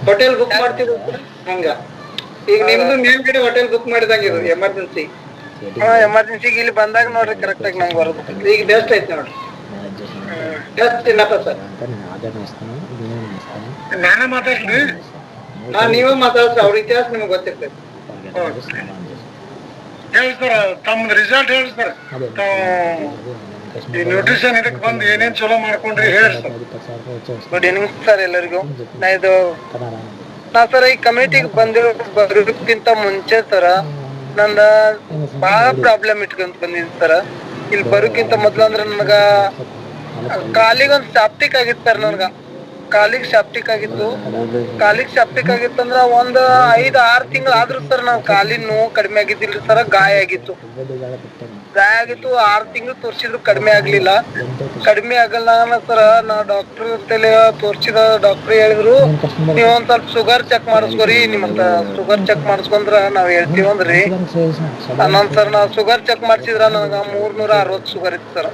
Hotel book ಮಾಡ್ತೀವಿ ಹಂಗ. ಈಗ ನಿಮ್ದು ಮೇಲ್ಗಡೆ ಹೋಟೆಲ್ ಬುಕ್ ಮಾಡಿದಂಗೆ ಇದು ಎಮರ್ಜೆನ್ಸಿ. ಎಮರ್ಜೆನ್ಸಿಗೆ ಇಲ್ಲಿ ಬಂದಾಗ ನೋಡ್ರಿ ಕರೆಕ್ಟ್ ಆಗಿ ನಂಗೆ ಬರೋದು. ಈಗ ಬೆಸ್ಟ್ ಐತಿ ನೋಡ್ರಿ. ಬೆಸ್ಟ್ ಇಲ್ಲಪ್ಪ ಸರ್. ನಾನೇ ಮಾತಾಡ್ತೀನಿ. ನೀವೇ ಮಾತಾಡ್ರಿ, ಅವ್ರ ಇತಿಹಾಸ ನಿಮ್ಗೆ ಗೊತ್ತಿರ್ತೈತಿ. ಹೇಳಿ ಸರ್, ತಮ್ಮ ರಿಸಲ್ಟ್ ಹೇಳಿ ಸರ್. ಈ ನ್ಯೂಟ್ರಿಷನ್ ಇದಕ್ಕೆ ಬಂದು ಏನೇನ್ ಚಲೋ ಮಾಡ್ಕೊಂಡ್ರಿ ಹೇಳಿ ಸರ್. ಗುಡ್ ಈವ್ನಿಂಗ್ ಸರ್ ಎಲ್ಲರಿಗೂ. ನಾ ಸರ್ ಈ ಕಮ್ಯುನಿಟಿಗೆ ಬರೋದಕ್ಕಿಂತ ಮುಂಚೆ ಸರ ನಂದ ಬಹಳ ಪ್ರಾಬ್ಲಮ್ ಇಟ್ಕೊಂತ ಬಂದಿದ್ದೀನಿ ಸರ. ಇಲ್ಲಿ ಬರೋಕ್ಕಿಂತ ಮೊದ್ಲು ಅಂದ್ರೆ ನನಗ ಕಾಲಿಗೊಂದು ಸಾಪ್ಟಿಕ್ ಆಗಿತ್ತು ಸರ್. ನನ್ಗ ಕಾಲಿಗೆ ಶಾಪ್ಟಿಕ್ ಆಗಿತ್ತು. ಅಂದ್ರ ಒಂದ್ 5-6 ತಿಂಗಳು ಆದ್ರೂ ಸರ್ ನಾವ್ ಕಾಲಿನ ನೋವು ಕಡಿಮೆ ಆಗಿದ್ದಿಲ್ರಿ ಸರ್. ಗಾಯ ಆಗಿತ್ತು 6 ತಿಂಗಳು ತೋರ್ಸಿದ್ರು ಕಡಿಮೆ ಆಗ್ಲಿಲ್ಲ. ಕಡಿಮೆ ಆಗಲ್ಲ ಸರ್. ನಾ ಡಾಕ್ಟರ್ ತಲೆ ತೋರ್ಸಿದ ಡಾಕ್ಟರ್ ಹೇಳಿದ್ರು, ನೀವ್ ಒಂದ್ ಸ್ವಲ್ಪ ಶುಗರ್ ಚೆಕ್ ಮಾಡಿಸ್ಕೊರಿ. ನಿಮ್ಮಂತ ಶುಗರ್ ಚೆಕ್ ಮಾಡಿಸ್ಕೊಂಡ್ರ ನಾವ್ ಹೇಳ್ತೀವಂದ್ರಿ. ನನ್ ಸರ್ ನಾವ್ ಶುಗರ್ ಚೆಕ್ ಮಾಡ್ಸಿದ್ರ ನನಗ 360 ಶುಗರ್ ಇತ್ತು ಸರ್.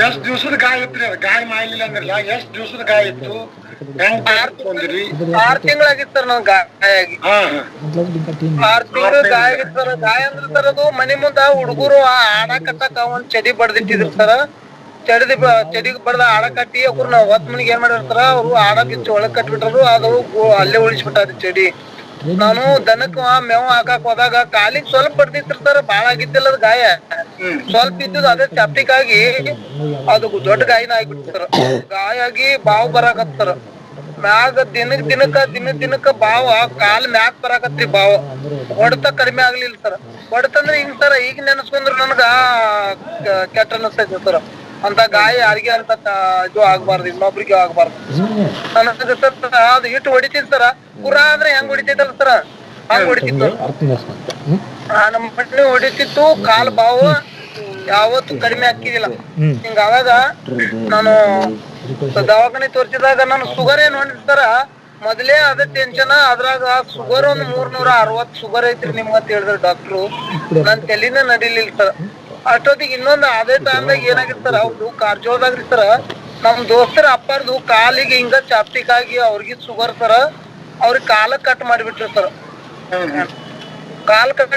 ಎಷ್ಟ್ ದಿವ್ಸದ ಗಾಯ ಇತ್ರಿ? ಅದ ಗಾಯ ಮಾಡ್ಲಿಲ್ಲ ಅಂದ್ರಲ್ಲ, ಎಷ್ಟ್ ದಿವ್ಸದ ಗಾಯ ಇತ್ತು? 6 ತಿಂಗಳಾಗಿತ್ತು ಸರ್ ನನ್ ಗಾಯ ಆಗಿ. 6 ತಿಂಗಳು ಗಾಯ ಆಗಿತ್ತು ಸರ್. ಗಾಯ ಅಂದ್ರೆ ಸರ್ ಅದು ಮನೆ ಮುಂದ ಹುಡುಗರು ಆಡ ಕಟ್ಟಕ ಒಂದ್ ಚಡಿ ಬಡ್ದಿಟ್ಟಿದ್ರು ಸರ್. ಚಡಿ ಬಡ್ದ ಆಡ ಕಟ್ಟಿ ಅವ್ರು ನಾವ್ 10 ಮನಿಗೆ ಏನ್ ಮಾಡಿರ್ತಾರ, ಅವ್ರು ಆಡ ಕಿಚ್ಚು ಒಳಗ್ ಕಟ್ಬಿಟ್ರು. ಅದು ಅಲ್ಲೇ ಉಳಿಸ್ಬಿಟ್ಟಾರ ಚಡಿ. ನಾನು ದನಕ್ಕ ಮೇವ್ ಹಾಕಾಕ್ ಹೋದಾಗ ಕಾಲಿಗೆ ಸ್ವಲ್ಪ ಬಡ್ದಿತ್ರಿ ಸರ್. ಬಾಳ ಆಗಿದ್ದಿಲ್ಲ ಅದು ಗಾಯ, ಸ್ವಲ್ಪ ಇದ್ದು ಅದೇ ಚಾಪ್ಟಿಕ್ ಆಗಿ ಅದು ದೊಡ್ಡ ಗಾಯನ ಆಗ್ಬಿಡ್ತು ಸರ್. ಗಾಯ ಆಗಿ ಬಾವು ಬರಾಕತ್ತಾರ ಮ್ಯಾಗ. ದಿನಕ್ಕ ಬಾವ ಕಾಲ್ ಮ್ಯಾಗ ಬರಾಕತ್ರಿ. ಬಾವ ಹೊಡೆತ ಕಡಿಮೆ ಆಗ್ಲಿಲ್ಲ ಸರ್. ಹೊಡೆತಂದ್ರೆ ಹಿಂಗ್ ಸರ ಈಗ ನೆನಸ್ಕೊಂಡ್ರ ನನ್ಗ ಕೆಟ್ಟ ಅನಸ್ತೈತಿ ಸರ್. ಅಂತ ಗಾಯ ಯಾರಿಗೆ ಅಂತ ಇದು ಆಗ್ಬಾರ್ದು, ಇನ್ನೊಬ್ರಿಗೆ ಆಗ್ಬಾರ್ದು. ನನಗ ಸರ್ ಅದು ಇಟ್ಟು ಹೊಡಿತಿದ್ ಸರ. ಪುರಾ ಅಂದ್ರೆ ಹೆಂಗ್ ಹೊಡಿತೈತಲ್ಲ ಸರ ಹಂಗ್ ಹೊಡಿತಿತ್ತು. ನಮ್ಮ ಮಣ್ಣಿ ಹೊಡಿತಿತ್ತು. ಕಾಲ್ ಬಾವು ಯಾವತ್ತು ಕಡಿಮೆ ಹಾಕಿದಿಲ್ಲ. ಹಿಂಗಾದಾಗ ನಾನು ದವಾಖಾನೆ ತೋರಿಸಿದಾಗ ನಾನು ಶುಗರ್ ಏನ್ ಹೊಂದಿರ್ತಾರ ಮೊದಲೇ ಅದೇ ಟೆನ್ಷನ್. ಅದ್ರಾಗ ಶುಗರ್ ಒಂದ್ 360 ಶುಗರ್ ಐತ್ರಿ ನಿಮ್ಗಂತ ಹೇಳಿದ್ರು ಡಾಕ್ಟ್ರು. ನನ್ ತಲಿನ ನಡಿಲಿಲ್ಲ ಸರ್. ಅಷ್ಟೊತ್ತಿಗೆ ಇನ್ನೊಂದು ಅದೇ ಟೈಮ್ದಾಗ ಏನಾಗಿರ್ತಾರ, ಅವ್ರು ಕಾರ್ಜೋದಾಗ್ರಿ ಸರ. ನಮ್ ದೋಸ್ತರ ಅಪ್ಪಾರ್ದು ಕಾಲಿಗೆ ಹಿಂಗ ಚಾಪ್ಟಿಕ್ ಆಗಿ ಅವ್ರಿಗೆ ಶುಗರ್ ಸರ. ಅವ್ರಿಗೆ ಕಾಲ ಕಟ್ ಮಾಡಿಬಿಟ್ರಿ ಸರ್. ಕಾಲ್ ಕಟ್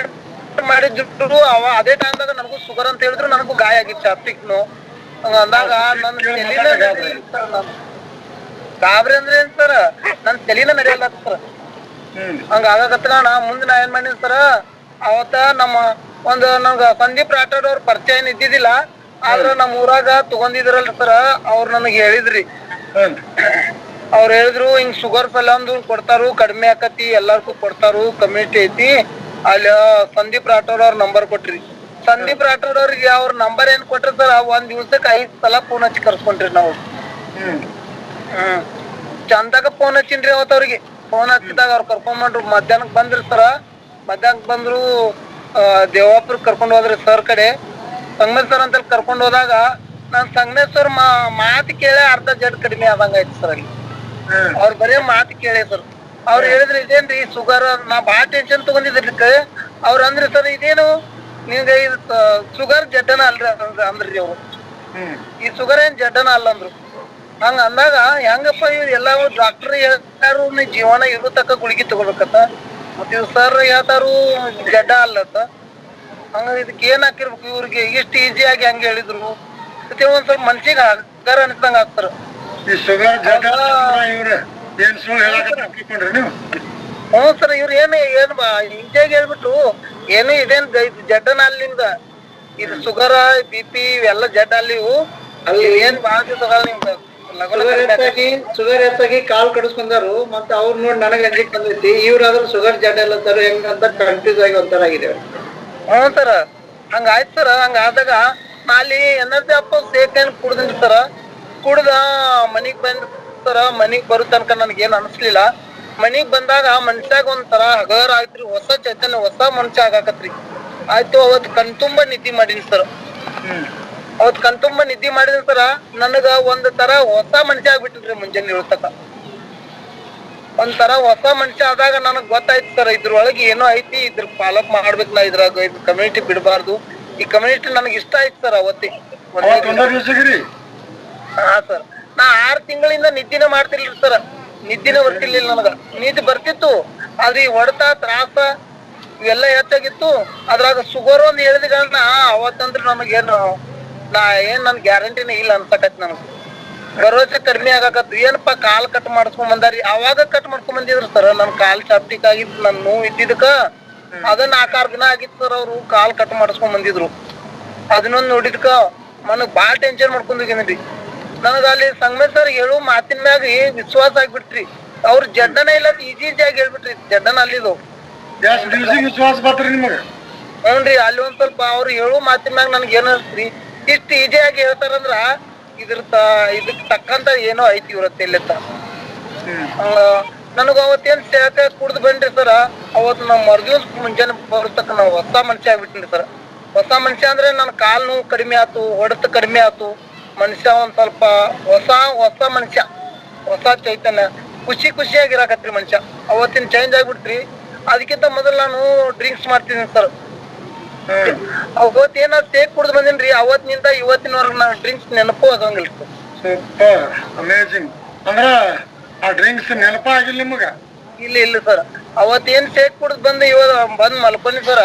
ಮಾಡಿದ್ರು ಅದೇ ಟೈಮ್ದಾಗ ನನಗೂ ಶುಗರ್ ಅಂತ ಹೇಳಿದ್ರು. ನನಗೂ ಗಾಯ ಆಗಿತ್ತು ಚಾಪ್ಟಿಕ್ನು. ಅಂದಾಗ ನನ್ ತಲಿನ ಗಾಬ್ರಿ ಅಂದ್ರೆ ಏನ್ ಸರ, ನನ್ ತಲಿನ ನಡೆಯಲ್ಲ ಸರ್. ಹಂಗ ಆಗಾಕತ್ರ ಮುಂದೆ ನಾ ಏನ್ ಮಾಡಿನಿ ಸರ, ಅವತ್ತ ನಮ್ಮ ನಂಗ ಸಂದೀಪ್ ರಾಠೋಡ್ ಅವ್ರ ಪರಿಚಯ ಏನ್ ಇದ್ದಿದ್ದಿಲ್ಲ. ಆದ್ರ ನಮ್ ಊರಾಗ ತಗೊಂಡಿದ್ರಲ್ಲ ಸರ, ಅವ್ರು ನನಗ್ ಹೇಳಿದ್ರಿ. ಅವ್ರು ಹೇಳಿದ್ರು ಹಿಂಗ್ ಶುಗರ್ ಫಲಾಂದು ಕೊಡ್ತಾರು, ಕಡಿಮೆ ಆಕತಿ, ಎಲ್ಲಾರ್ಗೂ ಕೊಡ್ತಾರು, ಕಮ್ಯುನಿಟಿ ಐತಿ. ಅಲ್ಲಿ ಸಂದೀಪ್ ರಾಠೋಡ್ ಅವ್ರ ನಂಬರ್ ಕೊಟ್ರಿ. ಸಂದೀಪ್ ರಾಠೋಡ್ ಅವ್ರಿಗೆ ಅವ್ರ ನಂಬರ್ ಏನ್ ಕೊಟ್ರಿ ಸರ್, 1 ದಿವ್ಸಕ್ಕೆ 5 ಸಲ ಫೋನ್ ಹಚ್ಚಿ ಕರ್ಸ್ಕೊಂಡ್ರಿ ನಾವು. ಚಂದಾಗ ಫೋನ್ ಹಚ್ಚಿನ್ರಿ ಅವತ್ ಅವ್ರಿಗೆ. ಫೋನ್ ಹಚ್ಚಿದಾಗ ಅವ್ರು ಕರ್ಕೊಂಡ್ಬಂದ್ರು. ಮಧ್ಯಾಹ್ನಕ್ ಬಂದ್ರಿ ಸರ. ಮಧ್ಯಾಹ್ನಕ್ ಬಂದ್ರು ದೇವಾಪುರ ಕರ್ಕೊಂಡ್ ಹೋದ್ರಿ ಸರ್ ಕಡೆ. ಸಂಗಮೇಶ್ ಸರ್ ಅಂತ ಕರ್ಕೊಂಡ್ ಹೋದಾಗ ನಾನ್ ಸಂಗಮೇಶ್ ಸರ್ ಮಾತು ಕೇಳಿ ಅರ್ಧ ಜಡ್ ಕಡಿಮೆ ಆದಂಗ ಆಯ್ತು ಸರ್. ಅಲ್ಲಿ ಅವ್ರ ಬರೇ ಮಾತು ಕೇಳಿ ಸರ್. ಅವ್ರು ಹೇಳಿದ್ರಿ ಇದೇನ್ರಿ ಶುಗರ್, ನಾ ಬಾಳ ಟೆನ್ಷನ್ ತಗೊಂಡಿದ್ರಿ. ಅವ್ರ ಅಂದ್ರಿ ಸರ್ ಇದೇನು ನಿಮ್ಗೆ ಇದು ಶುಗರ್ ಜಡ್ಡನ ಅಲ್ರಿ ಅಂದ್ರಿ ಅವ್ರು. ಈ ಶುಗರ್ ಏನ್ ಜಡ್ಡನ ಅಲ್ಲ ಅಂದ್ರು. ಹಂಗ ಅಂದಾಗ ಹೆಂಗಪ್ಪ ಇವ್ರು ಎಲ್ಲ ಡಾಕ್ಟರ್ ಹೇಳ್ತಾರು ನೀ ಜೀವನ ಇರೋ ತಕ್ಕ ಗುಳಿಗೆ ತಗೋಬೇಕತ್ತ, ಮತ್ ಇವ್ ಸರ್ ಹೇಳ್ತಾರು ಜಡ್ಡ ಅಲ್ಲತ್ತ. ಹಂಗ ಇದಕ್ಕೆ ಏನ್ ಹಾಕಿರ್ಬೇಕು ಇವ್ರಿಗೆ? ಇಷ್ಟು ಈಸಿಯಾಗಿ ಹೆಂಗ ಹೇಳಿದ್ರು? ಮತ್ತೆ ಒಂದ್ ಸ್ವಲ್ಪ ಮನ್ಸಿಗೆ ಹಗ್ಗಾರ ಅನಿಸ್ದಂಗ ಆಗ್ತಾರ. ಹ್ಞೂ ಸರ್. ಇವ್ರು ಏನ್ ಈಸಿಯಾಗಿ ಹೇಳ್ಬಿಟ್ರು, ಏನು ಇದೇನ್ ಜಡ್ಡನ ಅಲ್ಲಿಂದ ಇದು ಶುಗರ್ BP ಇವೆಲ್ಲ ಜಡ್ ಅಲ್ಲಿವು. ಅಲ್ಲಿ ಏನ್ ಬಾಳ ತಗೊಳ ನಿಮ್ಗೆ ಶುಗರ್ ಹೆಚ್ಚಾಗಿ ಕಾಲ್ ಕಡಿಸ್ಕೊಂಡಾರು. ಮತ್ತೆ ಅವ್ರು ನೋಡಿ ನನಗ್ ಅಂಜಿಕ್ ಬಂದೈತಿ, ಇವ್ರಾದ್ರೂ ಶುಗರ್ ಜಡ್ ಎಲ್ಲ ತರ ಹೆಂಗಂತ ಕನ್ಫ್ಯೂಸ್ ಆಗಿ ಒಂಥರ ಆಗಿದೆ. ಹ್ಞೂ ಸರ. ಹಂಗ ಆಯ್ತು ಸರ. ಹಂಗ ಆದಾಗ ಅಲ್ಲಿ ಎನರ್ಜಿ ಅಪ್ಪ ಸೇಕಂಡ್ ಕುಡ್ದಿನಿ ಸರ. ಕುಡ್ದ ಮನಿಗ್ ಬಂದ್ ಸರ. ಮನಿಗ್ ಬರೋ ತನಕ ನನ್ಗೇನ್ ಅನ್ಸ್ಲಿಲ್ಲ. ಮನಿಗ್ ಬಂದಾಗ ಮನ್ಷ್ಯಾಗ ಒಂಥರ ಹಗರ್ ಆಯ್ತ್ರಿ. ಹೊಸ ಚೈತನ್ಯ, ಹೊಸ ಮನುಷ್ಯ ಆಗಾಕತ್ರಿ. ಆಯ್ತು ಅವತ್ ಕಣ್ತುಂಬ ನಿದ್ದಿ ಮಾಡೀನಿ ಸರ್. ಅವತ್ ಕಣ್ತುಂಬ ನಿದ್ದಿ ಮಾಡಿದ ಸರ ನನಗ ಒಂದ್ ತರ ಹೊಸ ಮನುಷ್ಯ ಆಗ್ಬಿಟ್ಟಿಲ್ರಿ. ಮುಂಜಾನೆ ಇಳ್ತಕ ಒಂಥರ ಹೊಸ ಮನುಷ್ಯ ಆದಾಗ ನನಗ್ ಗೊತ್ತಾಯ್ತು ಸರ್, ಇದ್ರೊಳಗೆ ಏನೋ ಐತಿ, ಇದ್ರ ಫಾಲೋಅಪ್ ಮಾಡ್ಬೇಕು ನಾ. ಇದ್ರಾಗ ಇದ್ ಕಮ್ಯುನಿಟಿ ಬಿಡಬಾರ್ದು. ಈ ಕಮ್ಯುನಿಟಿ ನನಗ್ ಇಷ್ಟ ಆಯ್ತು ಸರ್ ಅವತ್ತಿ. ಹಾ ಸರ್. ನಾ 6 ತಿಂಗಳಿಂದ ನಿದ್ದಿನ ಮಾಡ್ತಿರ್ಲಿ ಸರ್. ನಿದ್ದಿನೇ ಬರ್ತಿರ್ಲಿಲ್ಲ ನನಗ. ನಿದ್ದೆ ಬರ್ತಿತ್ತು ಆದ್ರೆ ಈ ಹೊಡೆತ ತ್ರಾಸ ಇವೆಲ್ಲ ಹೆಚ್ಚಾಗಿತ್ತು. ಅದ್ರಾಗ ಶುಗರ್ ಒಂದ್ ಹೇಳಿದ ಅವತ್ತಂದ್ರ ನಮಗೇನು ನನ್ ಗ್ಯಾರಂಟಿನೇ ಇಲ್ಲ ಅನ್ಸಕತ್ ನನಗ್. ಭರವಸೆ ಕಡಿಮೆ ಆಗಾಕತ್ತು. ಏನಪ್ಪಾ ಕಾಲ್ ಕಟ್ ಮಾಡಿಸ್ಕೊಂಡ್ ಬಂದಾರಿ, ಅವಾಗ ಕಟ್ ಮಾಡ್ಕೊಂಡ್ ಬಂದಿದ್ರು ಸರ್. ನನ್ ಕಾಲ್ ಚಾಪ್ಟಿಕ್ ಆಗಿತ್ತು, ನನ್ ನೋವು ಇದ್ದಿದ್ದಕ್ಕ ಅದನ್ನ 4-6 ದಿನ ಆಗಿತ್ತು ಸರ್. ಅವ್ರು ಕಾಲ್ ಕಟ್ ಮಾಡಿಸ್ಕೊಂಡ್ ಬಂದಿದ್ರು. ಅದನ್ನೊಂದ್ ನೋಡಿದ್ಕ ನನಗ್ ಬಾಳ್ ಟೆನ್ಷನ್ ಮಾಡ್ಕೊಂಡ್ ಹೋಗಿದ್ರಿ. ನನಗ ಅಲ್ಲಿ ಸಂಗಮೇಶ್ ಸರ್ ಹೇಳು ಮಾತಿನ ಮ್ಯಾಗ ವಿಶ್ವಾಸ ಆಗ್ಬಿಟ್ರಿ. ಅವ್ರ ಜಡ್ಡನ ಇಲ್ಲ ಈಜಿ ಹೇಳ್ಬಿಟ್ರಿ. ಜಡ್ಡನ ಅಲ್ಲಿದು ವಿಶ್ವಾಸ ಬರ್ತ್ರಿ ನಿಮಗ? ಹ್ಞೂನ್ರಿ. ಅಲ್ಲಿ ಒಂದ್ ಸ್ವಲ್ಪ ಅವ್ರು ಹೇಳು ಮಾತಿನ ಮ್ಯಾಗ ನನ್ಗೆ ಏನ್ ಅನ್ಸ್ತ್ರಿ, ಇಷ್ಟ ಈಜಿಯಾಗಿ ಹೇಳ್ತಾರಂದ್ರ ಇದಕ್ ತಕ್ಕಂತ ಏನೋ ಐತಿ ಇವ್ರ ತಲೆತ್ತ. ನನಗ ಅವತ್ತೇನ್ ಕುಡ್ದು ಬಂದ್ರಿ ಸರ. ಅವತ್ ನಾವ್ ಮರ್ದಿವ್ಸ ಮುಂಜಾನೆ ಬರ್ತಕ್ಕ ನಾವ್ ಹೊಸ ಮನುಷ್ಯ ಆಗ್ಬಿಟ್ಟಿನಿ ಸರ್. ಹೊಸ ಮನುಷ್ಯ ಅಂದ್ರೆ ನನ್ ಕಾಲ್ ನೋವು ಕಡಿಮೆ ಆತು, ಹೊಡೆತ ಕಡಿಮೆ ಆತು. ಮನುಷ್ಯ ಒಂದ್ ಸ್ವಲ್ಪ ಹೊಸ ಮನುಷ್ಯ, ಹೊಸ ಚೈತನ್ಯ, ಖುಷಿಯಾಗಿರಾಕತ್ರಿ ಮನುಷ್ಯ. ಅವತ್ತಿನ ಚೇಂಜ್ ಆಗ್ಬಿಡ್ತ್ರಿ. ಅದಕ್ಕಿಂತ ಮೊದಲ್ ನಾನು ಡ್ರಿಂಕ್ಸ್ ಮಾಡ್ತೀನಿ ಸರ್. ಅವತ್ತೇನ ಟೇಕ್ ಕುಡ್ದು ಬಂದಿನ್ರಿ. ಅವತ್ತಿನಿಂದ ಇವತ್ತಿನವರೆಗೂ ನಾನು ಡ್ರಿಂಕ್ಸ್ ನೆನಪು ಆಗಂಗಿಲ್ಲ ಸರ್. Super, amazing. ಅಂದ್ರ ಆ ಡ್ರಿಂಕ್ಸ್ ನೆನಪ ಆಗಿಲ್ಲ ನಿಮಗ? ಇಲ್ಲ ಸರ್. ಅವತ್ತೇನ್ ಟೇಕ್ ಕುಡ್ದು ಇವಾಗ ಬಂದ್ ಮಲ್ಕೊಂಡಿ ಸರ.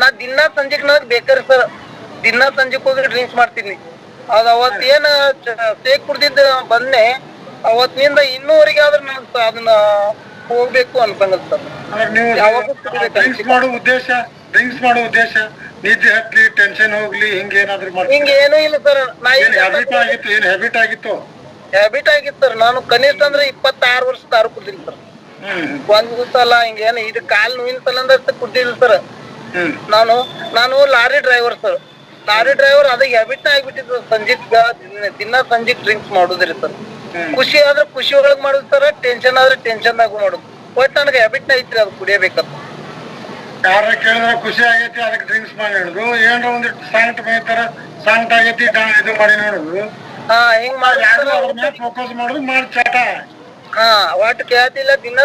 ನಾ ದಿನಾ ಸಂಜೆಗ್ ನನಗ್ ಬೇಕ್ರಿ ಸರ್. ದಿನಾ ಸಂಜೆಗ್ ಹೋಗಿ ಡ್ರಿಂಕ್ಸ್ ಮಾಡ್ತೀನಿ. ಅದ್ ಅವತ್ತೇನ್ ಟೇಕ್ ಕುಡ್ದಿದ್ದ ಬಂದೆ ಅವತ್ತಿನಿಂದ ಇನ್ನೂವರೆಗೆ ಆದ್ರೆ ನನಗ್ ಅದನ್ನ ಹೋಗ್ಬೇಕು ಅನ್ಸಂಗತ್ ಸರ್. ಡ್ರಿಂಕ್ಸ್ ಮಾಡೋ ಉದ್ದೇಶ ನಿದ್ದೆ ಹತ್ಲಿ, ಟೆನ್ಷನ್ ಹೋಗ್ಲಿ, ಹಿಂಗೇನಾದ್ರು ಹಿಂಗೇನು ಇಲ್ಲ ಸರ್. ಹ್ಯಾಬಿಟ್ ಆಗಿತ್ತು ಸರ್. ನಾನು ಕನಿಷ್ಠ ಅಂದ್ರೆ 26 ವರ್ಷ ದಾರು ಕುಡ್ತೀನಿ ಸರ್. ಒಂದ್ ಸಲ ಹಿಂಗೇನು ಇದು ಕಾಲ್ ನೋವಿನ ಸಲ ಅಂದ್ರೆ ಕುಡ್ದಿಲ್ಲ ಸರ್. ನಾನು lorry driver sir. Lorry driver ಅದ ಹ್ಯಾಬಿಟ್ ಆಗ್ಬಿಟ್ಟಿದ್ರು. ದಿನ ಸಂಜೆಗ್ ಡ್ರಿಂಕ್ಸ್ ಮಾಡುದ್ರಿ ಸರ್. ಖುಷಿ ಆದ್ರೆ ಖುಷಿ ಒಳಗ್ ಮಾಡುದ್ ಸರ್, ಟೆನ್ಷನ್ ಆದ್ರೆ ಟೆನ್ಷನ್ ಆಗ ಮಾಡುದು. ಒಟ್ ನನಗೆ ಹ್ಯಾಬಿಟ್ ಐತ್ರಿ ಅದು ಕುಡಿಯಬೇಕಂತ. ಯಾರ ಕೇಳಿದ್ರೆ ಖುಷಿ ಆಗೈತಿ ಅದಕ್ಕೆ ಡ್ರಿಂಕ್ಸ್ ಮಾಡಿ ಹೇಳುದು, ಏನ್ರ ಒಂದಿಟ್ಟು ಸಾಂಗ್ಟ್ ಮೇಯ್ತಾರ, ಸಾಂಗ್ಟ್ ಆಗೈತಿ ಇದು ಮಾಡಿ ನೋಡುದು. ಹಿಂಗ್ ಮಾಡಿ ಫೋಕಸ್ ಮಾಡುದು, ಮಾಡಿ ಚಾಟ. ಒಟ್ಟು ಕೇಳ್ತಿಲ್ಲ. ದಿನ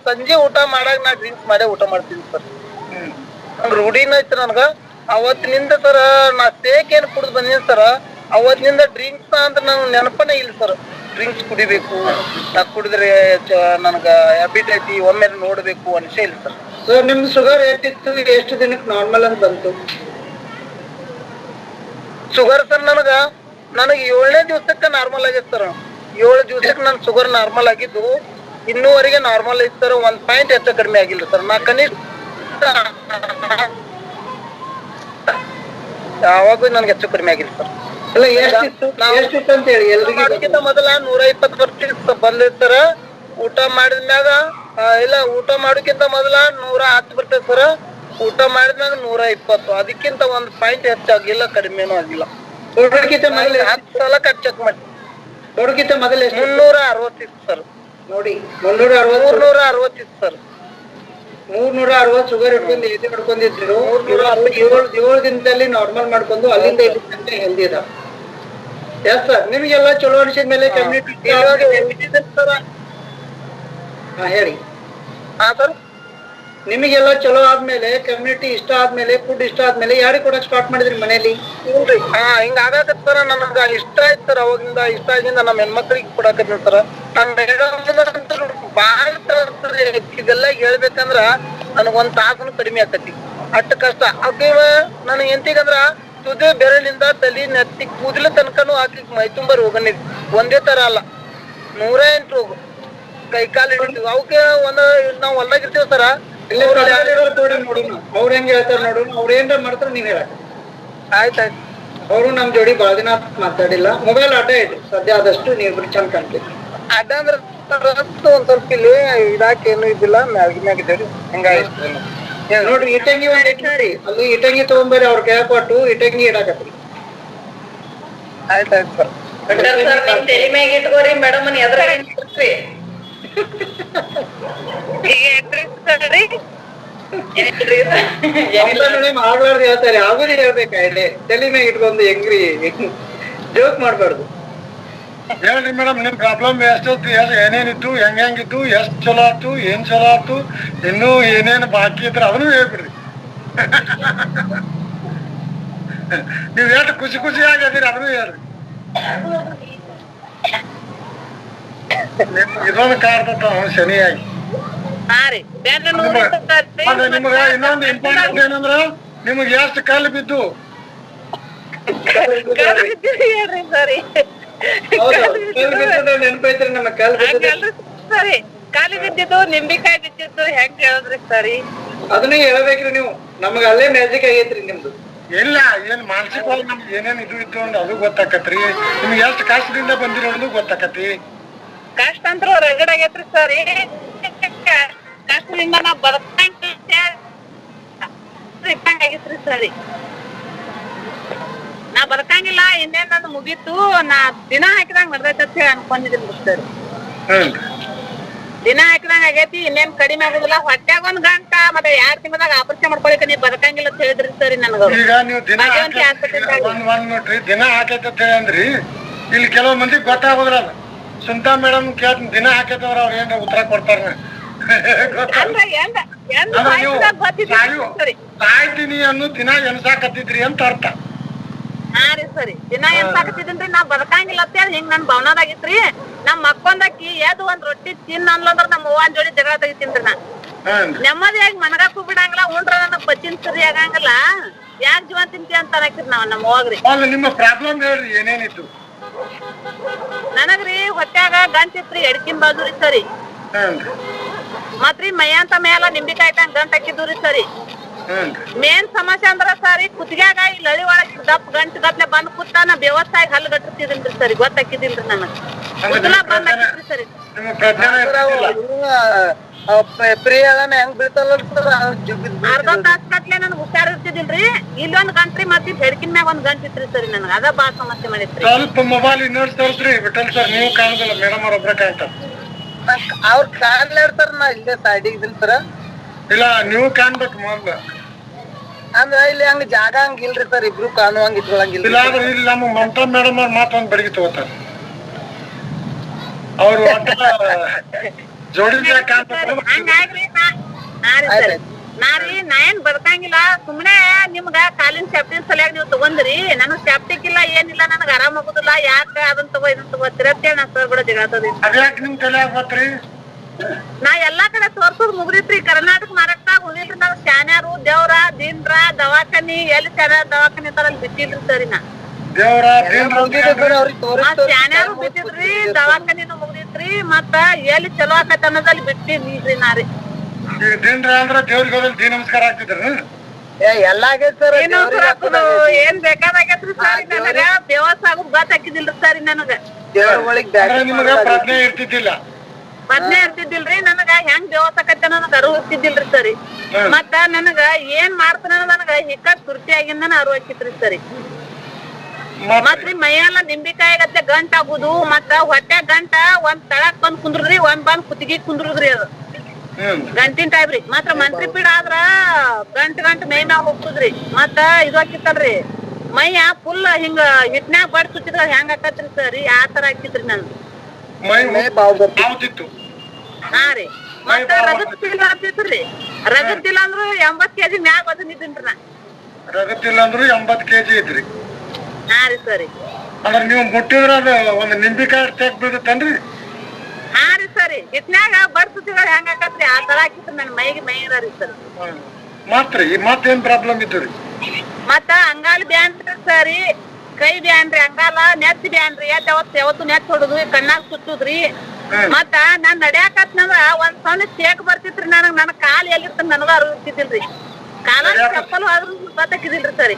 ಸಂಜೆ ಊಟ ಮಾಡಾಗ ನಾ ಡ್ರಿಂಕ್ಸ್ ಮಾಡೇ ಊಟ ಮಾಡ್ತೀನಿ ಸರ್. ನಂಗ್ ರೂಢಿನ ಐತಿ ನನ್ಗ. ಅವತ್ತಿನಿಂದ ಸರ ನಾ ಟೇಕ್ ಏನ್ ಕುಡ್ದು ಬಂದಿನಿ ಸರ, ಅವತ್ತಿನಿಂದ ಡ್ರಿಂಕ್ಸ್ ಅಂತ ನಂಗ್ ನೆನಪನೇ ಇಲ್ಲ ಸರ್. ಡ್ರಿಂಕ್ಸ್ ಕುಡಿಬೇಕು, ನಾ ಕುಡಿದ್ರೆ ನನ್ಗ ಹ್ಯಾಬಿಟ್ ಐತಿ, ಒಮ್ಮೆ ನೋಡ್ಬೇಕು ಅನ್ಸೇ ಇಲ್ಲ ಸರ್. ಸರ್ ನಿಮ್ದು ಶುಗರ್ ಎಷ್ಟಿತ್ತು, ಎಷ್ಟು ದಿನಕ್ಕೆ ನಾರ್ಮಲ್ ಅಂತ ಬಂತು? ಶುಗರ್ ಸರ್ ನನಗ 7ನೇ ದಿವಸಕ್ಕೆ ನಾರ್ಮಲ್ ಆಗೈತೆ ಸರ್. 7 ದಿವಸಕ್ಕೆ ನನ್ ಶುಗರ್ ನಾರ್ಮಲ್ ಆಗಿದ್ದು. ಇನ್ನೂವರೆಗೆ ನಾರ್ಮಲ್ ಐತಿ ಸರ್. 1 ಪಾಯಿಂಟ್ ಹೆಚ್ಚು ಕಡಿಮೆ ಆಗಿಲ್ಲ ಸರ್. ನಾ ಕನಿಷ್ಠ ಯಾವಾಗೂ ನನ್ಗೆ ಹೆಚ್ಚು ಕಡಿಮೆ ಆಗಿಲ್ಲ ಸರ್. ಅಲ್ಲ ಎಷ್ಟಿತ್ತು ಅಂತ ಹೇಳಿ ಮಾಡೋಕ್ಕಿಂತ ಮೊದಲ 120 ಬರ್ತಿತ್ತು ಬಂದಿರ್ತಾರ. ಊಟ ಮಾಡಿದ್ಮ್ಯಾಗ ಊಟ ಮಾಡೋಕ್ಕಿಂತ ಮೊದಲ 110 ಬರ್ತೇವೆ ಸರ್. ಊಟ ಮಾಡಿದ್ಮ್ಯಾಗ 120. ಅದಕ್ಕಿಂತ 1 ಪಾಯಿಂಟ್ ಹೆಚ್ಚಾಗಿಲ್ಲ, ಕಡಿಮೆನೂ ಆಗಿಲ್ಲ. 10 ಸಲ ಚೆಕ್ ಮಾಡಿ. ದೊಡ್ಡಕ್ಕಿಂತ ಮೊದಲು 360 ಇತ್ತು ಸರ್. ನೋಡಿ 360 ಇತ್ತು ಸರ್. 360 ಶುಗರ್ ಹಿಡ್ಕೊಂಡಿದ್ರು. 7 ದಿನದಲ್ಲಿ ನಾರ್ಮಲ್ ಮಾಡ್ಕೊಂಡು ಅಲ್ಲಿಂದ ಹೆಲ್ದಿ ಅದ. Yes sir. ನಿಮ್ಗೆಲ್ಲ ಚಲೋ ಅನಿಸಿದ ಮೇಲೆ ಕಮ್ಯುನಿಟಿ ಹೇಳಿ. ಸರ್ ನಿಮಗೆಲ್ಲ ಚಲೋ ಆದ್ಮೇಲೆ, ಕಮ್ಯುನಿಟಿ ಇಷ್ಟ ಆದ್ಮೇಲೆ, ಫುಡ್ ಇಷ್ಟ ಆದ್ಮೇಲೆ ಯಾರಿಗೆ ಕೊಡಕ್ ಸ್ಟಾರ್ಟ್ ಮಾಡಿದ್ರಿ ಮನೇಲಿ? ಹಿಂಗ ಆಗತ್ತ ಸರ. ನನ್ಗ ಇಷ್ಟ ಆಯ್ತು ಸರ್. ಅವಾಗಿಂದ ಇಷ್ಟ ಆಗಿಂದ ನಮ್ಮ ಹೆಣ್ಮಕ್ಳಿಗೆ ಕೊಡಾಕತ್ತೀನಿ ಸರ್. ಬಾಳ ಇದೆಲ್ಲ ಹೇಳ್ಬೇಕಂದ್ರ ನನಗ್ 1 ತಾಸನು ಕಡಿಮೆ ಆಕತಿ. ಅಷ್ಟು ಕಷ್ಟ. ನನಗ್ ಎಂತಿಗಂದ್ರ ತುದಿ ಬೆರಳಿಂದ ತಲಿ ನೆತ್ತಿ ಕೂದಲ ತನಕನು ಹಾಕ್ಲಿಕ್ಕೆ ಮೈ ತುಂಬ ರೋಗನೇ. ಒಂದೇ ತರ ಅಲ್ಲ, 108 ರೋಗ. ಕೈ ಕಾಲು ಹಿಡಿತೀವಿ ಅವಕ್ಕೆ. ನಾವ್ ಹೊಲ್ದಾಗಿರ್ತೀವಿ ಸರ. ಅವ್ರ ಹೆಂಗ್ ಹೇಳ್ತಾರ ನೋಡು, ಅವ್ರ ಏನ್ರ ಮಾಡ್ತಾರ ನೀವ್ ಹೇಳ. ಆಯ್ತಾಯ್ತು. ಅವರು ನಮ್ ಜೋಡಿ ಬಾಳ ದಿನ ಮಾತಾಡಿಲ್ಲ. ಮೊಬೈಲ್ ಅಡ್ಡ ಇಡ್ರಿ ಸದ್ಯ, ಆದಷ್ಟು ನೀವ್ ಚಂದ ಕಾಣ್ತೀವಿ. ಅಡ್ಡ ಅಂದ್ರೆ ಒಂದ್ ಸ್ವಲ್ಪ ಇಲ್ಲಿ ಇದಾಕೆ ಏನು ಇದ್ದಿಲ್ಲ, ಮ್ಯಾಗಿದ್ದೇವ್ರಿ. ಹಿಂಗಾಗಿ ನೋಡ್ರಿ ಇಟಂಗಿ ಒಂದ್ ಇಟ್ರಿ. ಅಲ್ಲಿ ಇಟಂಗಿ ತಗೊಂಬರ್ರಿ, ಅವ್ರ ಕೈ ಕೊಟ್ಟು ಇಟಂಗಿ ಇಡಾಕತ್ರಿ. ಆಯ್ತಾಯ್ತು ಸರ್. ತಲೆ ಮ್ಯಾಗ ಇಟ್ಕೋರಿ ಮೇಡಮ್. ಆಗ್ಲಾರ್ದು ಹೇಳ್ತಾರೆ, ಆಗುದೇ ಹೇಳ್ಬೇಕ. ಇಲ್ಲಿ ತಲೆ ಮ್ಯಾಗ ಇಟ್ಕೊಂಡು ಹೆಂಗ್ರಿ ಜೋಕ್ ಮಾಡ್ಬಾರ್ದು. ಹೇಳ್ರಿ ಮೇಡಮ್, ನಿಮ್ ಪ್ರಾಬ್ಲಮ್ ಎಷ್ಟೊತ್ತು, ಏನೇನಿತ್ತು, ಹೆಂಗಿದ್ದು, ಎಷ್ಟ್ ಚಲೋ ಆತು, ಏನ್ ಚಲೋ ಆತು, ಇನ್ನೂ ಏನೇನು ಬಾಕಿ ಇದ್ರ ಅದನ್ನು ಹೇಳ್ಬಿಡ್ರಿ. ನೀವ್ ಎಷ್ಟು ಖುಷಿ ಖುಷಿಯಾಗಿ ಅದೀರಿ ಅದನ್ನು ಹೇಳ್ರಿ. ಇದೊಂದು ಕಾಡ್ತತ್ತ ಶನಿಯಾಗಿ. ಹಾ ರೀ ಬ್ಯಾಡ್ರಿ ಅದ ನಿಮಗ ಇನ್ನೊಂದು ಇಂಪಾರ್ಟೆಂಟ್ ಏನಂದ್ರ ನಿಮಗ್ ಎಷ್ಟು ಕಲ್ಲು ಬಿದ್ದು ಹೇಳ್ರಿ ಸರಿ ನೆನಪೈತ್ರಿ ನಮ್ಮ ಕಾಲ್ ಸರಿ ಕಾಲಿ ಬಿದ್ದಿದ್ದು ನಿಂಬಿಕಾಯಿ ಬಿದ್ದಿದ್ದು ಹೆಂಗ್ ಹೇಳಿದ್ರಿ ಸರಿ ಅದನ್ನ ಹೇಳ್ಬೇಕ್ರಿ ನೀವು. ನಮಗ ಅಲ್ಲೇ ಮ್ಯಾಜಿಕ್ ಆಗೈತ್ರಿ ನಿಮ್ದು. ಇಲ್ಲ ಏನ್ ಮಾನಸಿಕವಾಗಿ ನಮ್ಗೆ ಏನೇನ್ ಇದು ಇದ್ದು ಅಂದ್ ಅದು ಗೊತ್ತಾಕತ್ರಿ. ನಿಮ್ಗೆ ಎಷ್ಟು ಕಷ್ಟದಿಂದ ಬಂದಿರೋದು ಗೊತ್ತಾಕತಿ. ಕಷ್ಟ ಅಂತೂ ರಗಡ್ ಆಗೈತ್ರಿ ಸರಿ. ಕಷ್ಟದಿಂದ ನಾವ್ ಬದುಕಂಗಿತ್ರಿ ಸರಿ. ನಾ ಬದುಕಂಗಿಲ್ಲ ಇನ್ನೇನ್ ನಂದು ಮುಗೀತು. ನಾ ದಿನ ಹಾಕಿದಂಗ ನಡ್ದೈತೆ ಅಂತ ಹೇಳಿ ಅನ್ಕೊಂಡಿದ್ದೀನಿ ಸರಿ. ದಿನ ಹಾಕಿದಂಗ ಆಗೈತಿ ಇನ್ನೇನ್ ಕಡಿಮೆ ಆಗುದಿಲ್ಲ. ಹೊಟ್ಯಾಗ ಒಂದ್ ಗಂಟ ಮತ್ತೆ 2 ತಿಂಗಳದಾಗ ಆಪರೇಷನ್ ಮಾಡ್ಕೊಳಿಕ ನೀವ್ ಬದುಕಂಗಿಲ್ಲ ಅಂತ ಹೇಳಿದ್ರಿ ಸರಿ ನನಗ. ಈಗ ನೀವು ದಿನ ಒಂದ್ ನೋಡ್ರಿ ದಿನ ಹಾಕೈತೆ ಅಂತ ಹೇಳಿ ಅಂದ್ರಿ. ಇಲ್ಲಿ ಕೆಲವು ಮಂದಿಗೆ ಗೊತ್ತಾಗೋದಿಲ್ಲ. ಸುಂತಾ ಮೇಡಮ್ ಕೇಳ್ತೀನಿ ದಿನ ಹಾಕೈತವ್ರ ಅವ್ರ ಏನ್ ಉತ್ತರ ಕೊಡ್ತಾರ. ಸಾಯ್ತೀನಿ ಅನ್ನೋ ದಿನ ಎನ್ಸಾಕತ್ತಿದ್ರಿ ಅಂತ ಅರ್ಥ. ಹಾ ರೀ ಸರಿ ದಿನ ಎನ್ಸಾಕತ್ತಿದ್ರಿ ನಾ ಬದುಕಂಗಿಲ್ಲ ಅಂತ ಹೇಳಿ ಹಿಂಗ್ ನನ್ ಭವನದಾಗಿತ್ರಿ. ನಮ್ ಮಕ್ಕೊಂದಕ್ಕಿ ಎದ್ ಒಂದ್ ರೊಟ್ಟಿ ತಿನ್ ಅನ್ಲಂದ್ರ ನಮ್ ಅವ್ವನ್ ಜೋಡಿ ಜಗಳ ತೆಗಿತೀನ್ರಿ ನಾ. ನೆಮ್ಮದಿಯಾಗಿ ಮನಗಾಕು ಬಿಡಂಗಿಲ್ಲ. ಉಂಡ್ರ ನನಗ್ ಬಚ್ಚಿನ ಸರಿ ಆಗಂಗಿಲ್ಲ. ಯಾಕ್ ಜೀವ ತಿಂತಿ ಅಂತ ಹಾಕಿರ್ ನಾವ್ ನಮ್ಮ ಹೋಗ್ರಿ. ನಿಮ್ಮ ಪ್ರಾಬ್ಲಮ್ ಹೇಳ್ರಿ ಏನೇನಿತ್ತು. ನನಗ್ರಿ ಹೊಟ್ಯಾಗ ಗಂಟಿತ್ರಿ ಎಡ್ಕಿನ್ ಬಾಜುರಿ ಸರಿ. ಮತ್ರಿ ಮೈಯಂತ ಮೇಲ ನಿಂಬಿಕಾಯಿ ಗಂಟ್ ಹಾಕಿದ್ರಿ ಸರಿ. ಮೇನ್ ಸಮಸ್ಯೆ ಅಂದ್ರ ಸರಿ ಕುತ್ತಿಗ್ಯಾಗ ಇಲ್ಲಿ ಹಳಿ ಒಳಗ್ ದಪ್ಪ ಗಂಟ್ ಗಟ್ಲೆ ಬಂದ್ ಕೂತ ನಾ ವ್ಯವಸ್ಥೆ ಹಲ್ಲು ಗಟ್ಟಿರ್ತಿದಿಲ್ರಿ ಸರಿ. ಗೊತ್ತಾಕಿದಿಲ್ರಿ ನನಗ್ ಬಂದ್ ಹಾಕಿದ್ರಿ ಸರಿ. ಹೆಂಗ್ ಬೀಳ್ತಲ್ಲ ಅರ್ಧ ತಾಸ್ ಗಟ್ಲೆ ನನ್ಗ್ ಹುಷಾರಿರ್ತಿದಿಲ್ರಿ. ಇಲ್ಲೊಂದ್ ಗಂಟ್ರಿ ಮತ್ತ್ ಹೆಡ್ಕಿನ್ ಮ್ಯಾಗ ಒಂದ್ ಗಂಟ್ ಇತ್ರಿ ಸರಿ. ನನಗ ಅದ ಬಾಳ ಸಮಸ್ಯೆ ಮಾಡಿತ್ರಿ. ಸ್ವಲ್ಪ ಮೊಬೈಲ್ ಇನ್ನೊಂದ್ ತೋರ್ಸ್ರಿ ವಿಠಲ್ ಸರ್. ನೀವು ಕಾಣುದಿಲ್ಲ ಮೇಡಮ್ ಅವ್ರ ಒಬ್ರ ಕಾಣ್ತಾರ. ಅವ್ರ ಕಾಣ್ಲಾಡ್ತಾರ ನಾ ಇಲ್ಲೇ ಸೈಡಿಗೆ ಇದೀನಿ ಸರ. ಇಲ್ಲ ನೀವು ಕಾಣ್ಬೇಕು ಮೊದ್ಲು. ಅಂದ್ರ ಇಲ್ಲಿ ಹಂಗ ಜಾಗ ಹಂಗಿಲ್ರಿ ಸರ್. ಇಬ್ರು ಕಾಣುವಂಗ ಇಟ್ಕೊಳಂಗಿಲ್ಲ. ಇಲ್ಲ ಆದ್ರೆ ಇಲ್ಲಿ ನಮ್ಮ ಮಮತಾ ಮೇಡಮ್ ಅವ್ರ ಮಾತೊಂದ್ ಬಡಿಗೆ ತಗೋತಾರ. ಅವ್ರು ಜೋಡಿ ಹಂಗಾಗ್ರಿ ನಾರಿ ನಾ ಏನ್ ಬದುಕಂಗಿಲ್ಲ. ಸುಮ್ನೆ ನಿಮ್ಗ ಕಾಲಿನ ಸೆಪ್ಟಿಕ್ ಸಲಯಾಗ ನೀವ್ ತಗೊಂಡ್ರಿ. ನನಗ್ ಸೆಪ್ಟಿಕ್ ಇಲ್ಲ ಏನಿಲ್ಲ. ನನಗ್ ಆರಾಮ್ ಆಗುದಿಲ್ಲ. ಯಾಕ ಅದನ್ ತಗೋ ಇದನ್ ತಗೋತೀರ ಅಂತೇಳಿ ನಾ ಸರ್ ಕೂಡ ಜಗಳತದಿ. ಅದ್ಯಾಕ್ ನಿಮ್ ತಲೆ ಬರ್ತ್ರಿ. ನಾ ಎಲ್ಲಾ ಕಡೆ ತೋರ್ಸೋದ್ ಮುಗ್ದಿತ್ರಿ. ಕರ್ನಾಟಕ ಮಹಾರಾಷ್ಟ್ರಾಗ ಉಳಿಲ್ರಿ. ನಾವ್ ಶಾನ್ಯಾರು ದೇವ್ರ ದೀನ್ರ ದವಾಖಾನಿ ಎಲ್ಲಿ ಶಾನ್ಯಾರ ದವಾಖಾನಿ ತರ ಬಿಟ್ಟಿಲ್ರಿ ಸರಿ. ನಾ ದೇವ್ರ ಶಾನ್ಯಾರು ಬಿಟ್ಟಿದ್ರಿ. ದವಾಖಾನಿನೂ ಮುಗ್ದಿತ್ರಿ. ಮತ್ತ ಎಲ್ಲಿ ಚಲೋ ಆಕೈತಿ ಅನ್ನೋದಲ್ಲಿ ಬಿಟ್ಟಿಲ್ರಿ ನಾರಿ. ದಿನ ಅಂದ್ರ ದೇವ್ರಿಗೆ ಹೋದಲ್ಲಿ ದಿ ನಮಸ್ಕಾರ ಆಗ್ತಿದ್ರು. ಎಲ್ಲಾ ಆಗೈತ್ ಸರ್. ಏನ್ ಬೇಕಾದಾಗೈತ್ರಿ ಸರಿ. ನನಗ ದೇವಸ್ಥಾನ ಆಗುದ್ ಗೊತ್ತಾಕಿದಿಲ್ರಿ ಸರಿ. ನನಗ ನಿಮಗ ಪ್ರಜ್ಞೆ ಇರ್ತಿದ್ದಿಲ್ಲ. ಪ್ರಜ್ಞೆ ಇರ್ತಿದ್ದಿಲ್ರಿ. ನನಗ ಹೆಂಗ್ ದೇವಸ್ಥಾಕೈತೆ ನನಗ ಅರಿವು ಇರ್ತಿದ್ದಿಲ್ರಿ ಸರಿ. ಮತ್ತ ನನಗ ಏನ್ ಮಾಡ್ತಾನ ನನಗ ಹಿಕ್ಕಟ್ ತುರ್ತಿ ಆಗಿಂದನ ಅರಿವು ಹಾಕಿತ್ರಿ ಸರಿ. ಮತ್ರಿ ಮೈಯೆಲ್ಲ ನಿಂಬಿಕಾಯಿ ಗತ್ತೆ ಗಂಟ್ ಆಗುದು. ಮತ್ತ ಹೊಟ್ಟೆ ಗಂಟ ಒಂದ್ ತಳಕ್ ಬಂದ್ ಕುಂದ್ರದ್ರಿ. ಒಂದ್ ಬಂದ್ ಕುತ್ತಿಗೆ ಕುಂದ್ರದ್ರಿ. ಅದು ಗಂಟಿನ ಟೈಪ್ ರೀ. ಮತ್ತ ಮಂತ್ರಿ ಪೀಡ ಆದ್ರ ಗಂಟ್ ಮೈ ಮ್ಯಾಗ ಹೋಗ್ತದ್ರಿ. ಮತ್ತ ಇದು ಹಾಕಿತ್ತಲ್ರಿ ಮೈಯ ಫುಲ್ ಹಿಂಗ ಹಿಟ್ನ್ಯಾಗ ಬಡ್ ಸುತ್ತಿದ್ರ ಹೆಂಗ್ ಆಕತ್ರಿ ಸರಿ. ಆ ತರ ಹಾಕಿತ್ರಿ ನನ್ ಹಾ ರೀ. ಮತ್ತ ರಗತ್ತಿಲ್ಲ ಆಗ್ತಿತ್ರಿ. ರಗತ್ತಿಲ್ಲ ಅಂದ್ರು 80 kg ಮ್ಯಾಗ ಬಂದಿದ್ದೀನ್ರಿ ನಾ. ರಗತ್ತಿಲ್ಲ ಅಂದ್ರು 80 kg ಇದ್ರಿ. ಹಾ ರೀ ಸರಿ. ಅಂದ್ರ ನೀವು ಮುಟ್ಟಿದ್ರ ಅದು ಒಂದ್ ನಿಂಬಿಕಾಯಿ ತೆಗ್ ಬೀಳುತ್ತನ್ರಿ. ಹಾ ರೀ ಸರಿ. ಹಿಟ್ನ್ಯಾಗ ಬಡ್ ಸುತ್ತಿದ್ರ ಹೆಂಗ್ ಆಕತ್ರಿ ಆ ತರ ಹಾಕಿತ್ರಿ ನನ್ ಮೈಗೆ ಮೈರ ರೀ ಸರಿ. ಮತ್ತೇನ್ ಪ್ರಾಬ್ಲಮ್ ಇತ್ತು ರೀ. ಮತ್ತ ಅಂಗಾಲ್ ಬ್ಯಾನ್ರಿ ಸರಿ. ಕೈ ಬ್ಯಾನ್ರಿ. ಅಂಗಾಲ ನೆತ್ ಬ್ಯಾನ್ರಿ. ಯಾವತ್ತು ನೆತ್ ಹೊಡುದು ಕಣ್ಣಾಗ ಸುತ್ತುದ್ರಿ. ಮತ್ತ ನಾನ್ ನಡ್ಯಾಕತ್ನಂದ್ರ ಒಂದ್ ಸಣ್ಣ ಶೇಕ್ ಬರ್ತಿತ್ರಿ. ನನ್ ಕಾಲ್ ಎಲ್ಲಿರ್ತ ನನಗ ಅರಿವು ಇರ್ತಿದ್ದಿಲ್ರಿ. ಕಾಲಾಗ ಚಪ್ಪಲ್ ಹೋದ್ರು ಗೊತ್ತಾಕಿದಿಲ್ರಿ ಸರಿ.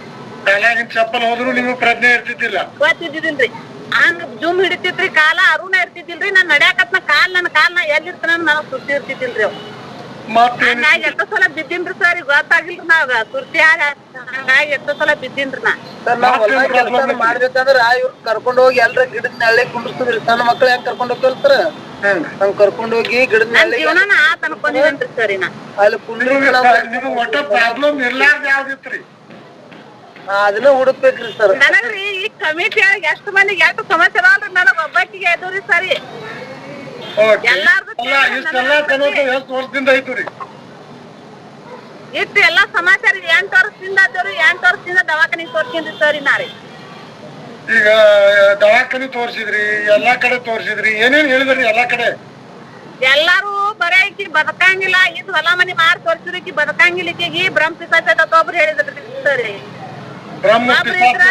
ಕಾಲಾಗಿನ ಚಪ್ಪಲ್ ಹೋದ್ರು ನಿಮ್ಗೆ ಪ್ರಜ್ಞೆ ಇರ್ತಿದ್ದಿಲ್ಲ. ಗೊತ್ತಿದ್ದಿಲ್ರಿ. ಹಂಗ ಜೂಮ್ ಹಿಡಿತಿತ್ರಿ. ಕಾಲ ಅರುಣ ಇರ್ತಿದ್ದಿಲ್ರಿ. ನಾನ್ ನಡ್ಯಾಕತ್ನ ನನ್ ಕಾಲ್ ನಾ ಎಲ್ಲಿರ್ತಾನ ನನಗ್ ಸುತ್ತಿ ಇರ್ತಿದ್ದಿಲ್ರಿ. ಅವ್ ಹಂಗಾಗಿ ಎಷ್ಟೋ ಸಲ ಬಿದ್ದೀನ್ರಿ ಸರಿ. ಗೊತ್ತಾಗಿಲ್ರಿ ನಾವ್ ಸುರ್ತಿ ಹಂಗಾಗಿ ಎಷ್ಟೋ ಸಲ ಬಿದ್ದೀನ್ರಿ ನಾ. ಮಾಡ್ಬೇಕಂದ್ರ ಇವ್ರ ಕರ್ಕೊಂಡ್ ಹೋಗಿ ಎಲ್ರ ಗಿಡದ ನೆಳ್ಳಿ ಕುಂಡ್ರಸ್ತದ್ರಿ. ಸಣ್ಣ ಮಕ್ಳ ಹೆಂಗ್ ಕರ್ಕೊಂಡ್ ಹೋಗ್ತಾರ ಹಂಗ್ ಕರ್ಕೊಂಡ್ ಹೋಗಿ ಗಿಡದ ನೆಳ್ಳಿ ಜೀವನ ಆತ ಅನ್ಕೊಂಡಿವೇನ್ರಿ ಸರಿ. ನಾ ಅಲ್ಲಿ ಕುಂಡ್ರಿ ಒಟ್ಟ ಪ್ರಾಬ್ಲಮ್ ಇರ್ಲಾರ್ದ ಯಾವ್ದಿತ್ರಿ ಅದನ್ನ ಹುಡುಕ್ಬೇಕ್ರಿ ಸರ್. ನನಗ್ರಿ ಈ ಕಮಿಟಿ ಒಳಗೆ ಎಷ್ಟು ಮಂದಿಗೆ ಎಷ್ಟು ಸಮಸ್ಯೆ ಅದಾವಲ್ರಿ. ನನಗ್ ಒಬ್ಬಾಕಿಗೆ ಎದುರಿ ಸರಿ. ಎಷ್ಟು ವರ್ಷದಿಂದ ಐತ್ರಿ ಇಟ್ಟು ಎಲ್ಲಾ ಸಮಾಚಾರ 8 ವರ್ಷದಿಂದ ಆದವ್ರಿ. 8 ವರ್ಷದಿಂದ ದವಾಖಾನಿಗೆ ತೋರ್ಸಿನ್ರಿ ಸರಿ. ನಾರಿ ಈಗ ದವಾಖಾನಿ ತೋರ್ಸಿದ್ರಿ, ಎಲ್ಲಾ ಕಡೆ ತೋರ್ಸಿದ್ರಿ, ಏನೇನ್ ಹೇಳಿದ್ರಿ ಎಲ್ಲಾ ಕಡೆ? ಎಲ್ಲಾರು ಬರೇ ಈಕಿ ಬದಕಂಗಿಲ್ಲ, ಇದ್ ಹೊಲ ಮನಿ ಮಾರ್ ತೋರ್ಸಿದ್ರು ಈಕಿ ಬದಕಂಗಿಲ್ಲ, ಈಕಿಗಿ ಬ್ರಹ್ಮ ಪಿಸಾಚ ಅಂತ ಒಬ್ರು ಹೇಳಿದ್ರಿ ಸರಿ. ಒಬ್ರು ಇದ್ರ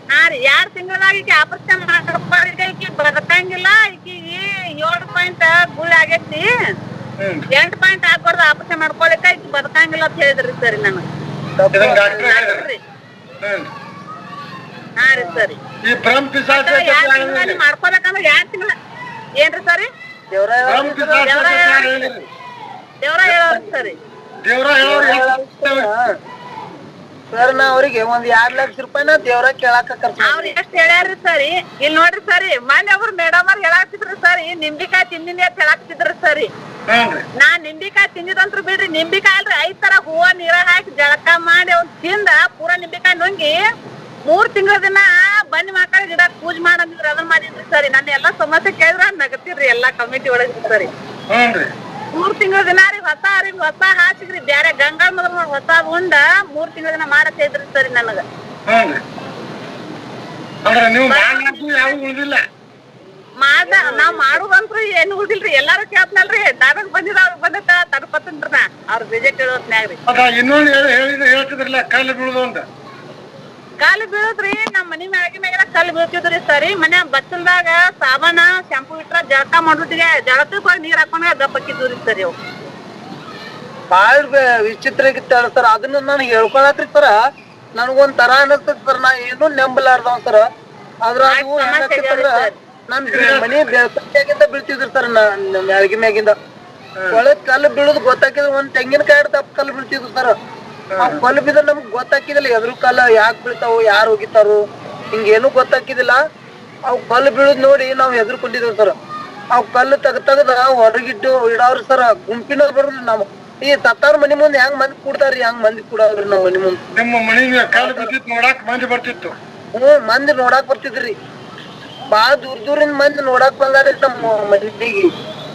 ಹಾ ರೀ 2 ತಿಂಗಳದಾಗ ಈಕಿ ಆಪರೇಷನ್ ಮಾಡ್ಕೊಂಡ್ರೆ ಈಕಿ ಬದಕಂಗಿಲ್ಲ, ಈಕಿಗಿ 7 ಪಾಯಿಂಟ್ ಗುಳ್ಳಿ ಆಗೈತಿ, 8 ಪಾಯಿಂಟ್ ಹಾಕೊಡ್ದು ಆಪರೇಷನ್ ಮಾಡ್ಕೊಳಿಕ ಈಕಿ ಬದಕಂಗಿಲ್ಲ ಅಂತ ಹೇಳಿದ್ರಿ ಸರಿ ನನಗ. ಹಾ ರೀ ಸರಿ. ಈ ಬ್ರಹ್ಮ ಪಿಸಾಚ ಮಾಡ್ಕೊಬೇಕಂದ್ರ 2 ತಿಂಗಳ ಏನ್ರಿ ಸರಿ? ದೇವ್ರ ಹೇಳೋರಿ ಸರಿ. ಸರ್ ನಾ ಅವ್ರಿಗೆ 1 ಲಕ್ಷ ರೂಪಾಯಿನ ದೇವ್ರ ಕೇಳಾಕ ಅವ್ರ ಎಷ್ಟ್ ಹೇಳ್ಯಾರ್ರಿ ಸರಿ. ಇಲ್ಲಿ ನೋಡ್ರಿ ಸರಿ, ಮೊನ್ನೆ ಒಬ್ರು ಮೇಡಮ್ ಅವ್ರ ಹೇಳಾಕ್ತಿದ್ರಿ ಸರಿ, ನಿಂಬಿಕಾಯಿ ತಿಂದಿನಿ ಅಂತ ಹೇಳಾಕ್ತಿದ್ರಿ ಸರಿ. ನಾ ನಿಂಬಿಕಾಯಿ ತಿಂದಿದಂತ್ರು ಬಿಡ್ರಿ, ನಿಂಬಿಕಾಯಿ ಅಲ್ರಿ 5 ತರ ಹೂವ ನೀರ ಹಾಕಿ ಜಳಕ ಮಾಡಿ ಅವ್ನ್ ತಿಂದ ಪೂರಾ ನಿಂಬಿಕಾಯಿ ನುಂಗಿ 3 ತಿಂಗಳ ದಿನ ಬನ್ನಿ ಮಕ್ಕಳ ಗಿಡ ಪೂಜೆ ಮಾಡಂದಿದ್ರಿ, ಅದನ್ನ ಮಾಡಿದ್ರಿ ಸರಿ. ನನ್ನ ಎಲ್ಲಾ ಸಮಸ್ಯೆ ಕೇಳಿದ್ರ ನಗತಿರ್ರಿ ಎಲ್ಲಾ ಕಮಿಟಿ ಒಳಗ್ರಿ ಸರಿ. 3 ತಿಂಗಳ ದಿನ ರೀ ಹೊಸ ಹಾಸಿಗ್ರಿ, ಬ್ಯಾರೆ ಗಂಗಾ ಮದ್ರ ಹೊಸ ಉಂಡ 3 ತಿಂಗಳ ದಿನ ಮಾಡಕ್ ಇದ್ರಿ ಸರಿ ನನಗ. ನಾವ್ ಮಾಡುದಂತ್ರು ಏನು ಉಳ್ದಿಲ್ರಿ, ಎಲ್ಲಾರು ಕೇಳ್ತನಲ್ರಿ, ದಾದಾಗ ಬಂದಿದವ್ರು ಬಂದತ್ತ ತಡ್ಕೊತನ್ರಿ ನಾ ಅವ್ರ ಬಿಜೆಪಿ ಹೇಳೋತ್ನ್ಯಾಗ್ರಿ. ಇನ್ನೊಂದು ಹೇಳ್ತಿದ್ರಲ್ಲ ಕಲ್ಲು ಬೀಳುದು ಅಂತ. ಕಾಲು ಬೀಳದ್ರಿ, ನಮ್ ಮನಿ ಮ್ಯಾಗಿನ ಕಲ್ಲು ಬೀಳ್ತಿದ್ರಿ ಸರಿ. ಮನ್ಯಾಗ ಬಚ್ಚಲ್ದಾಗ ಸಾಬಾನ ಶಾಂಪೂ ಇಟ್ರ ಜಳಕ ಮಾಡ್ಬಿಟ್ಟಿಗೆ ಜಳಕಕ್ಕೆ ಹೋಗಿ ನೀರ್ ಹಾಕೊಂಡ ಗಪ್ಪಕ್ಕಿದ್ರಿ ಸರಿ. ಅವ್ ಬಾಳ್ ವಿಚಿತ್ರ ಆಗಿತ್ತ ಸರ್. ಅದನ್ನ ನಾನು ಹೇಳ್ಕೊಳತ್ರಿ ಸರ, ನನಗೊಂದ್ ತರ ಅನಸ್ತದ ಸರ್. ನಾ ಏನು ನಂಬಲಾರ್ದವ್ ಸರ್. ಆದ್ರ ಅದು ಏನಾಗ್ತಿತ್ತಂದ್ರ ನನ್ ಮನಿ ಬೆಳ್ಕಿಂದ ಬೀಳ್ತಿದ್ರಿ ಸರ್, ಮ್ಯಾಳ್ಗಿ ಮ್ಯಾಗಿಂದ ಒಳಗ್ ಕಲ್ಲು ಬೀಳುದು ಗೊತ್ತಾಕಿದ್ರ ಒಂದ್ ತೆಂಗಿನಕಾಯಿ ದಪ್ಪ ಕಲ್ಲು ಬೀಳ್ತಿದ್ವು ಸರ್. ಕಲ್ಲು ಬಿದ್ರ ನಮ್ಗ್ ಗೊತ್ತಾಕಿದಿಲ್ಲ, ಎದ್ರು ಕಲ್ಲ ಯಾಕೆ ಬೀಳ್ತಾವು, ಯಾರು ಹೋಗಿತಾರು, ಹಿಂಗೇನು ಗೊತ್ತಾಕಿದಿಲ್ಲ. ಅವ್ ಕಲ್ಲು ಬೀಳುದ್ ನೋಡಿ ನಾವ್ ಹೆದರ್ಕೊಂಡಿದ್ವಿ ಸರ್. ಅವ್ ಕಲ್ಲು ತೆಗ್ದ ಹೊರಗಿಟ್ಟು ಇಡವ್ರಿ ಸರ್. ಗುಂಪಿನ ಬರ್ರಿ ನಮ್ ಈ ಸತ್ತಾರ ಮನಿ ಮುಂದ್ ಹೆಂಗ್ ಮಂದಿ ಕೂಡ್ತಾರ್ರಿ, ಹಂಗ್ ಮಂದಿ ಕೂಡವ್ರಿ ನಮ್ ಮನಿ ಮುಂದ್. ನಿಮ್ಮ ಮನಿ ಕಲ್ಲು ಬಿದ್ದಿತ್ ನೋಡಾಕ್ ಮಂದಿ ಬರ್ತಿತ್ತು. ಮಂದಿ ನೋಡಾಕ್ ಬರ್ತಿದ್ರಿ, ಬಾಳ ದೂರದಿಂದ ಮಂದಿ ನೋಡಾಕ್ ಬಂದಾರಿ ನಮ್ಮ ಮನಿಗೆ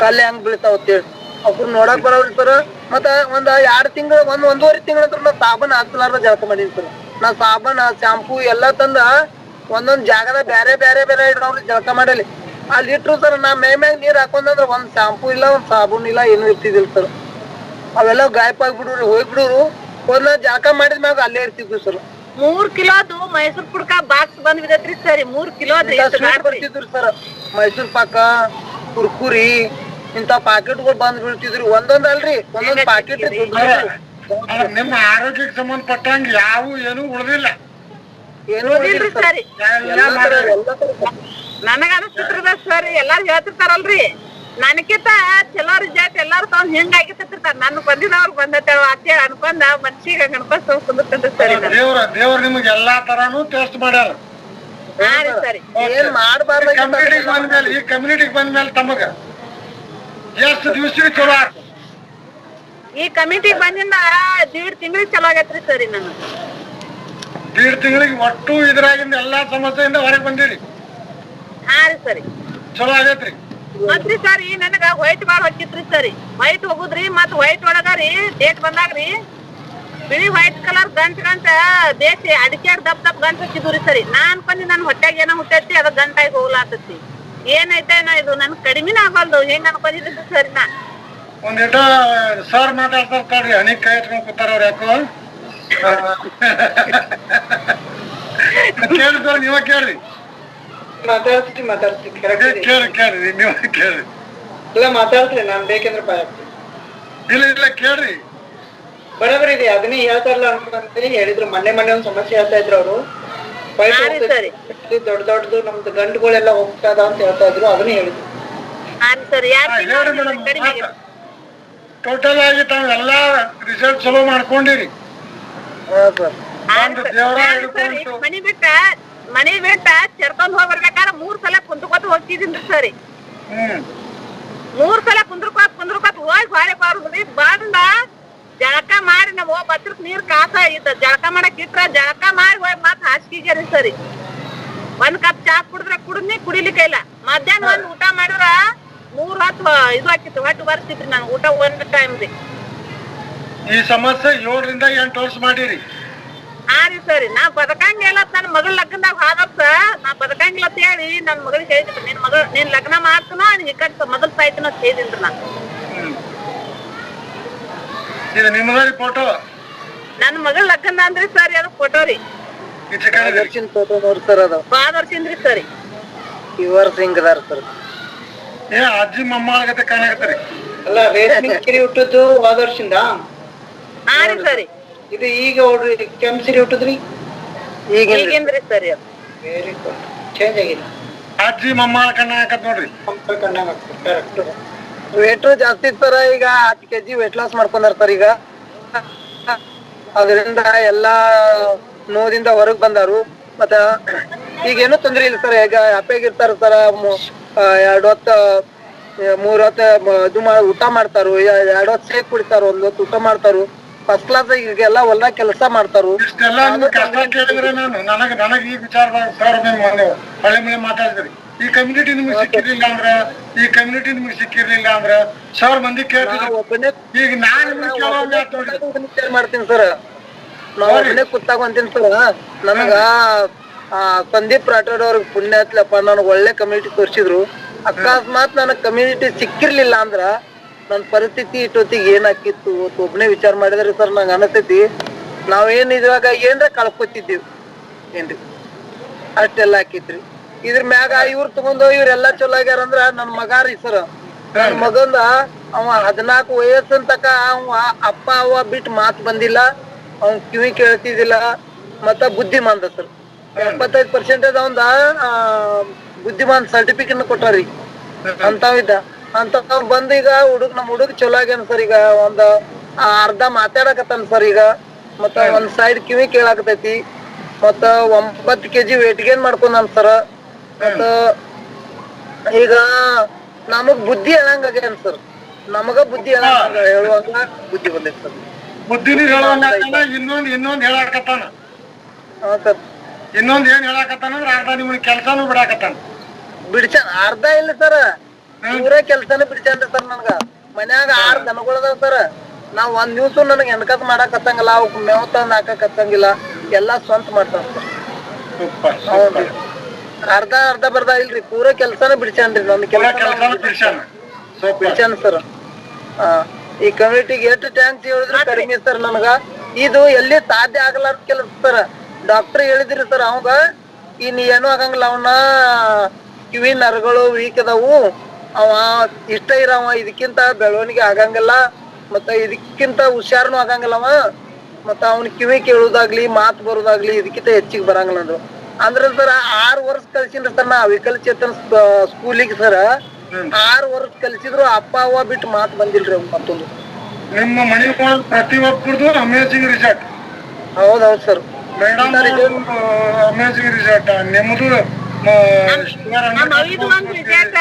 ಕಲ್ಲು ಹೆಂಗ್ ಬೀಳ್ತಾವ ಅಂತೇಳಿ. ಅವ್ರು ನೋಡಾಕ್ ಬರವ್ರಿ ಸರ್. ಮತ್ತ 2 ತಿಂಗಳ 1.5 ತಿಂಗಳ ಹತ್ರ ನಾ ಸಾಬನ್ ಹಾಕ್ಲಾರ್ದ ಜಳಕ ಮಾಡೀನಿ ಸರ್. ನಾ ಸಾಬನ್ ಶಾಂಪೂ ಎಲ್ಲಾ ತಂದ ಒಂದೊಂದ್ ಜಾಗದಾಗ ಬ್ಯಾರೆ ಇಡವ್ರಿ ಜಳಕ ಮಾಡಲಿ. ಅಲ್ಲಿ ಇಟ್ರು ಸರ್, ನಾ ಮ್ಯಾಗ ನೀರ್ ಹಾಕೊಂಡ್ರ ಒಂದ್ ಶಾಂಪೂ ಇಲ್ಲ, ಒಂದ್ ಸಾಬೂನ್ ಇಲ್ಲ, ಏನು ಇರ್ತಿದಿಲ್ಲ ಸರ್. ಅವೆಲ್ಲ ಗಾಯಪ ಆಗ್ಬಿಡ್ರಿ, ಹೋಗ್ಬಿಡ್ರು. ಒಂದ್ ಜಳಕ ಮಾಡಿದ್ಮ್ಯಾಗ ಅಲ್ಲೇ ಇರ್ತಿದ್ವಿ ಸರ್. 3 ಕಿಲೋದು ಮೈಸೂರ್ ಪುಡ್ಕ ಬಾಕ್ಸ್ ಬಂದ್ ಬಿದ್ದೈತ್ರಿ ಸರಿ. 3 ಕಿಲೋ ಬರ್ತಿದ್ರಿ ಸರ್. ಮೈಸೂರ್ ಪಾಕ, ಕುರ್ಕುರಿ ಇಂತ ಪಾಕೆಟ್ಗಳು ಬಂದ್ ಬೀಳ್ತಿದ್ರಿ. ಒಂದೊಂದ್ ಅಲ್ರಿ, ಒಂದೊಂದ್ ಪಾಕೆಟ್. ನಿಮ್ಮ ಆರೋಗ್ಯಕ್ಕೆ ಸಂಬಂಧಪಟ್ಟಂಗ ಯಾವ ಏನು ಉಳ್ದಿಲ್ಲ, ಏನು ಸರಿ. ನನಗ ಅನಿಸ್ತಿರ್ದ ಸರಿ, ಎಲ್ಲಾರು ಹೇಳ್ತಿರ್ತಾರಲ್ರಿ, ನನಕಿಂತ ಚಲೋ ರಿಸಲ್ಟ್ ಎಲ್ಲಾರು ತಗೊಂಡ್ ಹಿಂಗ ಆಗಿರ್ತಿರ್ತಾರ. ನನ್ ಬಂದಿದವ್ರು ಬಂದತ್ತೇಳ ಅಂತೇಳಿ ಅನ್ಕೊಂಡ ಮನ್ಸಿಗೆ ಅನ್ಕೊಂಡ್ ಕುಂದಿರ್ತೇನ್ರಿ ಸರಿ. ದೇವ್ರ ನಿಮ್ಗೆ ಎಲ್ಲಾ ತರಾನು ಟೆಸ್ಟ್ ಮಾಡ್ಯಾರ. ಹಾ ರೀ ಸರಿ. ಏನ್ ಮಾಡ್ಬಾರ್ದು. ಈ ಕಮ್ಯುನಿಟಿಗೆ ಬಂದ್ಮೇಲೆ ತಮಗ ಎಷ್ಟು ದಿವಸ ಚಲೋ ಆತ? ಈ ಕಮಿಟಿಗೆ ಬಂದಿಂದ 1.5 ತಿಂಗಳಿಗೆ ಚಲೋ ಆಗೈತ್ರಿ ಸರಿ. ನಾನು 1.5 ತಿಂಗಳಿಗೆ ಒಟ್ಟು ಇದ್ರಾಗಿಂದ ಎಲ್ಲಾ ಸಮಸ್ಯೆಯಿಂದ ಹೊರಗೆ ಬಂದಿರಿ. ಹಾ ರೀ ಸರಿ, ಚಲೋ ಆಗೈತ್ರಿ. ಮತ್ರಿ ಸರಿ ನನಗ ವೈಟ್ ಬಾಳ್ ಹೊಕ್ಕಿತ್ರಿ ಸರಿ. ವೈಟ್ ಹೋಗುದ್ರಿ, ಮತ್ ವೈಟ್ ಒಳಗಾರಿ ಡೇಟ್ ಬಂದಾಗ್ರಿ ಬಿಳಿ ವೈಟ್ ಕಲರ್ ಗಂಟ ಬೇಸಿ ಅಡಿಕೆ ದಪ್ಪ ಗಂಟ ಹಚ್ಚಿದ್ರಿ ಸರಿ. ನಾ ಅನ್ಕೊಂಡಿ ನನ್ ಹೊಟ್ಯಾಗ ಏನೋ ಹುಟ್ಟೈತಿ, ಅದ ಗಂಟಾಗಿ ಹೋಗ್ಲಾತತಿ. ಏನೈತೇನೋ ಇದು ನನ್ ಕಡಿಮಿನ ಆಗಲ್ದು, ಹೆಂಗ್ ಅನ್ಕೊಂಡಿದ್ರಿ ಸರಿ. ನಾ ಒಂದೇಟ ಸರ್ ಮಾತಾಡ್ತಾರ್ರಿ, ಹನಿ ಕೈ ಇಟ್ಕೊಂಡ್ ಕೂತಾರ ಅವ್ರ ಯಾಕೋ. ಕೇಳಿದ್ರ ನೀವ ಕೇಳ್ರಿ. ಮಾತಾಡ್ತೀನಿ ಕೇಳ್ರಿ ನೀವ ಕೇಳ್ರಿ. ಇಲ್ಲ ಮಾತಾಡ್ತೀನಿ, ನಾನ್ ಬೇಕಂದ್ರೆ ಭಯ ಆಗ್ತೀನಿ. ಇಲ್ಲ ಕೇಳ್ರಿ, ಬರೋಬರಿ ಇದೆ. ಅದನ್ನೇ ಹೇಳ್ತಾರಲ್ಲ ಅನ್ಕೊಂತ ಹೇಳಿದ್ರು. ಮೊನ್ನೆ ಒಂದ್ ಸಮಸ್ಯೆ ಹೇಳ್ತಾ ಇದ್ರು ಅವರು. ದೊಡ್ಡದು ನಮ್ದು ಗಂಡುಗಳೆಲ್ಲ ಹೋಗ್ತದ ಅಂತ ಹೇಳ್ತಾ ಇದ್ರು, ಅದನ್ನೇ ಹೇಳಿದ್ರು. ಟೋಟಲ್ ಆಗಿ ತಾವೆಲ್ಲಾ ರಿಸಲ್ಟ್ ಚಲೋ ಮಾಡ್ಕೊಂಡಿರಿ. ಮನಿ ಬಿಟ್ಟ ಚರ್ಕೊಂಡ್ ಹೋಗ್ಬರ್ಬೇಕಾರ 3 ಸಲ ಕುಂದ್ರಕೋತ ಹೋಗ್ತಿದ್ದೀನಿ ಸರಿ. 3 ಸಲ ಕುಂದ್ರಕೋತ ಹೋಗಿ ಹೊಳೆ ಬಾರುದ್ರಿ. ಬಂದ ಜಳಕ ಮಾಡಿ ನಾವ್ ಬತ್ರಕ್ ನೀರ್ ಕಾಸ ಆಗಿತ್ತ. ಜಳಕ ಮಾಡಕ್ ಇಟ್ರ ಜಳಕ ಮಾಡಿ ಹೋಗಿ ಮತ್ ಹಾಸಿಗೆರಿ ಸರಿ. 1 ಕಪ್ ಚಾ ಕುಡಿದ್ರ ಕುಡಿದ್ನಿ, ಕುಡಿಲಿಕ್ಕೆ ಇಲ್ಲ. ಮಧ್ಯಾಹ್ನ ಒಂದ್ ಊಟ ಮಾಡಿದ್ರ 3 ಹೊತ್ತು ಇದು ಹಾಕಿತ್ತು, ಹೊಟ್ಟು ಬರ್ತಿದ್ರಿ ನನ್ ಊಟ 1 ಟೈಮ್ ರೀ. ಈ ಸಮಸ್ಯೆ 7 ರಿಂದ 8 ವರ್ಷ ಮಾಡಿರಿ. ಹಾ ರೀ ಸರಿ ನಾ ಬದಕಂಗಿಲ್ಲ ನನ್ ಮಗಳ ಲಗ್ನದಾಗ ಹಾದಪ್ಪ ನಾ ಬದಕಂಗಿಲ್ಲ ಅಂತ ಹೇಳಿ ನನ್ ಮಗಳಿಗೆ ಹೇಳಿದ್ರಿ ನಿನ್ ಲಗ್ನ ಮಾಡ್ತನೋ ಈ ಕಡೆ ಮೊದಲ್ ಸಾಯ್ತನೋ ಅಂತ ಹೇಳಿದ್ರಿ ನಾ ಇದು ನಿಮ್ಮದ್ರಿ ಫೋಟೋ ನನ್ ಮಗಳ ಲಗ್ನ ಅಂದ್ರಿ ಸರ್ ಅದು ಫೋಟೋ ರೀ ವರ್ಷಿನ ಫೋಟೋ ನೋಡಿ ಸರ್ ಅದು ಬಾಳ ವರ್ಷಿಂದ್ರಿ ಸರಿ ಈ ವರ್ಷ ಹಿಂಗದಾರ ಸರ್ ಏ ಅಜ್ಜಿ ಮೊಮ್ಮಗತೆ ಕಾಣಕತ್ತೀರಿ ಅಲ್ಲ ರೇಷ್ಮೆ ಸಿರಿ ಹುಟ್ಟದ್ದು ಹೋದ ವರ್ಷದಿಂದ ಹಾ ರೀ ಸರಿ ಇದು ಈಗ ನೋಡ್ರಿ ಕೆಂಪ್ ಸಿರಿ ಹುಟ್ಟದ್ರಿ ಈಗಿಂದ್ರಿ ಸರಿ ಅದು ವೆರಿ ಗುಡ್ ಚೇಂಜ್ ಆಗಿಲ್ಲ ಅಜ್ಜಿ ಮೊಮ್ಮಗ ಕಣ್ಣಾಕತ್ ನೋಡ್ರಿ ಕಣ್ಣಾಗ ಕರೆಕ್ಟ್ ವೇಟ್ ಜಾಸ್ತಿ ಸರ್ ಈಗ 10 kg ವೇಟ್ ಲಾಸ್ ಮಾಡ್ಕೊಂಡಾರ ಸರ್ ಈಗ ಅದರಿಂದ ಎಲ್ಲಾ ನೋದಿಂದ ಹೊರಗ್ ಬಂದಾರು ಮತ್ತ ಈಗ ಏನು ತೊಂದ್ರೆ ಇಲ್ಲ ಸರ್ ಈಗ ಹ್ಯಾಪಿಯಾಗಿರ್ತಾರ ಸರ್ 2 ಹೊತ್ತ 3 ಹೊತ್ತ ಇದು ಊಟ ಮಾಡ್ತಾರು 2 ಹೊತ್ತ ಸೇಕ್ ಕುಡಿತಾರ 1 ಹೊತ್ತ ಊಟ ಮಾಡ್ತಾರು ಫಸ್ಟ್ ಕ್ಲಾಸ್ ಈಗೆಲ್ಲ ಹೊಲ್ದಾಗ ಕೆಲಸ ಮಾಡ್ತಾರು ಇಷ್ಟೆಲ್ಲ ನಿಮ್ ಕಷ್ಟ ಕೇಳಿದ್ರೆ ನನಗ್ ಈ ವಿಚಾರದಾಗ ಸರ್ ಹಳೆ ಮನೆ ಮಾತಾಡಿದ್ರಿ ಈ ಕಮ್ಯುನಿಟಿ ನಿಮ್ಗೆ ಸಿಕ್ಕಿರ್ಲಿಲ್ಲ ಅಂದ್ರ ಸಾವಿರ ಮಂದಿ ಕೇಳ್ತಿದ್ರು ಈಗ ವಿಚಾರ ಮಾಡ್ತೀನಿ ಸರ್ ನಾವ್ ಒಬ್ಬನೇ ಕೂತಾಗ ಅಂತೀನಿ ಸರ್ ನನಗ ಸಂದೀಪ್ ರಾಠೋಡ್ ಅವ್ರಿಗೆ ಪುಣ್ಯ ಹತ್ಲಪ್ಪ ನನಗ್ ಒಳ್ಳೆ ಕಮ್ಯುನಿಟಿ ತೋರ್ಸಿದ್ರು ಅಕಸ್ಮಾತ್ ನನಗ್ ಕಮ್ಯುನಿಟಿ ಸಿಕ್ಕಿರ್ಲಿಲ್ಲ ಅಂದ್ರ ನನ್ ಪರಿಸ್ಥಿತಿ ಇಟ್ಟೊತ್ತಿಗೆ ಏನಾಕಿತ್ತು ಒಬ್ಬನೇ ವಿಚಾರ ಮಾಡಿದ್ರಿ ಸರ್ ನಂಗೆ ಅನಸ್ತೈತಿ ನಾವೇನ್ ಇದ್ರಾಗ ಏನ್ರ ಕಳ್ಕೊತಿದ್ದೀವಿ ಏನ್ರಿ ಅಷ್ಟೆಲ್ಲ ಹಾಕಿತ್ರಿ ಇದ್ರ ಮ್ಯಾಗ ಇವ್ರ ತಗೊಂಡು ಇವ್ರೆಲ್ಲಾ ಚಲೋ ಆಗ್ಯಾರ ಅಂದ್ರ ನನ್ ಮಗ ರೀ ಸರ್ ನನ್ ಮಗಂದ ಅವ 14 ವಯಸ್ಸನ್ ತಕ ಅವ ಅಪ್ಪ ಅವ್ವ ಬಿಟ್ಟು ಮಾತ್ ಬಂದಿಲ್ಲ ಅವ್ನ್ ಕಿವಿ ಕೇಳ್ತಿದ್ದಿಲ್ಲ ಮತ್ತ ಬುದ್ಧಿಮಾಂದ ಸರ್ 75% ಅವಂದ ಬುದ್ಧಿಮಾನ್ ಸರ್ಟಿಫಿಕೇಟ್ ಕೊಟ್ಟಾರಿ ಅಂತವಿದ್ದ ಅಂತ ಬಂದ್ ಈಗ ನಮ್ ಹುಡುಗ ಚಲೋ ಆಗ್ಯಾನ ಸರ್ ಈಗ ಒಂದ್ ಅರ್ಧ ಮಾತಾಡಕತ್ತಾನ ಸರ್ ಈಗ ಮತ್ತ ಒಂದ್ ಸೈಡ್ ಕಿವಿ ಕೇಳಾಕತೈತಿ ಮತ್ತ 9 kg ವೇಟ್ ಗೇನ್ ಮಾಡ್ಕೊಂಡಾನ ಸರ್ ಮತ್ತ ಈಗ ನಮಗ್ ಬುದ್ಧಿ ಹೇಳಂಗ ಆಗ್ಯಾನ ಸರ್ ನಮಗ ಬುದ್ಧಿ ಹೇಳುವಂಗ ಬುದ್ಧಿ ಬಂದೈತಿ ಸರ್ ಬುದ್ಧಿನಿ ಇನ್ನೊಂದ್ ಹೇಳಾಕತ್ತಾನ ಹಾ ಸರ್ ಇನ್ನೊಂದ್ ಏನ್ ಹೇಳಾಕತ್ತಾನ ಅಂದ್ರ ಅರ್ಧ ನಿಮ್ಗೆ ಕೆಲ್ಸಾನು ಬಿಡಾಕತ್ತಾನ ಬಿಡ್ಸಾನ ಅರ್ಧ ಇಲ್ಲ ಸರ್ ಪೂರ ಕೆಲ್ಸಾನ ಬಿಡ್ಸಾನ್ರಿ ಸರ್ ನನ್ಗ ಮನ್ಯಾಗ 6 ದನಗಳದಾವ ಸರ್ ನಾವ್ ಒಂದ್ ದಿವ್ಸ ನನಗ್ ಎಣ್ಕತ್ ಮಾಡಾಕ್ ಹತ್ತಂಗಿಲ್ಲ ಅವಕ್ ಮೇವ್ ತಂದ್ ಹಾಕಕ್ ಹತ್ತಂಗಿಲ್ಲ ಎಲ್ಲಾ ಸ್ವಂತ ಮಾಡ್ತಾನ ಸರ್ ಹೌದ್ರಿ ಅರ್ಧ ಬರ್ದ ಇಲ್ರಿ ಪೂರ ಕೆಲ್ಸಾನ ಬಿಡ್ಸಾನ್ರಿ ನನ್ ಬಿಡ್ಸಾನ ಸರ್ ಈ ಕಮ್ಯುನಿಟಿಗೆ ಎಷ್ಟು ಟ್ಯಾಂಕ್ಸ್ ಹೇಳಿದ್ರು ಕಡಿಮೆ ಸರ್ ನನಗ ಇದು ಎಲ್ಲಿ ಸಾಧ್ಯ ಆಗಲಾರ ಕೆಲಸ ಸರ್ ಡಾಕ್ಟರ್ ಹೇಳಿದ್ರಿ ಸರ್ ಅವಾಗ ನೀ ಏನು ಆಗಂಗಿಲ್ಲ ಅವನ ಕಿವಿ ನರಗಳು ವೀಕ್ ಅದಾವು ಅವ ಇಷ್ಟ ಇರವ ಇದಕ್ಕಿಂತ ಬೆಳವಣಿಗೆ ಆಗಂಗಿಲ್ಲ ಮತ್ತ ಇದಕ್ಕಿಂತ ಹುಷಾರ್ನು ಆಗಂಗಿಲ್ಲ ಅವ ಮತ್ತ ಅವ್ನ ಕಿವಿ ಕೇಳುದಾಗ್ಲಿ ಮಾತ್ ಬರೋದಾಗ್ಲಿ ಇದಕ್ಕಿಂತ ಹೆಚ್ಚಿಗೆ ಬರಂಗಿಲ್ಲ ಅಂದ್ರು ಅಂದ್ರ ಸರ್ 6 ವರ್ಷ ಕಲ್ಸಿನ್ರಿ ಸರ್ ನಾ ವಿಕಲಚೇತನ ಸ್ಕೂಲಿಗೆ ಸರ್ 6 ವರ್ಷ ಕಲ್ಸಿದ್ರು ಅಪ್ಪ ಅವ್ವ ಬಿಟ್ಟು ಮಾತ್ ಬಂದಿಲ್ರಿ ಅವ್ನ ಮತ್ತೊಂದು ನಿಮ್ಮ ಮನೆ ಪ್ರತಿಯೊಬ್ಬರದು ಅಮೇಜಿಂಗ್ ರಿಸಲ್ಟ್ ಹೌದೌದು ಸರ್ ಮೇಡಮ್ ಅಮೇಜಿಂಗ್ ರಿಸಲ್ಟ್ ನಿಮ್ಮದು ನಮ್ಮ ಅವಿದು ಒಂದ್ ರಿಸಲ್ಟ್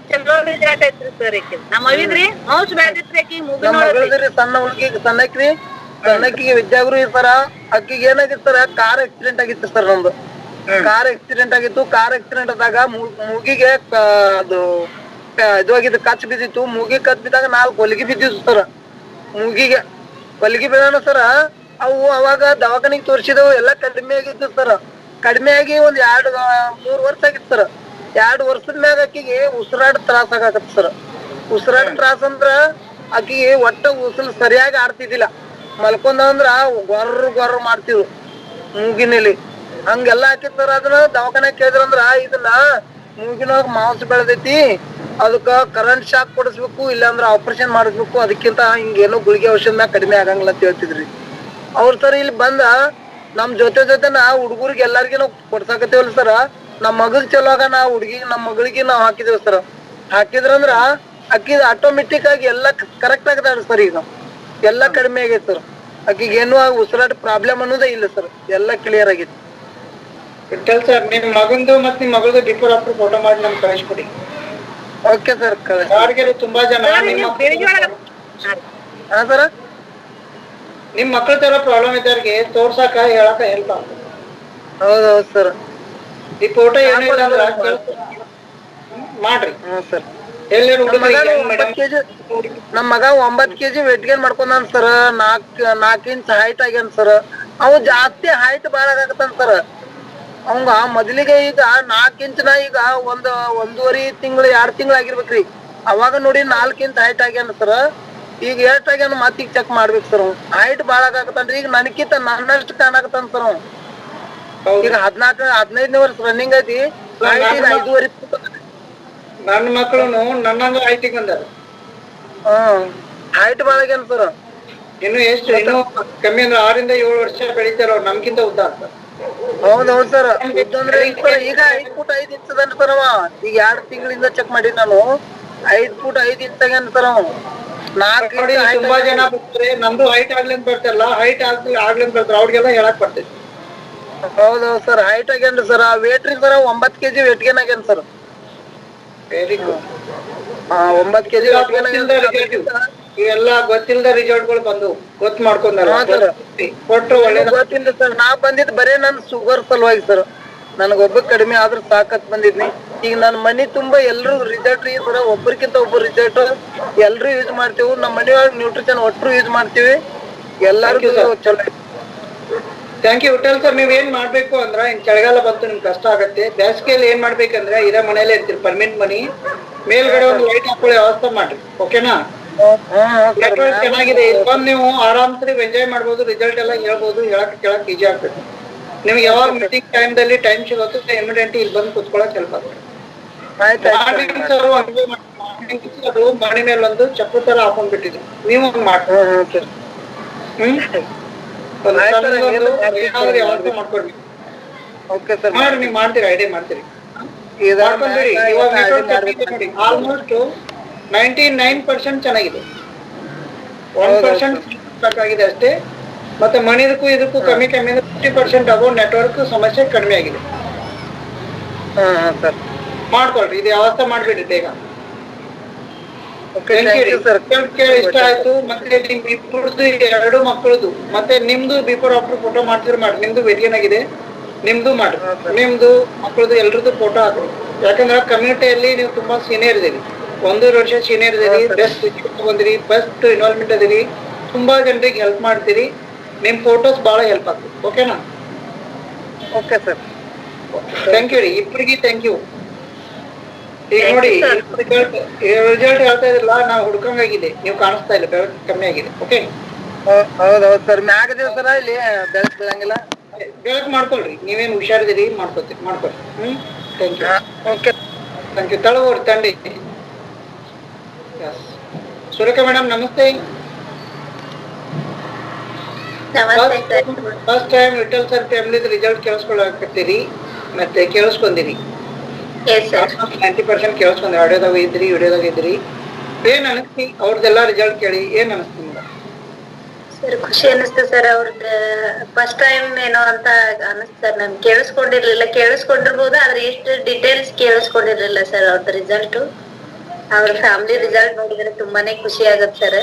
ಚಲೋ ರಿಸಲ್ಟ್ ಐತ್ರಿ ಸರ್ ಈಕಿ ನಮ್ಮ ಅವಿದ್ರಿ ಮೌಸ್ ಬ್ಯಾಡಿತ್ರಿ ಆಕಿ ನಮ್ಮ ಮಗಳದ್ರಿ ಸಣ್ಣ ಹುಡುಗಿಗೆ ಸಣ್ಣಕ್ಕಿಗೆ ವಿದ್ಯಾಗುರು ಇರ್ತಾರ ಅಕ್ಕಿಗೆ ಏನಾಗಿತ್ತು ಸರ್ ಕಾರ್ ಆಕ್ಸಿಡೆಂಟ್ ಆಗಿತ್ತು ಸರ್ ನಮ್ದು ಕಾರ್ ಆಕ್ಸಿಡೆಂಟ್ ಆಗಿತ್ತು ಕಾರ್ ಆಕ್ಸಿಡೆಂಟ್ ಆದಾಗ ಮೂಗಿಗೆ ಅದು ಇದು ಆಗಿದ್ದು ಕಚ್ ಬಿದ್ದಿತ್ತು ಮೂಗಿ ಕಚ್ ಬಿದ್ದಾಗ 4 ಹೊಲಿಗೆ ಬಿದ್ದಿತ್ತು ಸರ್ ಮೂಗಿಗೆ ಹೊಲಿಗೆ ಬೀಳೋಣ ಸರ್ ಅವು ಅವಾಗ ದವಾಖಾನಿಗೆ ತೋರಿಸಿದವು ಎಲ್ಲಾ ಕಡಿಮೆ ಆಗಿದ್ದು ಸರ್ ಕಡಿಮೆ ಆಗಿ ಒಂದ್ 2-3 ವರ್ಷ ಆಗಿತ್ತು ಸರ್ 2 ವರ್ಷದ ಮ್ಯಾಗ ಆಕಿಗೆ ಉಸಿರಾಟ ತ್ರಾಸ ಆಗತ್ತ ಸರ್ ಉಸಿರಾಟ ತ್ರಾಸ ಅಂದ್ರ ಆಕಿಗೆ ಒಟ್ಟ ಉಸಿರು ಸರಿಯಾಗಿ ಆಡ್ತಿದ್ದಿಲ್ಲ ಮಲ್ಕೊಂಡಂದ್ರ ಗೊರ್ರ ಮಾಡ್ತಿದ್ರು ಮೂಗಿನಲ್ಲಿ ಹಂಗೆಲ್ಲಾ ಹಾಕಿತ್ ಸರ್ ಅದನ್ನ ದವಾಖಾನೆ ಕೇಳಿದ್ರಂದ್ರ ಇದನ್ನ ಮೂಗಿನೊಳಗ ಮಾಂಸ ಬೆಳೆದೈತಿ ಅದಕ್ಕ ಕರೆಂಟ್ ಶಾಕ್ ಕೊಡಿಸ್ಬೇಕು ಇಲ್ಲಾಂದ್ರ ಆಪರೇಷನ್ ಮಾಡಿಸ್ಬೇಕು ಅದಕ್ಕಿಂತ ಹಿಂಗೇನೋ ಗುಳಿಗೆ ಔಷಧ ಮ್ಯಾಗ ಕಡಿಮೆ ಆಗಂಗಿಲ್ಲ ಅಂತ ಹೇಳ್ತಿದ್ರಿ ಅವ್ರ ಸರ್ ಇಲ್ಲಿ ಬಂದ ನಮ್ ಜೊತೆ ನಾ ಹುಡುಗರಿಗೆ ಎಲ್ಲಾರ್ಗಿ ನಾವ್ ಕೊಡ್ಸಾಕತ್ತೇವಲ್ಲ ಸರ್ ನಮ್ ಮಗಗ್ ಚಲೋ ಆಗ ನಮ್ ಮಗಳಿಗೆ ನಾವ್ ಹಾಕಿದೇವ್ ಸರ್ ಹಾಕಿದ್ರಂದ್ರ ಅಕ್ಕಿದ ಆಟೋಮೆಟಿಕ್ ಆಗಿ ಎಲ್ಲಾ ಕರೆಕ್ಟ್ ಆಗದ ಸರ್ ಈಗ ಎಲ್ಲಾ ಕಡಿಮೆ ಆಗೈತೆ ಸರ್ ಆಕಿಗೆ ಏನು ಉಸಿರಾಟ ಪ್ರಾಬ್ಲಮ್ ಅನ್ನೋದೇ ಇಲ್ಲ ಸರ್ ಎಲ್ಲಾ ಕ್ಲಿಯರ್ ಆಗೈತಿ ವಿಠಲ್ ಸರ್ ನಿಮ್ ಮಗಂದು ಮತ್ ನಿಮ್ ಮಗಳದು ಬಿಫೋರ್ ಆಫ್ಟರ್ ಫೋಟೋ ಮಾಡಿ ನಮ್ಗೆ ಕಳಿಸ್ಕೊಡಿ ಓಕೆ ಸರ್ ಯಾರಿಗಾರು ತುಂಬಾ ಜನ ಹಾ ಸರ್ ನಿಮ್ ಮಕ್ಕಳ ತರ ಪ್ರಾಬ್ಲಮ್ ಇದ್ದವ್ರಿಗೆ ತೋರ್ಸಾಕ ಹೇಳಕ ಹೆಲ್ಪ್ ಆಗ್ತದೆ ಹೌದೌದು ಸರ್ ಈ ಫೋಟೋ ಏನೂ ಇಲ್ಲ ಅಂದ್ರ ಮಾಡ್ರಿ ಹ್ಮ್ ಸರ್ ನಮ್ ಮಗ 9 kg ವೇಟ್ ಗೇನ್ ಮಾಡ್ಕೊಂಡಾನ ಸರ್ 4 ಇಂಚ್ ಹೈಟ್ ಆಗ್ಯಾನ ಸರ್ ಅವ್ ಜಾಸ್ತಿ ಹೈಟ್ ಬಾಳ ಆಗತ್ತಂತ ಸರ್. ಅವಂಗ ಮೊದಲಿಗೆ ಈಗ 4 ಇಂಚ್ನ ಈಗ ಒಂದೂವರೆ ತಿಂಗಳು 2 ತಿಂಗಳು ಆಗಿರ್ಬೇಕ್ರಿ. ಅವಾಗ ನೋಡಿ 4 ಇಂಚ್ ಹೈಟ್ ಆಗ್ಯಾನ ಸರ್. ಈಗ ಎಷ್ಟ್ ಆಗ್ಯಾನ ಮತ್ತೀಗ ಚೆಕ್ ಮಾಡ್ಬೇಕು ಸರ್. ಹೈಟ್ ಬಾಳ ಆಗತ್ತನ್ರಿ. ಈಗ ನನಕಿಂತ ನನ್ನಷ್ಟು ಕಾಣಕತ್ತಾನ ಸರ್ ಅವ್. ಈಗ 15ನೇ ವರ್ಷ ರನ್ನಿಂಗ್ ಐತಿ. ಹೈಟ್ ಈಗ 5.5 ನನ್ನ ಮಕ್ಕಳು ನನ್ನಂಗ ಹೈಟಿಗೆ ಬಂದಾರ. ಹೈಟ್ ಬಾಳ ಆಗ್ಯಾನ ಸರ್. ಇನ್ನು ಕಮ್ಮಿ ಅಂದ್ರೆ 6 ಇಂದ 7 ವರ್ಷ ಬೆಳಿತಾರ ಅವ್ರು ನಮ್ಗಿಂತ ಉದ್ದ ಅಂತ. ಹೌದೌದು ಸರ್. ಈಗ 5 ಫೂಟ್ 5 ಇಂಚ್ ಅದಾನ ಸರ್ ಅವ. ಈಗ 2 ತಿಂಗಳಿಂದ ಚೆಕ್ ಮಾಡಿ ನಾನು 5 ಫೂಟ್ 5 ಇಂಚ್ ಆಗ್ಯಾನ ಸರ್ ಅವ. 4 ನೋಡಿ ತುಂಬಾ ಜನ ಬರ್ತಾರೆ, ನಮ್ದು ಹೈಟ್ ಆಗ್ಲಿಂದ ಬರ್ತಾರಲ್ಲ, ಹೈಟ್ ಆಗ್ಲಿಂದ ಬರ್ತಾರ, ಅವ್ರಿಗೆಲ್ಲ ಹೇಳಕ್ ಬರ್ತೈತಿ. ಹೌದೌದು ಸರ್. ಹೈಟ್ ಆಗ್ಯಾನ್ರಿ ಸರ್. ವೇಟ್ ರೀ ಸರ್ 9 kg ವೇಟ್ ಗೇನ್ ಆಗ್ಯಾನ sir. Very good. 9 kg weight gain ಆಗ್ಯಾನ. ಇವೆಲ್ಲ ಗೊತ್ತಿಲ್ಲದ ರಿಸಲ್ಟ್ಗಳು ಬಂದು ಗೊತ್ತು ಮಾಡ್ಕೊಂಡಲ್ಲ ಕೊಟ್ರು ಒಳ್ಳೇದ. ಗೊತ್ತಿಲ್ಲ ಸರ್. ನಾ ಬಂದಿದ್ ಬರೇ ನನ್ ಶುಗರ್ ಸಲುವಾಗಿ ಸರ್. ನನಗೊಬ್ಬ ಕಡಿಮೆ ಆದ್ರೂ ಸಾಕತ್ ಬಂದಿದ್ನಿ. ಈಗ ನನ್ ಮನಿ ತುಂಬಾ ಎಲ್ರು ರಿಸಲ್ಟ್ ರೀ ಸರ್. ಒಬ್ಬರಿಗಿಂತ ಒಬ್ಬರು ರಿಸಲ್ಟ್ ಎಲ್ರು ಯೂಸ್ ಮಾಡ್ತೇವೆ. ನಮ್ಮ ಮನೆಯೊಳಗೆ ನ್ಯೂಟ್ರಿಷನ್ ಒಟ್ಟರು ಯೂಸ್ ಮಾಡ್ತೀವಿ. ಎಲ್ಲರಿಗೂ ಚಲೋ. Thank you Vittal sir. ನೀವ್ ಏನ್ ಮಾಡ್ಬೇಕು ಅಂದ್ರ ಚಳಿಗಾಲ ಬಂತು ನಿಮ್ಗೆ ಕಷ್ಟ ಆಗತ್ತೆ. ಬೇಸಿಗೆಯಲ್ಲಿ ಏನ್ ಮಾಡ್ಬೇಕಂದ್ರೆ ಇದೇ ಮನೇಲೆ ಇರ್ತೀರಿ, ಪರ್ಮನೆಂಟ್ ಮನಿ ಮೇಲ್ಗಡೆ ಒಂದು ಲೈಟ್ ಹಾಕೊಳ್ಳೋ ವ್ಯವಸ್ಥೆ ಮಾಡ್ರಿ. ಓಕೆನಾ? ನೆಟ್ವರ್ಕ್ ಚೆನ್ನಾಗಿದೆ. ಬಂದ್ ನೀವು ಆರಾಮ್ಸರಿ ಎಂಜಾಯ್ ಮಾಡ್ಬೋದು. ರಿಸಲ್ಟ್ ಎಲ್ಲ ಹೇಳ್ಬೋದು. ಕೇಳಕ್ ಈಜಿ ಆಗ್ತದೆ. ನಿಮ್ಗೆ ಯಾವಾಗ ಮೀಟಿಂಗ್ ಟೈಮ್ದಲ್ಲಿ ಟೈಮ್ ಸಿಗುತ್ತೆ ಇಮಿಡಿಯೇಟ್ ಇಲ್ಲಿ ಬಂದು ಕುತ್ಕೊಳಕ್ ಹೆಲ್ಪ್ ಆಗ್ತದೆ. ಅದು ಮನೆ ಮೇಲೆ ಒಂದು ಚಪ್ರ ತರ ಹಾಕೊಂಡ್ಬಿಟ್ಟಿದೆ. ನೀವು ಹಂಗ್ ಮಾಡ್ತೀರಿ. ಮಾಡ್ಕೊಡ್ರಿ. ಮಾಡ್ರಿ, ನೀವು ಮಾಡ್ತೀರಿ, ಐಡಿಯಾ ಮಾಡ್ತೀರಿ. ಆಲ್ಮೋಸ್ಟ್ 99% ಚೆನ್ನಾಗಿದೆ. 1% ಬೇಕಾಗಿದೆ ಅಷ್ಟೇ. ಮತ್ತೆ ಮಣಿದಕ್ಕೂ ಇದಕ್ಕೂ ಕಮ್ಮಿ ಅಂದ್ರೆ 50% ಆಗೋ ನೆಟ್ವರ್ಕ್ ಸಮಸ್ಯೆ ಕಡಿಮೆ ಆಗಿದೆ. ಮಾಡ್ಕೊಳ್ರಿ, ಇದು ವ್ಯವಸ್ಥೆ ಮಾಡ್ಬಿಡ್ರಿ ಬೇಗ. ಇಷ್ಟ ಆಯ್ತು. ಮತ್ತೆ ನಿಮ್ ಇಬ್ಬರದು 2 ಮಕ್ಕಳದು ಮತ್ತೆ ನಿಮ್ದು ಬಿಫೋರ್ ಆಫ್ಟರ್ ಫೋಟೋ ಮಾಡ್ತಿದ್ರೆ ಮಾಡಿ. ನಿಮ್ದು ವೆರಿಯನ್ ನಿಮ್ದು ಮಾಡ್ರಿ. ನಿಮ್ದು ಮಕ್ಕಳದು ಎಲ್ರದ್ದು ಫೋಟೋ ಹಾಕ್ರಿ. ಯಾಕಂದ್ರೆ ಕಮ್ಯುನಿಟಿಯಲ್ಲಿ ನೀವು ತುಂಬಾ ಸೀನಿಯರ್ ಇದೀರಿ. 1.5 ವರ್ಷ ಸೀನಿಯರ್ ಇದೀರಿ. ಬೆಸ್ಟ್ ಬಂದಿರಿ, ಫಸ್ಟ್ ಇನ್ವಾಲ್ವ್ಮೆಂಟ್ ಅದೀರಿ, ತುಂಬಾ ಜನರಿಗೆ ಹೆಲ್ಪ್ ಮಾಡ್ತೀರಿ. ನಿಮ್ ಫೋಟೋಸ್ ಬಹಳ ಹೆಲ್ಪ್ ಆಗ್ತದೆ. ಓಕೆನಾ? Okay sir. ಥ್ಯಾಂಕ್ ಯು ರೀ, ಇಬ್ಬರಿಗೆ ಥ್ಯಾಂಕ್ ಯು. ಈಗ ನೋಡಿ ರಿಸಲ್ಟ್ ಹೇಳ್ತಾ ಇದ್ರಲ್ಲ, ನಾವು ಹುಡ್ಕಂಗಾಗಿದೆ. ನೀವು ಕಾಣಿಸ್ತಾ ಇಲ್ಲ, ಬೆಳಕು ಕಮ್ಮಿ ಆಗಿದೆ. ಓಕೆ, ಹೌದೌದು ಸರ್. ಮ್ಯಾಗದಿವ ಸರ ಇಲ್ಲಿ ಬೆಳಕ್ ಬೀಳಂಗಿಲ್ಲ. ಬೆಳಕ್ ಮಾಡ್ಕೊಳ್ರಿ. ನೀವೇನು ಹುಷಾರಿದ್ದೀರಿ, ಮಾಡ್ಕೊಳ್ರಿ. Thank you. Okay, thank you. ತಳಗೋರಿ ತಂಡಿ. ಸುರೇಖಾ ಮೇಡಮ್ ನಮಸ್ತೆ. ಫಸ್ಟ್ ಟೈಮ್ ವಿಠಲ್ ಸರ್ ಫ್ಯಾಮಿಲಿದ ರಿಸಲ್ಟ್ ಕೇಳಿಸ್ಕೊಳಕತ್ತೀರಿ, ಮತ್ತೆ ಕೇಳಿಸ್ಕೊಂಡಿರಿ. 90% ಕೇಳಿಸ್ಕೊಂಡ್ರಿ. ಆಡಿಯೋದಾಗ ಇದ್ರಿ, ವಿಡಿಯೋದಾಗ ಇದ್ರಿ. ಏನ್ ಅನಿಸ್ತಿ ಅವ್ರದ್ದೆಲ್ಲ ರಿಸಲ್ಟ್ ಕೇಳಿ? ಏನ್ ಅನಿಸ್ತಿ ನಿಮ್ಗೆ? ಸರ್ ಖುಷಿ ಅನಿಸ್ತು ಸರ್. ಅವ್ರದ್ದು ಫಸ್ಟ್ ಟೈಮ್ ಏನೋ ಅಂತ ಅನಿಸ್ತು ಸರ್. ನಾನು ಕೇಳಿಸ್ಕೊಂಡಿರ್ಬೋದು, ಆದ್ರೆ ಎಷ್ಟು ಡೀಟೇಲ್ಸ್ ಕೇಳಿಸ್ಕೊಂಡಿರ್ಲಿಲ್ಲ ಸರ್ ಅವ್ರದ್ದು ರಿಸಲ್ಟ್. ಅವ್ರ ಫ್ಯಾಮಿಲಿ ರಿಸಲ್ಟ್ ನೋಡಿದ್ರೆ ತುಂಬಾನೇ ಖುಷಿ ಆಗತ್ತೆ ಸರ್.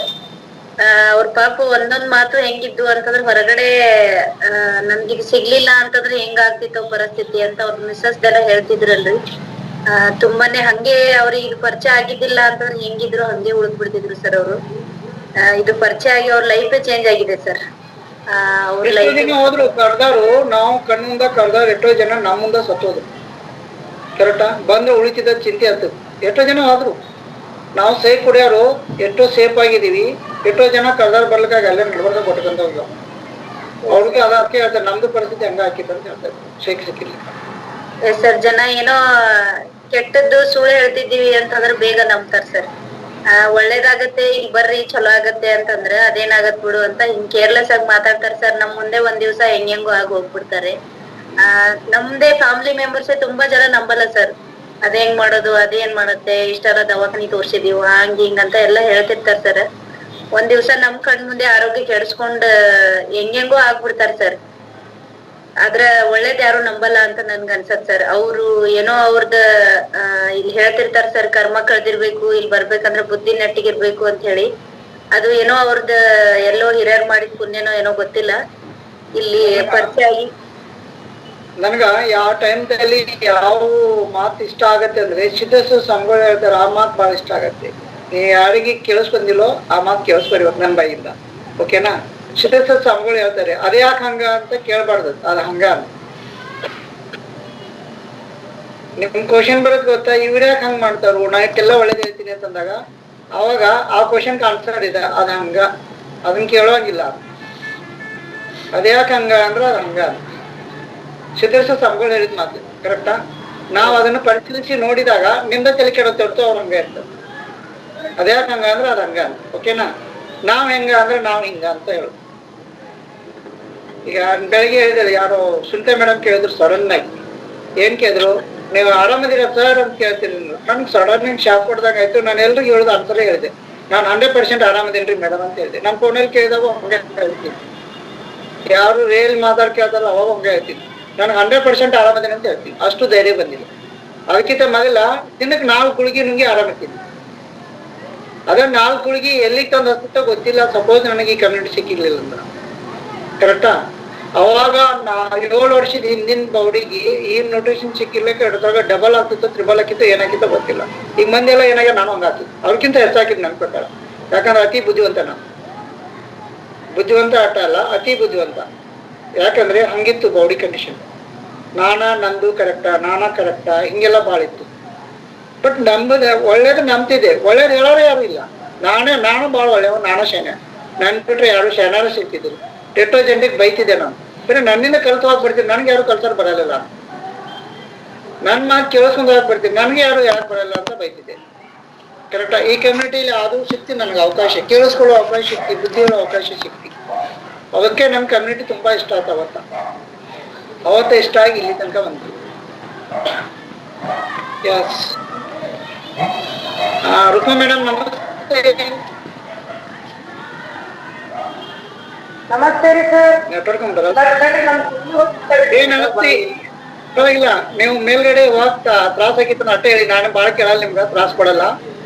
ಅವ್ರ ಪಾಪ ಒಂದೊಂದ್ ಮಾತು ಹೆಂಗಿದ್ದು ಅಂತಂದ್ರೆ, ಹೊರಗಡೆ ನನ್ಗೀಗ ಸಿಗ್ಲಿಲ್ಲ ಅಂತಂದ್ರೆ ಹೆಂಗ ಆಗ್ತಿತ್ತು ಪರಿಸ್ಥಿತಿ ಅಂತ ಅವ್ರ ಮಿಸ್ಸಸ್ ಎಲ್ಲ ಹೇಳ್ತಿದ್ರಲ್ರಿ. ತುಂಬಾನೇ ಹಂಗೆ ಅವ್ರಿಗೆ ಪರಿಚಯ ಆಗಿದ್ದಿಲ್ಲ ಅಂತಂದ್ರೆ ಹೆಂಗಿದ್ರು ಹಂಗೆ ಉಳಿದ್ ಬಿಡ್ತಿದ್ರು ಸರ್ ಅವರು. ಇದು ಪರಿಚಯ ಆಗಿ ಅವ್ರ ಲೈಫ್ ಚೇಂಜ್ ಆಗಿದೆ ಸರ್. ಅವ್ರ ಲೈಫ್ ಹೋದ್ರು ಕರ್ದಾರು, ನಾವು ಕಣ್ಣಿಂದ ಕರ್ದಾರು ಎಷ್ಟೋ ಜನ ನಮ್ಮ ಮುಂದೆ ಸತ್ತೋದ್ರು. ಕರೆಕ್ಟಾ? ಬಂದ್ರೆ ಉಳಿತಿದ್ದ ಚಿಂತೆ ಆಗ್ತದೆ. ಎಷ್ಟೋ ಜನ ಆದ್ರು ನಾವು ಸೇಫ್ ಹೊಡ್ಯಾರು, ಎಷ್ಟೋ ಸೇಫ್ ಆಗಿದೀವಿ. ಎಷ್ಟೋ ಜನ ಕರ್ದಾರ್ ಬರ್ಲಿಕ್ಕಾಗಿ ಅಲ್ಲೇ ನಡ್ಬರ್ಕ ಕೊಟ್ಟಕಂತ ಅವ್ರಿಗೆ ಅದಕ್ಕೆ ಹೇಳ್ತಾರೆ, ನಮ್ದು ಪರಿಸ್ಥಿತಿ ಹಂಗ ಹಾಕಿತ್ತು ಅಂತ ಹೇಳ್ತಾರೆ. ಸಿಕ್ಕಿಲ್ಲ ಸರ್. ಜನ ಏನೋ ಕೆಟ್ಟದ್ದು ಸುಳ್ಳು ಹೇಳ್ತಿದ್ದೀವಿ ಅಂತಂದ್ರೆ ಬೇಗ ನಂಬ್ತಾರ ಸರ್. ಒಳ್ಳೇದಾಗತ್ತೆ, ಇಲ್ಲಿ ಬರ್ರಿ ಚಲೋ ಆಗತ್ತೆ ಅಂತಂದ್ರೆ ಅದೇನಾಗತ್ ಬಿಡು ಅಂತ ಹಿಂಗ್ ಕೇರ್ಲೆಸ್ ಆಗಿ ಮಾತಾಡ್ತಾರ ಸರ್. ನಮ್ ಮುಂದೆ ಒಂದ್ ದಿವ್ಸ ಹೆಂಗೋ ಆಗಿ ಹೋಗ್ಬಿಡ್ತಾರೆ. ನಮ್ದೇ ಫ್ಯಾಮಿಲಿ ಮೆಂಬರ್ಸೇ ತುಂಬಾ ಜನ ನಂಬಲ್ಲ ಸರ್. ಅದ್ ಹೆಂಗ್ ಮಾಡೋದು, ಅದೇನ್ ಮಾಡತ್ತೆ, ಇಷ್ಟೆಲ್ಲ ದವಾಖಾನಿ ತೋರ್ಸಿದೀವ ಹಂಗ ಹಿಂಗ ಅಂತ ಎಲ್ಲಾ ಹೇಳ್ತಿರ್ತಾರ ಸರ್. ಒಂದ್ ದಿವ್ಸ ನಮ್ ಕಣ್ ಮುಂದೆ ಆರೋಗ್ಯ ಕೆಡ್ಸ್ಕೊಂಡ್ ಹೆಂಗೋ ಆಗ್ಬಿಡ್ತಾರ ಸರ್. ಆದ್ರ ಒಳ್ಳೇದ್ ಯಾರು ನಂಬಲ್ಲ ಅಂತ ನನ್ಗ ಅನ್ಸತ್ ಸರ್. ಅವ್ರು ಏನೋ ಅವ್ರದ ಇಲ್ಲಿ ಹೇಳ್ತಿರ್ತಾರ ಸರ್, ಕರ್ಮ ಕಳ್ದಿರ್ಬೇಕು, ಇಲ್ಲಿ ಬರ್ಬೇಕಂದ್ರ ಬುದ್ಧಿ ನೆಟ್ಟಿಗಿರ್ಬೇಕು ಅಂತ ಹೇಳಿ. ಅದು ಏನೋ ಅವ್ರದ ಎಲ್ಲೋ ಹಿರಿಯರ್ ಮಾಡಿದ ಪುಣ್ಯನೋ ಏನೋ ಗೊತ್ತಿಲ್ಲ, ಇಲ್ಲಿ ಪರಿಚಯ ಆಗಿ. ನನ್ಗ ಯಾವ ಟೈಮ್ದಲ್ಲಿ ಯಾವ ಮಾತು ಇಷ್ಟ ಆಗತ್ತೆ ಅಂದ್ರೆ, ಸಿದ್ಧಸು ಸಂಘಗಳು ಹೇಳ್ತಾರೆ ಆ ಮಾತು ಬಹಳ ಇಷ್ಟ ಆಗತ್ತೆ. ನೀ ಯಾರಿಗೆ ಕೇಳಿಸ್ಕೊಂದಿಲ್ಲೋ ಆ ಮಾತು ಕೇಳಿಸ್ಕೊಡ್ಬೇಕು ನನ್ನ ಬಾಯಿಂದ. ಓಕೆನಾ? ಸಿದ್ದೇಶ್ವರ ಸ್ವಾಮಿಗಳು ಹೇಳ್ತಾರೆ ಅದೇ ಯಾಕೆ ಹಂಗ ಅಂತ ಕೇಳ್ಬಾರ್ದು, ಅದ್ ಹಂಗ ಅಂತ. ನಿಮ್ ಕ್ವಶನ್ ಬರೋದ್ ಗೊತ್ತಾ, ಇವ್ರ್ಯಾಕ್ ಹಂಗ್ ಮಾಡ್ತಾರು, ನಾ ಎಲ್ಲ ಒಳ್ಳೇದ್ ಹೇಳ್ತೀನಿ ಅಂತಂದಾಗ ಅವಾಗ ಆ ಕ್ವಶನ್ ಆನ್ಸರ್ ಇದೆ, ಅದ್ ಹಂಗ, ಅದನ್ನ ಕೇಳೋಂಗಿಲ್ಲ. ಅದ್ಯಾಕ್ ಹಂಗ ಅಂದ್ರ ಅದ್ ಹಂಗ. ಸಿದ್ದೇಶ್ವರ ಸ್ವಾಮಿಗಳು ಹೇಳಿದ್ ಮಾತು ಕರೆಕ್ಟಾ? ನಾವ್ ಅದನ್ನ ಪರಿಶೀಲಿಸಿ ನೋಡಿದಾಗ ನಿಮ್ದ ತಲೆ ಕೆಡುತ್ತೆ ಹೊರತು ಅವ್ರ ಹಂಗ ಇರ್ತದೆ. ಅದ್ಯಾಕ್ ಹಂಗ ಅಂದ್ರ ಅದ್ ಹಂಗ ಅಂತ. ಓಕೆನಾ? ನಾವ್ ಹೆಂಗ ಅಂದ್ರೆ ನಾವ್ ಹಿಂಗ ಅಂತ ಹೇಳುದು. ಈಗ ಬೆಳಿಗ್ಗೆ ಹೇಳಿದ್ರೆ ಯಾರೋ ಸುಂತೆ ಮೇಡಮ್ ಕೇಳಿದ್ರು ಸಡನ್ ಆಗಿ, ಏನ್ ಕೇಳಿದ್ರು, ನೀವು ಆರಾಮದಿರ ಸರ್ ಅಂತ ಕೇಳ್ತೀನಿ. ನನ್ಗೆ ಸಡನ್ ಶಾಕ್ ಕೊಡ್ದಾಗ ಆಯ್ತು. ನಾನು ಎಲ್ರಿಗೂ ಹೇಳುದು ಆನ್ಸರೇ ಹೇಳಿದೆ, ನಾನು 100% ಆರಾಮದೇನ್ರಿ ಮೇಡಮ್ ಅಂತ ಹೇಳಿದೆ. ನಮ್ ಫೋನಲ್ಲಿ ಕೇಳಿದಾಗ ಹಂಗೆ ಹೇಳ್ತೀನಿ, ಯಾರು ರೇಲ್ ಮಾತಾಡ್ ಕೇಳ್ತಾರ ಅವಾಗ ಹಂಗೆ ಹೇಳ್ತೀನಿ, ನಾನು 100% ಆರಾಮದೇನೆ ಅಂತ ಹೇಳ್ತೀನಿ. ಅಷ್ಟು ಧೈರ್ಯ ಬಂದಿಲ್ಲ. ಅದಕ್ಕಿಂತ ಮೊದಲ ದಿನಕ್ಕೆ 4 ಗುಳಿಗೆ ನುಂಗಿ ಆರಾಮಿದ್ದೀನಿ. ಅದ್ರ 4 ಗುಳಿಗೆ ಎಲ್ಲಿಗೆ ತಂದು ಹತ್ತುತ್ತೋ ಗೊತ್ತಿಲ್ಲ. ಸಪೋಸ್ ನನಗೆ ಈ ಕಮ್ಯುನಿಟಿ ಸಿಕ್ಕಿರ್ಲಿಲ್ಲ ಅಂದ್ರೆ ಕರೆಕ್ಟಾ? ಅವಾಗ 7 ವರ್ಷದ ಹಿಂದಿನ ಬೌಡಿಗೆ ಈ ನ್ಯೂಟ್ರಿಷನ್ ಸಿಕ್ಕಿರ್ಲಿಕ್ಕೆ ಹಿಡಿದಾಗ ಡಬಲ್ ಆಗ್ತಿತ್ತು, ತ್ರಿಬಲ್ ಹಾಕಿತ್ತು, ಏನಾಗಿತ್ತೋ ಗೊತ್ತಿಲ್ಲ. ಈಗ ಮಂದಿ ಎಲ್ಲ ಏನಾಗ ನಾನು ಹಂಗಾಕಿತ್ತು, ಅವ್ರಿಗಿಂತ ಹೆಚ್ಚಾಕಿದ್ ನನ್ ಪ್ರಕಾರ. ಯಾಕಂದ್ರೆ ಅತಿ ಬುದ್ಧಿವಂತ ನಾನು, ಬುದ್ಧಿವಂತ ಆಟ ಅಲ್ಲ, ಅತಿ ಬುದ್ಧಿವಂತ. ಯಾಕಂದ್ರೆ ಹಂಗಿತ್ತು ಬಾಡಿ ಕಂಡೀಷನ್. ನಂದು ಕರೆಕ್ಟಾ ಹಿಂಗೆಲ್ಲ ಬಾಳ ಇತ್ತು. ಬಟ್ ನಂಬದ ಒಳ್ಳೇದು ನಂಬ್ತಿದ್ದೆ, ಒಳ್ಳೇದು ಹೇಳೋರು ಯಾರು ಇಲ್ಲ. ನಾನು ಬಾಳ ಒಳ್ಳೆಯವ, ನಾನು ಶಾನೆ. ನನ್ ಬಿಟ್ರೆ ಯಾರು ಶಾನಾರು ಸಿಗ್ತಿದ್ರು. ಎಷ್ಟೋ ಜನರಿಗೆ ಬೈತಿದ್ದೆ ನಾನು, ಬೇರೆ ನನ್ನಿಂದ ಕಲ್ತವಾಗಿ ಬರ್ತೀನಿ, ನನ್ಗೆ ಯಾರು ಕಲ್ಸೋರು ಬರಲಿಲ್ಲ. ನನ್ ಮಾತು ಕೇಳಿಸ್ಕೊಂಡು ಹೋಗಿ ಬರ್ತೀನಿ, ನನ್ಗೆ ಯಾರು ಬರಲ್ಲ ಅಂತ ಬೈತಿದ್ದೆ. ಕರೆಕ್ಟಾ? ಈ ಕಮ್ಯುನಿಟಿಲಿ ಅದು ಸಿಕ್ತಿ ನನಗೆ ಅವಕಾಶ, ಕೇಳಿಸ್ಕೊಳ್ಳೋ ಅವಕಾಶ ಸಿಕ್ತಿ, ಬುದ್ಧಿ ಹೇಳೋ ಅವಕಾಶ ಸಿಕ್ತಿ. ಅವಕ್ಕೆ ನಮ್ ಕಮ್ಯುನಿಟಿ ತುಂಬಾ ಇಷ್ಟ ಆಯ್ತು. ಅವತ್ತ ಇಷ್ಟ ಆಗಿ ಇಲ್ಲಿ ತನಕ ಬಂತು. ಎಸ್. ರುಕ್ಮಾ ಮೇಡಮ್ ನಮಸ್ತೆ. ನಮಸ್ತೆ ರೀ ಸರ್. ನೆಟ್ವರ್ಕ್ ಬರಲ್ಲ. ನಮಸ್ತೆ. ಪರವಾಗಿಲ್ಲ, ನೀವು ಮೇಲ್ಗಡೆ ಹೋಗ್ತಾ ತ್ರಾಸ ಆಗಿತ್ತು ಅಷ್ಟೇ ಹೇಳಿ, ನಾನು ಬಾಳ ಕೇಳಲ್ಲ, ನಿಮ್ಗೆ ತ್ರಾಸ ಕೊಡಲ್ಲ.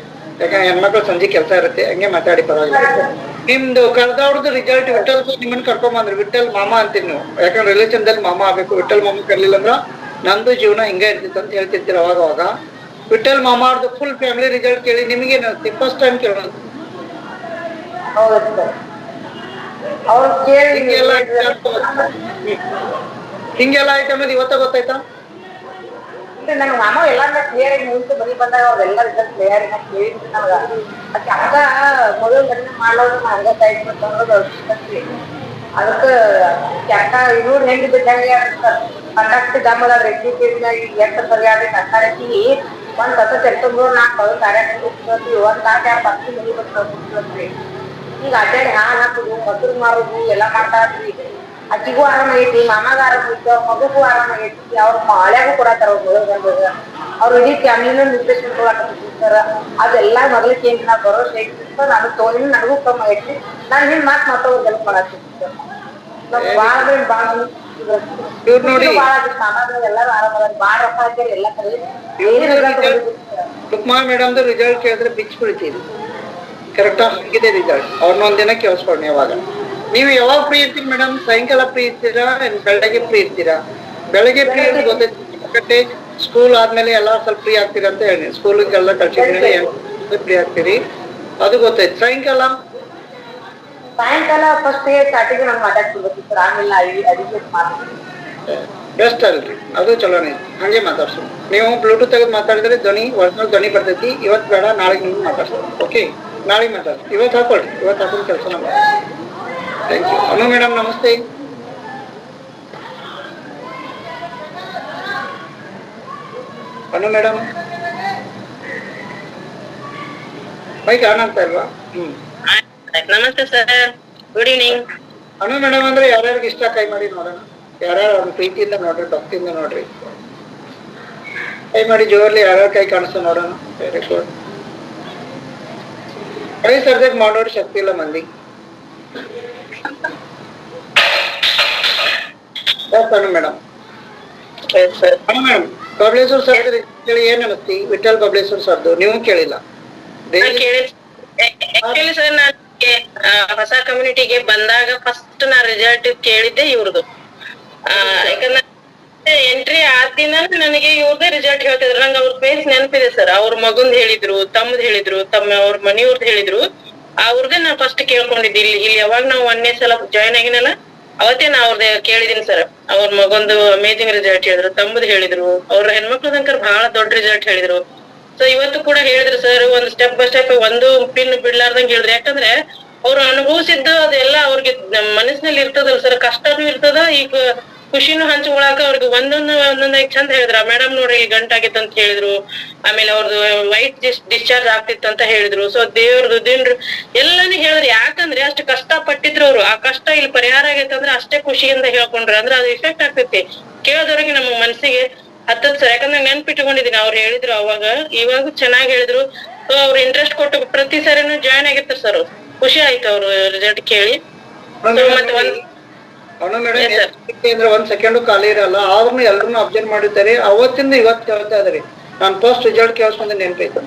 ಯಾಕಂದ್ರೆ ಹೆಣ್ಮಕ್ಳು ಸಂಜೆ ಕೆಲಸ ಇರುತ್ತೆ, ಹಂಗೆ ಮಾತಾಡಿ ಪರವಾಗಿಲ್ಲ. ನಿಮ್ದು ಕಳೆದವ್ರದ್ದು ರಿಸಲ್ಟ್ ವಿಠಲ್ ನಿಮ್ಮನ್ನ ಕರ್ಕೊಂಬಂದ್ರಿ. ವಿಠಲ್ ಮಾಮ ಅಂತೀನಿ ನೀವು, ಯಾಕಂದ್ರೆ ರಿಲೇಷನ್ ದಲ್ಲಿ ಮಾಮ ಆಗ್ಬೇಕು. ವಿಠಲ್ ಮಾಮ ಕರ್ಲಿಲ್ಲ ಅಂದ್ರ ನಂದು ಜೀವನ ಹಿಂಗ ಇರ್ತಿತ್ತು ಅಂತ ಹೇಳ್ತಿರ್ತೀರ ಅವಾಗ. ವಿಠಲ್ ಮಾಮ ಅವ್ರದ್ದು ಫುಲ್ ಫ್ಯಾಮಿಲಿ ರಿಸಲ್ಟ್ ಕೇಳಿ ನಿಮಗೆ ಫಸ್ಟ್ ಟೈಮ್ ಕೇಳೋದು. ಹಿಂಗೆಲ್ಲ ಆಯ್ತು ಅನ್ನೋದು ಇವತ್ತ ಗೊತ್ತಾಯ್ತಾ? ನನ್ ಮಾಮ ಎಲ್ಲಾ ಕ್ಲಿಯರ್ ಆಗಿ ಮುಂಚೆ ಬರೀ ಬಂದಾಗ ಅವ್ರೆಲ್ಲ ರಿಸಲ್ಟ್ ಕ್ಲಿಯರ್ ಆಗಿ ಕೇಳಿದ್ರು ನಮ್ಗ. ಅಕ್ಕ ಮೊದಲು ಗಣನೆ ಮಾಡೋದು ಹಂಗ ಟೈಪ್ ಅನ್ನೋದು ಅದಕ್ಕ ಅಕ್ಕ ಇವ್ರು ಹೆಂಗ್ ಬಿದ್ದಂಗೆ ಕಂಡಕ್ಟ್ ದಮ್ಮದ ರೆಡ್ಡಿ ಕೇಳಿದಾಗ ಎಷ್ಟು ಸರಿಯಾಗಿ ಕಟ್ಟಾಕಿ ಒಂದ್ ಸತ ಸೆಪ್ಟೆಂಬರ್ 4 ಕಾರ್ಯಕ್ರಮ ಒಂದ್ ತಾಟ 10 ಮನಿ ಬರ್ತೀವಿ. ಈಗ ಅಡ್ಡಾಡಿ ಹಾಲು ಹಾಕುದು, ಮೊಸರು ಮಾರುದು ಎಲ್ಲಾ ಮಾಡ್ತಾರ್ರಿ. ಅಕ್ಕಿಗೂ ಆರಾಮಾಗೈತಿ, ಮಾಮಾಗ ಆರಾಮಾಗೈತಿ, ಅವ್ರ ಮಗುಗೂ ಆರಾಮಾಗೈತಿ, ಅವ್ರ ಹಳ್ಯಾಗೂ ಕೊಡತ್ತಾರ ಅವ್ರು ಇಡೀ ಫ್ಯಾಮಿಲಿನ ನ್ಯೂಟ್ರಿಷನ್ ಕೊಡಾಕತ್ತಾರ. ಅದೆಲ್ಲಾ ಮೊದಲಕ್ಕೆ ಏನ್ ನಾ ಭರೋಸೆ ಐತಿ, ನಾನು ತೋರಿನ ನನಗೂ ಕಮ್ಮಿ ಆಗೈತಿ. ನಾನು ನಿನ್ ಮಾತು ಹೆಲ್ಪ್ ಮಾಡತ್ತೀನಿ. ಎಲ್ಲಾರು ಆರಾಮಾಗ ಬಾಳ ರೊಕ್ಕ ಹಾಕ್ಯಾರ ಎಲ್ಲಾ ಕಡೆ. ರುಕ್ಮಾ ಮೇಡಮ್ದು ರಿಸಲ್ಟ್ ಕೇಳಿದ್ರೆ ಬಿಚ್ಚಿ ಬಿಡ್ತೀರಿ. ಕರೆಕ್ಟಾ? ಹಂಗಿದೆ ರಿಸಲ್ಟ್. ಅವ್ರನ್ನೊಂದ್ ದಿನ ಕೇಳಿಸ್ಕೊಂಡಿ. ಯಾವಾಗ ನೀವು ಯಾವಾಗ ಫ್ರೀ ಇರ್ತೀರಿ ಮೇಡಮ್? ಸಾಯಂಕಾಲ ಫ್ರೀ ಇರ್ತೀರಾ, ಬೆಳಗ್ಗೆ ಫ್ರೀ ಇರ್ತೀರಾ? ಬೆಳಗ್ಗೆ ಫ್ರೀ ಇರೋದು ಗೊತ್ತೈತಿ. ಸ್ಕೂಲ್ ಆದ್ಮೇಲೆ ಎಲ್ಲ ಸ್ವಲ್ಪ ಫ್ರೀ ಆಗ್ತೀರಾ ಅಂತ ಹೇಳಿ, ಸ್ಕೂಲಿಗೆಲ್ಲ ಕಳ್ಸಿದ್ಮೇಲೆ ಫ್ರೀ ಆಗ್ತೀರಿ, ಅದು ಗೊತ್ತೈತಿ. ಸಾಯಂಕಾಲ ಫಸ್ಟ್ ಸ್ಟಾರ್ಟಿಂಗ್ ನಾನು ಮಾತಾಡ್ತಿರ್ಬೇಕು ಸರ್, ಆಮೇಲೆ ಅಡಿಗೆ ಬೆಸ್ಟ್ ಅಲ್ರಿ, ಅದು ಚಲೋನೇ. ಹಂಗೆ ಮಾತಾಡ್ಸು. ನೀವು ಬ್ಲೂಟೂತ್ ತೆಗೆದು ಮಾತಾಡಿದ್ರೆ ಒರಿಜಿನಲ್ ಧ್ವನಿ ಬರ್ತೈತಿ. ಇವತ್ತು ಬೇಡ, ನಾಳೆಗೆ ನಿಮ್ಗೆ ಮಾತಾಡ್ಸೋದು. ಓಕೆ, ನಾಳೆ ಮಾತಾಡ್ತೀವಿ. ಇವತ್ತು ಹಾಕೊಳ್ಳಿ, ಇವತ್ತು ಹಾಕೊಂಡು ಕೆಲಸ ಮಾಡಿ. Thank you. ಅನು ಮೇಡಮ್ ನಮಸ್ತೆ. ಅನು ಮೇಡಮ್ ಬೈಕ್ ಆನ್ ಆಗ್ತಾ ಇಲ್ವಾ? ನಮಸ್ತೆ ಸರ್, ಗುಡ್ ಈವ್ನಿಂಗ್. ಅನು ಮೇಡಮ್ ಅಂದ್ರೆ ಯಾರ್ಯಾರಿಗೆ ಇಷ್ಟ ಕೈ ಮಾಡಿ ನೋಡೋಣ. ಯಾರ್ಯಾರು ಅವ್ರ ಪ್ರೀತಿಯಿಂದ ನೋಡ್ರಿ, ಭಕ್ತಿಯಿಂದ ನೋಡ್ರಿ. ಕೈ ಮಾಡಿ ಜೋರ್ಲಿ, ಯಾರ್ಯಾರ ಕೈ ಕಾಣಿಸ್ತಾ ನೋಡೋಣ. Very good. ಕೈ ಸರ್ಜೆಕ್ಟ್ ಮಾಡೋರು ಶಕ್ತಿ ಇಲ್ಲ ಮಂದಿ. ಅನು ಮೇಡಮ್ ಬಬ್ಲೇಶ್ವರ್ ಸರ್ ಕೇಳಿ ಏನ್ ಅನಿಸ್ತಿ? ವಿಠಲ್ ಬಬ್ಲೇಶ್ವರ್ ಸರ್ದು ನೀವು ಕೇಳಿಲ್ಲ? ಆಕ್ಚುಲಿ ಸರ್, ನಾನು ಹೊಸ ಕಮ್ಯುನಿಟಿಗೆ ಬಂದಾಗ ಫಸ್ಟ್ ನಾ ರಿಸಲ್ಟ್ ಕೇಳಿದ್ದೆ ಇವ್ರದ್ದು. ಯಾಕಂದ್ರೆ ಎಂಟ್ರಿ ಆದ ದಿನ ನನಗೆ ಇವ್ರದೇ ರಿಸಲ್ಟ್ ಹೇಳ್ತಿದ್ರು. ನಂಗೆ ಅವ್ರ ಫೇಸ್ ನೆನಪಿದೆ ಸರ್. ಅವ್ರ ಮಗುಂದ್ ಹೇಳಿದ್ರು, ತಮ್ಮದ್ ಹೇಳಿದ್ರು, ಅವ್ರ ಮನೆಯವ್ರದ್ ಹೇಳಿದ್ರು. ಅವ್ರದ್ದೇ ನಾ ಫಸ್ಟ್ ಕೇಳ್ಕೊಂಡಿದ್ದೆ. ಇಲ್ಲಿ ಯಾವಾಗ ನಾವು 1ನೇ ಸಲ ಜಾಯ್ನ್ ಆಗಿನಲ್ಲ ಅವತ್ತೇ ನಾ ಅವ್ರದ್ದು ಕೇಳಿದೀನಿ ಸರ್. ಅವ್ರ ಮಗೊಂದು ಅಮೇಜಿಂಗ್ ರಿಸಲ್ಟ್ ಹೇಳಿದ್ರು, ತಮ್ಮದು ಹೇಳಿದ್ರು, ಅವ್ರ ಹೆಣ್ಮಕ್ಳದಂಕರ್ ಬಹಳ ದೊಡ್ಡ ರಿಸಲ್ಟ್ ಹೇಳಿದ್ರು. ಸೊ ಇವತ್ತು ಕೂಡ ಹೇಳಿದ್ರು ಸರ್, ಒಂದು ಸ್ಟೆಪ್ ಬೈ ಸ್ಟೆಪ್ ಒಂದು ಪಿನ್ ಬಿಡ್ಲಾರ್ದಂಗ್ ಹೇಳಿದ್ರು. ಯಾಕಂದ್ರೆ ಅವ್ರು ಅನುಭವಿಸಿದ್ದು ಅದೆಲ್ಲ ಅವ್ರಿಗೆ ಮನಸ್ಸಿನಲ್ಲಿ ಇರ್ತದಲ್ಲ ಸರ್, ಕಷ್ಟನೂ ಇರ್ತದ, ಈಗ ಖುಷಿನೂ ಹಂಚ್ಕೊಳಕ ಅವ್ರಿಗೆ ಒಂದೊಂದಾಗಿ ಚಂದ ಹೇಳಿದ್ರ. ಮೇಡಮ್ ನೋಡ್ರಿ ಇಲ್ಲಿ ಗಂಟಾಗಿತ್ತು ಅಂತ ಹೇಳಿದ್ರು, ಆಮೇಲೆ ಅವ್ರದ್ದು ವೈಟ್ ಡಿಸ್ಚಾರ್ಜ್ ಆಗ್ತಿತ್ತು ಅಂತ ಹೇಳಿದ್ರು. ಸೊ ದೇವ್ರದ್ದು ದಿನ್ರು ಎಲ್ಲಾನು ಹೇಳಿದ್ರು. ಯಾಕಂದ್ರೆ ಅಷ್ಟು ಕಷ್ಟ ಪಟ್ಟಿದ್ರು ಅವ್ರು, ಆ ಕಷ್ಟ ಇಲ್ಲಿ ಪರಿಹಾರ ಆಗೈತೆ ಅಂದ್ರೆ ಅಷ್ಟೇ ಖುಷಿಯಿಂದ ಹೇಳ್ಕೊಂಡ್ರ ಅಂದ್ರೆ ಅದು ಎಫೆಕ್ಟ್ ಆಗ್ತೈತಿ ಕೇಳೋದವ್ರಿಗೆ, ನಮ್ಮ ಮನಸ್ಸಿಗೆ ಹತ್ತದ್ ಸರ್. ಯಾಕಂದ್ರೆ ನೆನ್ಪಿಟ್ಕೊಂಡಿದೀನಿ ಅವ್ರು ಹೇಳಿದ್ರು ಅವಾಗ, ಇವಾಗ ಚೆನ್ನಾಗಿ ಹೇಳಿದ್ರು. ಸೊ ಅವ್ರು ಇಂಟ್ರೆಸ್ಟ್ ಕೊಟ್ಟು ಪ್ರತಿ ಸಾರಿನೂ ಜಾಯ್ನ್ ಆಗಿರ್ತಾರೆ ಸರ್. ಖುಷಿ ಆಯ್ತು ಅವ್ರು ರಿಸಲ್ಟ್ ಕೇಳಿ. ಮತ್ತೆ ಅವನು ಮೇಡಮ್ ಅಂದ್ರೆ 1 ಸೆಕೆಂಡು ಖಾಲಿ ಇರಲ್ಲ, ಅವ್ರನ್ನ ಎಲ್ರು ಅಬ್ಸರ್ವ್ ಮಾಡಿರ್ತಾರೆ. ಅವತ್ತಿಂದ ಇವತ್ತು ಕೇಳ್ತಾ ಇದಾರೆ. ನಾನ್ ಫಸ್ಟ್ ರಿಸಲ್ಟ್ ಕೇಳಿಸ್ಕೊಂಡೆ ನೆನಪೈತು ಸರ್.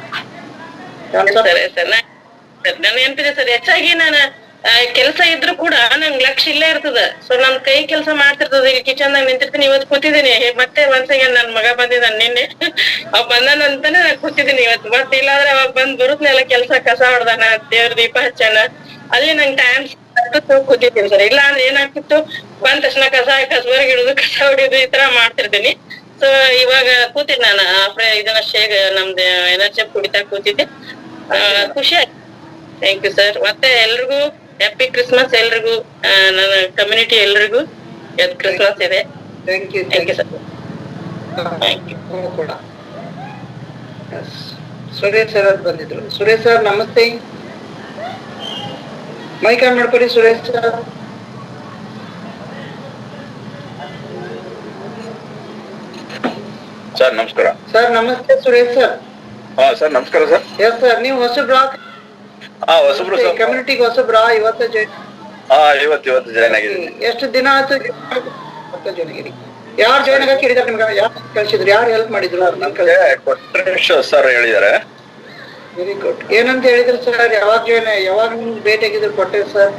ನನ್ ನೆನಪಿದೆ ಸರ್. ಹೆಚ್ಚಾಗಿ ನಾನು ಕೆಲಸ ಇದ್ರು ಕೂಡ ನಂಗ್ ಲಕ್ಷ್ಯ ಇಲ್ಲೇ ಇರ್ತದ. ಸೊ ನನ್ ಕೈ ಕೆಲಸ ಮಾಡ್ತಿರ್ತದ. ಈಗ ಕಿಚನ್ ದಾಗ ನಿಂತಿರ್ತೀನಿ, ಇವತ್ತು ಕೂತಿದ್ದೀನಿ. ಮತ್ತೆ ಒಂದ್ ಸೆಕೆಂಡ್ ನನ್ ಮಗ ಬಂದಿದ್ದಾನ ನಿನ್ನೆ, ಅವ್ ಬಂದಾನಂತಾನೆ ನಾನ್ ಕೂತಿದ್ದೀನಿ ಇವತ್ತು. ಮತ್ತೆ ಇಲ್ಲಾಂದ್ರೆ ಅವಾಗ ಬಂದ್ ಬರುತ್ತನೆಲ್ಲ ಕೆಲ್ಸ, ಕಸ ಹೊಡ್ದಾನ, ದೇವ್ರ ದೀಪ ಹಚ್ಚಾನ, ಅಲ್ಲಿ ನಂಗೆ ಟೈಮ್ ಕೂತಿದ್ದೀನಿ ಸರ್. ಇಲ್ಲ ಅಂದ್ರೆ ಏನಾಗ್ತಿತ್ತು, ಬಂದ ತಕ್ಷಣ ಕಸಬರ್ಗ್ ಇಡುದು, ಕಸ ಹೊಡಿಯೋದು, ಈ ತರ ಮಾಡ್ತಿರ್ತೀನಿ. ಸೊ ಇವಾಗ ಕೂತೀನಿ ನಾನು ಇದನ್ನ ನಮ್ದು ಎನರ್ಜಿ ಕುಡಿತಾ ಕೂತಿದ್ದೆ. ಖುಷಿ ಆಯ್ತು. Thank you sir. ಮತ್ತೆ ಎಲ್ರಿಗೂ ಹ್ಯಾಪಿ ಕ್ರಿಸ್ಮಸ್. ಎಲ್ರಿಗೂ ನನ್ನ ಕಮ್ಯುನಿಟಿ ಎಲ್ರಿಗೂ ಕ್ರಿಸ್ಮಸ್ ಇದೆ. Thank you sir. ಕೂಡ ಸುರೇಶ್ ಸರ್ ಅವ್ರು ಬಂದಿದ್ರು. ಸುರೇಶ್ ಸರ್ ನಮಸ್ತೆ. ಮೈಕ್ ಆನ್ ಮಾಡ್ಕೊಡಿ ಸುರೇಶ್ ಸರ್. ಸರ್ ನಮಸ್ಕಾರ. ಸರ್ ನಮಸ್ತೆ ಸುರೇಶ್ ಸರ್. ಸರ್ ನಮಸ್ಕಾರ ಸರ್. ಎಸ್ ಸರ್, ನೀವು ಹೊಸಬ್ರಾ? ಹೊಸಬ್ರು ಸರ್. ಕಮ್ಯುನಿಟಿಗೆ ಹೊಸಬ್ರಾ? ಇವತ್ತು ಇವತ್ತು ಜಾಯ್ನ್ ಆಗಿದ್ದೀನಿ. ಎಷ್ಟು ದಿನ ಆಯ್ತು ಜಾಯ್ನ್ ಆಗಿರಿ? ಯಾರು ಜಾಯ್ನ್ ಆಗಕ್ಕೆ ಹೇಳಿದಾರೆ ನಿಮ್ಗೆ? ಯಾರು ಕಳ್ಸಿದ್ರು? ಯಾರು ಹೆಲ್ಪ್ ಮಾಡಿದ್ರು? ಕೊಟ್ರೇಶ್ ಸರ್ ಹೇಳಿದ್ದಾರೆ. Very good. ಏನಂತ ಹೇಳಿದ್ರು ಸರ್? ಯಾವಾಗ ನಿಮ್ಗೆ ಭೇಟಿ ಆಗಿದ್ರು ಕೊಟ್ರೇಶ್ ಸರ್?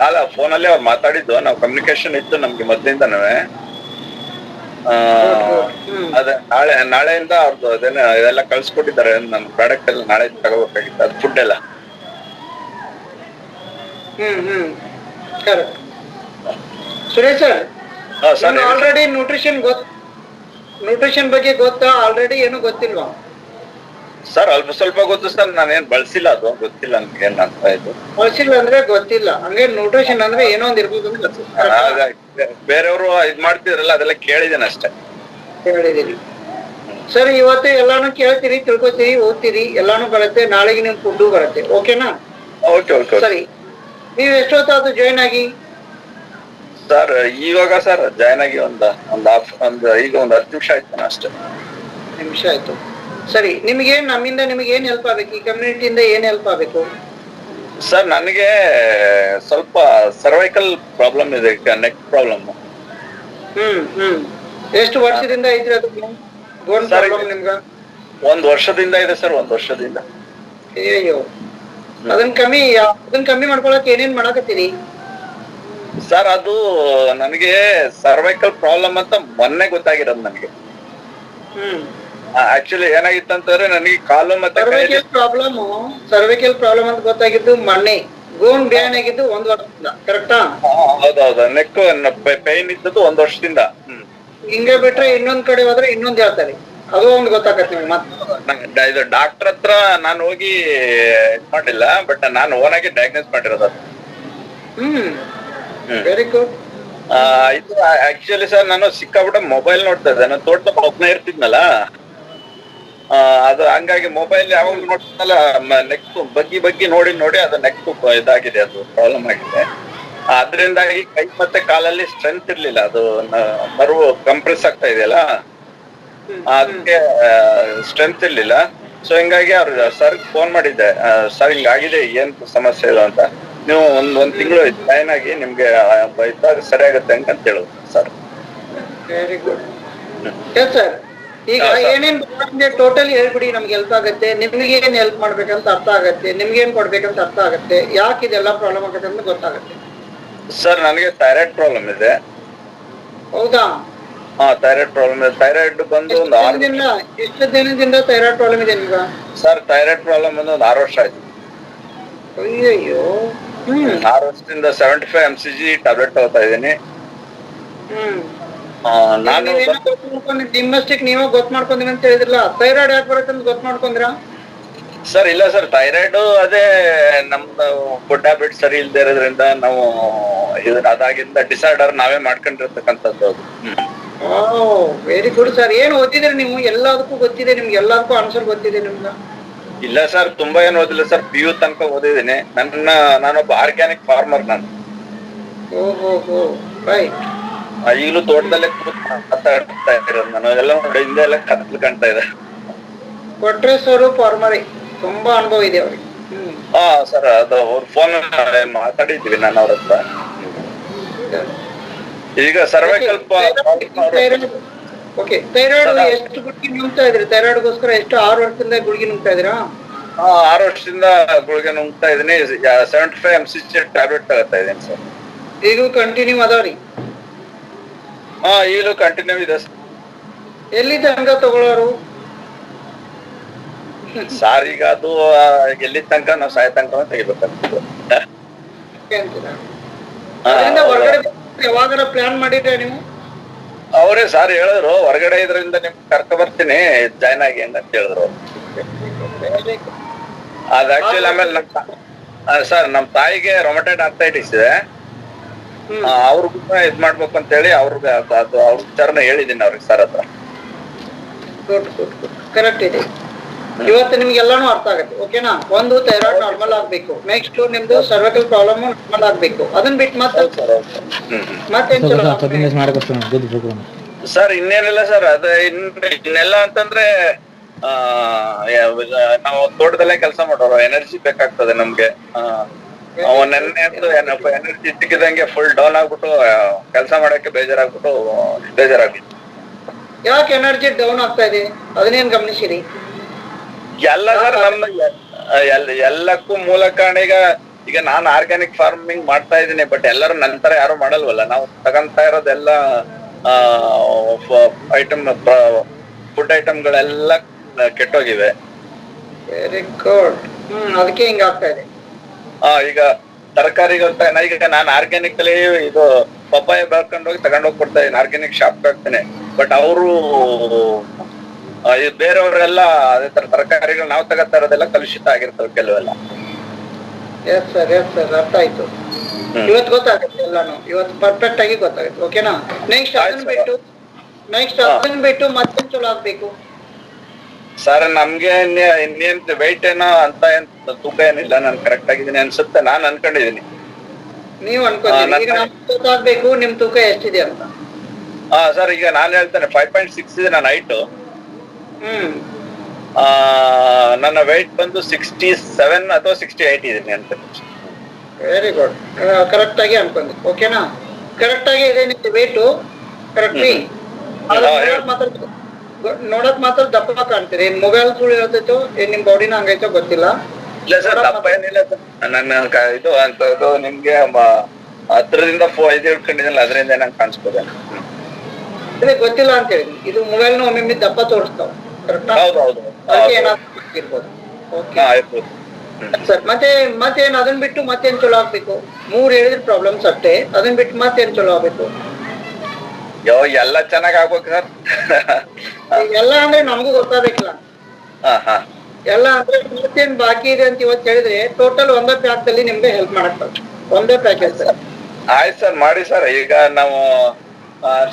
ಅಲ್ಲ, ಫೋನಲ್ಲಿ ಅವ್ರು ಮಾತಾಡಿದ್ದು. ನಾವು ಕಮ್ಯುನಿಕೇಶನ್ ಇತ್ತು ನಮ್ಗೆ ಮೊದ್ಲಿಂದನೂ. ಅದೇ ನಾಳೆಯಿಂದ ಅವ್ರದ್ದು ಅದೇನ ಇದೆಲ್ಲ ಕಳ್ಸಿಕೊಟ್ಟಿದ್ದಾರೆ. ನನ್ ಪ್ರಾಡಕ್ಟ್ ಎಲ್ಲ ನಾಳೆ ತಗೋಬೇಕಾಗಿತ್ತು, ಅದು ಫುಡ್ ಎಲ್ಲ. Correct. Suresh sir, already nutrition ಬಗ್ಗೆ ಗೊತ್ತಾ? ಆಲ್ರೆಡಿ ಏನು ಗೊತ್ತಿಲ್ವಾ ಸರ್? ಅಲ್ಪ ಸ್ವಲ್ಪ ಗೊತ್ತು ಸರ್, ನಾನೇನ್ ಬಳಸಿಲ್ಲ, ಅದು ಗೊತ್ತಿಲ್ಲ ನನ್ಗೆ ಏನ್ ಅಂತ ಇದು. ಬಳಸಿಲ್ಲ ಅಂದ್ರೆ ಗೊತ್ತಿಲ್ಲ. ಹಂಗೆ ನ್ಯೂಟ್ರಿಷನ್ ಅಂದ್ರೆ ಏನೋ ಒಂದ್ ಇರ್ಬೋದು ಅಂತ ಬೇರೆಯವರು ಇದ್ ಮಾಡ್ತಿದ್ರಲ್ಲ, ಅದೆಲ್ಲ ಕೇಳಿದ್ದೇನೆ ಅಷ್ಟೇ. ಹೇಳಿದಿರಿ. ಸರಿ, ಇವತ್ತು ಎಲ್ಲಾನು ಕೇಳ್ತೀರಿ, ತಿಳ್ಕೊತೀರಿ, ಓದ್ತೀರಿ, ಎಲ್ಲಾನು ಬರುತ್ತೆ. ನಾಳೆಗೆ ನಿಮ್ ಫುಡ್ ಬರುತ್ತೆ. ಓಕೆನಾ? ಓಕೆ. ಸರಿ, ನೀವ್ ಎಷ್ಟೊತ್ತಾದ್ರು ಜಾಯ್ನ್ ಆಗಿ? ಸರ್ ಇವಾಗ ಸರ್ ಜಾಯ್ನ್ ಆಗಿ ಈಗ ಒಂದ್ 10 ನಿಮಿಷ ಆಯ್ತು ಅಷ್ಟೇ. ನಿಮಿಷ ಆಯ್ತು. ಸರಿ, ನಮ್ಮಿಂದ ನಿಮ್ಗೆ ಏನ್ ಹೆಲ್ಪ್ ಆಗ್ಬೇಕು? ಈ ಕಮ್ಯುನಿಟಿಯಿಂದ ಏನ್ ಹೆಲ್ಪ್ ಆಗ್ಬೇಕು ಸರ್? ನನಗೆ ಸ್ವಲ್ಪ ಸರ್ವೈಕಲ್ ಪ್ರಾಬ್ಲಮ್ ಇದೆ, ನೆಕ್ ಪ್ರಾಬ್ಲಮ್. ಎಷ್ಟು ವರ್ಷದಿಂದ ಐತ್ರಿ ಅದು ಪ್ರಾಬ್ಲಮ್ ನಿಮ್ಗ? 1 ವರ್ಷದಿಂದ ಇದೆ ಸರ್. 1 ವರ್ಷದಿಂದ. ಅಯ್ಯೋ, ಅದನ್ನ ಕಮ್ಮಿ ಮಾಡ್ಕೊಳಕ್ ಏನೇನ್ ಮಾಡಕತ್ತೀರಿ ಸರ್? ಅದು ನನಗೆ ಸರ್ವೈಕಲ್ ಪ್ರಾಬ್ಲಮ್ ಅಂತ ಮೊನ್ನೆ ಗೊತ್ತಾಗಿರೋದು ನನಗೆ. ಆಕ್ಚುಲಿ ಏನಾಗಿತ್ತಂತಂದ್ರೆ ನನಗೆ ಕಾಲು ಮತ್ತೆ ಸರ್ವೈಕಲ್ ಪ್ರಾಬ್ಲಮ್ ಅಂತ ಗೊತ್ತಾಗಿದ್ದು ಮೊನ್ನೆ. ಗೋನ್ ಬ್ಯಾನ್ ಆಗಿದ್ದು 1 ವರ್ಷದಿಂದ. ಕರೆಕ್ಟಾ? ಹೌದೌದು. ನೆಕ್ ಪೈನ್ ಇದ್ದದ್ದು 1 ವರ್ಷದಿಂದ. ಹಿಂಗೆ ಬಿಟ್ರೆ ಇನ್ನೊಂದ್ ಕಡೆ ಹೋದ್ರೆ ಇನ್ನೊಂದ್ ಹೇಳ್ತಾರೆ. ಅದು ಒಂದು ಗೊತ್ತಾಗತ್ತೆ ನಿಮ್ಗೆ. ಮತ್ತೆ ಇದು ಡಾಕ್ಟರ್ ಹತ್ರ ನಾನು ಹೋಗಿ ಇದ್ ಮಾಡಿಲ್ಲ, ಬಟ್ ನಾನು ಓನ್ ಆಗಿ ಡಯಾಗ್ನೋಸ್ ಮಾಡಿರೋದು. Very good. ಇದು ಆಕ್ಚುಲಿ ಸರ್, ನಾನು ಸಿಕ್ಕಾಬಿಟ್ಟ ಮೊಬೈಲ್ ನೋಡ್ತಾ ಇದ್ದೆ. ನಾನು ತೋಟದ ಒಬ್ಬನೇ ಇರ್ತಿದ್ನಲ್ಲ, ಅದು ಹಂಗಾಗಿ ಮೊಬೈಲ್ ಯಾವಾಗ ನೋಡ್ತಿದ್ನಲ್ಲ, ನೆಕ್ ಬಗ್ಗಿ ನೋಡಿ ಅದು ನೆಕ್ ಇದಾಗಿದೆ, ಅದು ಪ್ರಾಬ್ಲಮ್ ಆಗಿದೆ. ಅದ್ರಿಂದಾಗಿ ಕೈ ಮತ್ತೆ ಕಾಲಲ್ಲಿ ಸ್ಟ್ರೆಂತ್ ಇರ್ಲಿಲ್ಲ, ಅದು ನರ್ವ್ ಕಂಪ್ರೆಸ್ ಆಗ್ತಾ ಇದೆಯಲ್ಲ, ಅದಕ್ಕೆ ಸ್ಟ್ರೆಂತ್ ಇರ್ಲಿಲ್ಲ. ಸೊ ಹಿಂಗಾಗಿ ಅವ್ರ ಸರ್ ಫೋನ್ ಮಾಡಿದ್ದೆ, ಸರ್ ಹಿಂಗಾಗಿದೆ, ಏನ್ ಸಮಸ್ಯೆ ಇಲ್ಲ ಅಂತ. ನೀವು ಒಂದ್ ತಿಂಗಳು ಜಾಯ್ನ್ ಆಗಿ ನಿಮ್ಗೆ ಇದ್ದಾಗ ಸರಿ ಆಗುತ್ತೆ ಅಂತ ಹೇಳುದು ಸರ್. Very good. ಸರ್, ಈಗ ಏನೇನ್ ಟೋಟಲಿ ಹೇಳ್ಬಿಡಿ, ನಮ್ಗೆ ಹೆಲ್ಪ್ ಆಗತ್ತೆ. ನಿಮ್ಗೆ ಏನ್ ಹೆಲ್ಪ್ ಮಾಡ್ಬೇಕಂತ ಅರ್ಥ ಆಗತ್ತೆ, ನಿಮ್ಗೆ ಏನ್ ಕೊಡ್ಬೇಕಂತ ಅರ್ಥ ಆಗತ್ತೆ, ಯಾಕೆ ಇದೆಲ್ಲ ಪ್ರಾಬ್ಲಮ್ ಆಗತ್ತೆ ಅಂತ ಗೊತ್ತಾಗತ್ತೆ. ಸರ್, ನನಗೆ ಥೈರಾಯ್ಡ್ ಪ್ರಾಬ್ಲಮ್ ಇದೆ. ಹೌದಾ? ಥೈರಾಯ್ಡ್ ಪ್ರಾಬ್ಲಮ್ ಇದೆ. ಥೈರಾಯ್ಡ್ ಬಂದು ಎಷ್ಟು ದಿನದಿಂದ ಥೈರಾಯ್ಡ್ ಪ್ರಾಬ್ಲಮ್ ಇದೆ ನಿಮ್ಗ? ಸರ್, ಥೈರಾಯ್ಡ್ ಪ್ರಾಬ್ಲಮ್ ಬಂದು 1 6 ವರ್ಷ ಆಯ್ತು. ಅಯ್ಯಯ್ಯೋ. 6 ವರ್ಷದಿಂದ 75 mcg ಟ್ಯಾಬ್ಲೆಟ್ ತಗೋತಾ ಇದ್ದೀನಿ. ನಾನು ನಿಮ್ಮಷ್ಟಕ್ಕೆ ನೀವೇ ಗೊತ್ತ ಮಾಡ್ಕೊಂಡ್ರಿ ಅಂತ ಹೇಳಿದ್ರಲ್ಲ, ಥೈರಾಯ್ಡ್ ಯಾಕೆ ಬರುತ್ತೆ ಅಂತ ಗೊತ್ತ ಮಾಡ್ಕೊಂಡ್ರಾ? ಸರ್ ಇಲ್ಲ ಸರ್, ಥೈರಾಯ್ಡ್ ಅದೇ ನಮ್ದು ಫುಡ್ ಹ್ಯಾಬಿಟ್ ಸರಿ ಇಲ್ದೇ ಇರೋದ್ರಿಂದ ನಾವು ಅದಾಗಿಂದ ಡಿಸಾರ್ಡರ್ ನಾವೇ ಮಾಡ್ಕೊಂಡಿರ್ತಕ್ಕಂಥದ್ದು ಅದು. Very good sir. ಏನ್ ಓದಿದ್ರಿ ನೀವು? ಎಲ್ಲದಕ್ಕೂ ಗೊತ್ತಿದೆ ನಿಮ್ಗೆ, ಎಲ್ಲದಕ್ಕೂ ಆನ್ಸರ್ ಗೊತ್ತಿದೆ ನಿಮ್ಗೆ? ಇಲ್ಲ ಸರ್, ತುಂಬಾ ಏನು ಓದಿಲ್ಲ ಸರ್, PU ತನಕ ಓದಿದ್ದೀನಿ. ನಾನೊಬ್ಬ ಆರ್ಗ್ಯಾನಿಕ್ ಫಾರ್ಮರ್ ನಾನು. ಓಹೋ ರೈಟ್. ಈಗಲೂ ತೋಟದಲ್ಲೇ ಮಾತಾಡ್ತಾ ಇರೋದು ನಾನು. ಎಲ್ಲ ಹಿಂದೆ ಎಲ್ಲ ಕತ್ಲು ಕಾಣ್ತಾ ಇದೆ. ಕೊಟ್ರೇಶ್ವರು ಫಾರ್ಮರಿ, ತುಂಬಾ ಅನುಭವ ಇದೆ ಅವ್ರಿಗೆ. ಹಾ ಸರ್, ಅದು ಅವ್ರ ಫೋನ್ ಮಾತಾಡಿದ್ವಿ ನಾನು ಅವ್ರ ಹತ್ರ. ಈಗ ಸರ್ವೈಕಲ್ ಓಕೆ. ಥೈರಾಯ್ಡ್ ಎಷ್ಟು ಗುಳಿಗೆ ನುಂಗ್ತಾ ಇದ್ರಿ? ಥೈರಾಯ್ಡ್ಗೋಸ್ಕರ ಎಷ್ಟು 6 ವರ್ಷದಿಂದ ಗುಳಿಗೆ ನುಂಗ್ತಾ ಇದ್ದೀರಾ? 6 ವರ್ಷದಿಂದ ಗುಳಿಗೆ ನುಂಗ್ತಾ ಇದೀನಿ. 75 mcg ಟ್ಯಾಬ್ಲೆಟ್ ತಗೋತಾ ಇದ್ದೀನಿ ಸರ್. ಈಗೂ ಕಂಟಿನ್ಯೂ ಅದಾವ್ರಿ? ಈಗಲೂ ಕಂಟಿನ್ಯೂ ಇದೆ ಸರ್. ಎಲ್ಲಿ ತನಕ ತಗೊಳ್ಳೋರು ಸರ್? ಈಗ ಅದು ಎಲ್ಲಿ ತನಕ ನಾವು ಸಾಯ ತನಕ ತೆಗಿಬೇಕಾಗ್ತದೆ. ಹೊರಗಡೆ ಯಾವಾಗಾರ ಪ್ಲಾನ್ ಮಾಡಿದ್ರೆ ನೀವು? ಅವರೇ ಸರ್ ಹೇಳಿದ್ರು, ಹೊರಗಡೆ ಇದರಿಂದ ನಿಮ್ಗೆ ಕರ್ಕ ಬರ್ತೀನಿ ಜಾಯ್ನ್ ಆಗಿ ಅಂತ ಹೇಳಿದ್ರು. ಅದ್ ಆಕ್ಚುಲಿ ಆಮೇಲೆ ಸರ್ ನಮ್ ತಾಯಿಗೆ ರೊಮಟೈಡ್ ಆರ್ಥೈಟಿಸ್ ಇದೆ. ಅವ್ರಿಗೂ ಇದ್ ಮಾಡ್ಬೇಕು ಅಂತ ಹೇಳಿ ಅವ್ರಿಗೆ ಅದು ಅವ್ರ ವಿಚಾರನ ಹೇಳಿದೀನಿ ಅವ್ರಿಗೆ ಸರ್ ಹತ್ರ. ಕರೆಕ್ಟ್ ಇದೆ. ಇವತ್ತು ನಿಮ್ಗೆಲ್ಲಾನು ಅರ್ಥ ಆಗುತ್ತೆ. ಓಕೆನಾ? ಒಂದು ಥೈರಾಯ್ಡ್ ನಾರ್ಮಲ್ ಆಗ್ಬೇಕು, ನೆಕ್ಸ್ಟ್ ನಿಮ್ದು ಸರ್ವೈಕಲ್ ಪ್ರಾಬ್ಲಮ್ ನಾರ್ಮಲ್ ಆಗ್ಬೇಕು. ಅದನ್ನ ಬಿಟ್ಟು ಸರ್ ಇನ್ನೇನಿಲ್ಲ ಸರ್. ಅದ ಇನ್ನೆಲ್ಲ ಅಂತಂದ್ರೆ ನಾವು ತೋಟದಲ್ಲೇ ಕೆಲಸ ಮಾಡೋರು, ಎನರ್ಜಿ ಬೇಕಾಗ್ತದೆ ನಮ್ಗೆ. ನೆನ್ನೆ ಎನರ್ಜಿ ಸಿಕ್ಕಿದಂಗೆ ಫುಲ್ ಡೌನ್ ಆಗ್ಬಿಟ್ಟು ಕೆಲಸ ಮಾಡಕ್ಕೆ ಬೇಜಾರಾಗ್ಬಿಟ್ಟು. ಯಾಕೆ ಎನರ್ಜಿ ಡೌನ್ ಆಗ್ತಾ ಇದೆ? ಅದನ್ನೇನ್ ಗಮನಿಸಿರಿ? ಎಲ್ಲ ಸರ್ ನಮ್ಮ ಎಲ್ಲಕ್ಕೂ ಮೂಲ ಕಾರಣ ಈಗ ನಾನು ಆರ್ಗ್ಯಾನಿಕ್ ಫಾರ್ಮಿಂಗ್ ಮಾಡ್ತಾ ಇದ್ದೀನಿ. ಬಟ್ ಎಲ್ಲರೂ ನಂತರ ಯಾರು ಮಾಡಲ್ವಲ್ಲ. ನಾವು ತಗೊಂತಾ ಇರೋದೆಲ್ಲ ಫುಡ್ ಐಟಮ್ಗಳೆಲ್ಲ ಕೆಟ್ಟೋಗಿವೆ. Very good. ಅದಕ್ಕೆ ಹಿಂಗ ಆಗ್ತಾ ಇದೆ. ಈಗ ತರಕಾರಿಗಂತ ಈಗ ನಾನು ಆರ್ಗ್ಯಾನಿಕ್ ಅಲ್ಲಿ ಇದು ಪಪ್ಪಾಯ ಬೆಳ್ಕೊಂಡೋಗಿ ತಗೊಂಡೋಗಿ ಕೊಡ್ತಾ ಇದ್ದೀನಿ, ಆರ್ಗ್ಯಾನಿಕ್ ಶಾಪ್ ಹಾಕ್ತೇನೆ. ಬಟ್ ಅವರು ಬೇರೆಯವರೆಲ್ಲ ಅದೇ ತರ ತರಕಾರಿಗಳು ನಾವು ತಗೋತಾ ಇರೋದೆಲ್ಲ ಕಲುಷಿತ ಆಗಿರ್ತವೆ ಕೆಲವೆಲ್ಲ. ಎಸ್ ಸರ್ ಅರ್ಥ ಆಯ್ತು. ಇವತ್ತು ಗೊತ್ತಾಗುತ್ತೆ ಎಲ್ಲಾನು, ಇವತ್ತು ಪರ್ಫೆಕ್ಟ್ ಆಗಿ ಗೊತ್ತಾಗುತ್ತೆ. ಓಕೆನಾ? ನೆಕ್ಸ್ಟ್ ಅದನ್ನ ಬಿಟ್ಟು ಮತ್ತೆ ಚಲೋ ಆಗ್ಬೇಕು ಸರ್. ನಮ್ಗೆ ಇನ್ನೇನ್ ವೆಯ್ಟ್ ಏನೋ ಅಂತ ತೂಕ ಏನಿಲ್ಲ, ನಾನು ಕರೆಕ್ಟ್ ಆಗಿದ್ದೀನಿ ಅನ್ಸುತ್ತೆ, ನಾನು ಅನ್ಕೊಂಡಿದೀನಿ. ನೀವು ಅನ್ಕೊಂಡ್ರಿ ಗೊತ್ತಾಗ್ಬೇಕು ನಿಮ್ ತೂಕ ಎಷ್ಟಿದೆ ಅಂತ. ಸರ್ ಈಗ ನಾನು ಹೇಳ್ತೇನೆ 5.6 ಇದೆ ನನ್ನ ಹೈಟ್. ನನ್ನ ವೆಯ್ಟ್ ಬಂದು 67 ಅಥವಾ 68 ಇದೀನಿ ಅಂತ. Very good. ಕರೆಕ್ಟ್ ಆಗಿ ಅನ್ಕೊಂಡಿ. ಓಕೆನಾ? ಕರೆಕ್ಟ್ ಆಗಿ ಇದೆ ನಿಮ್ದು ವೇಟು. ಕರೆಕ್ಟ್. ನೋಡಕ್ ಮಾತ್ರ ದಪ್ಪ ಕಾಣ್ತೀರಿ. ಮೊಬೈಲ್ ಸುಳ್ಳು ಹೇಳ್ತೈತೋ ನಿಮ್ ಬಾಡಿನ ಹಂಗೈತೋ ಗೊತ್ತಿಲ್ಲ. ಇಲ್ಲ ಸರ್, ದಪ್ಪ ಏನಿಲ್ಲ ಸರ್. ನನ್ನ ಇದು ಅಂತದ್ದು ನಿಮ್ಗೆ ಹತ್ರದಿಂದ ಇದು ಹಿಡ್ಕೊಂಡಿದ್ದಲ್ಲ, ಅದರಿಂದ ನಂಗೆ ಕಾಣಿಸ್ಬೋದು. ಅದೇ ಗೊತ್ತಿಲ್ಲ ಅಂತ ಹೇಳಿ. ಇದು ಮೊಬೈಲ್ನ ಒಮ್ಮೆ ದಪ್ಪ ತೋರಿಸ್ತಾವ. ಹೌದೌದು. ಸರ್ ಮತ್ತೇನ್ ಅದನ್ ಬಿಟ್ಟು ಮತ್ತೇನ್ ಚಲೋ ಆಗ್ಬೇಕು? 3 ಹೇಳಿದ್ರೆ ಪ್ರಾಬ್ಲಮ್ಸ್ ಅಷ್ಟೇ. ಅದನ್ ಬಿಟ್ಟು ಮತ್ತೇನ್ ಚಲೋ ಆಗ್ಬೇಕು? ಎಲ್ಲ ಚೆನ್ನಾಗ್ ಆಗ್ಬೇಕು ಸರ್. ಎಲ್ಲ ಅಂದ್ರೆ ನಮಗೂ ಗೊತ್ತಾಗಬೇಕಲ್ಲ. ಎಲ್ಲ ಅಂದ್ರೆ ಮತ್ತೇನ್ ಬಾಕಿ ಇದೆ ಅಂತ ಇವತ್ತು ಹೇಳಿದ್ರೆ ಟೋಟಲ್ ಒಂದೇ ಪ್ಯಾಕ್ ಅಲ್ಲಿ ನಿಮ್ಗೆ ಹೆಲ್ಪ್ ಮಾಡಕ್ ಒಂದೇ ಪ್ಯಾಕೇಜ್ ಸರ್. ಆಯ್ತು ಸರ್, ಮಾಡಿ ಸರ್. ಈಗ ನಾವು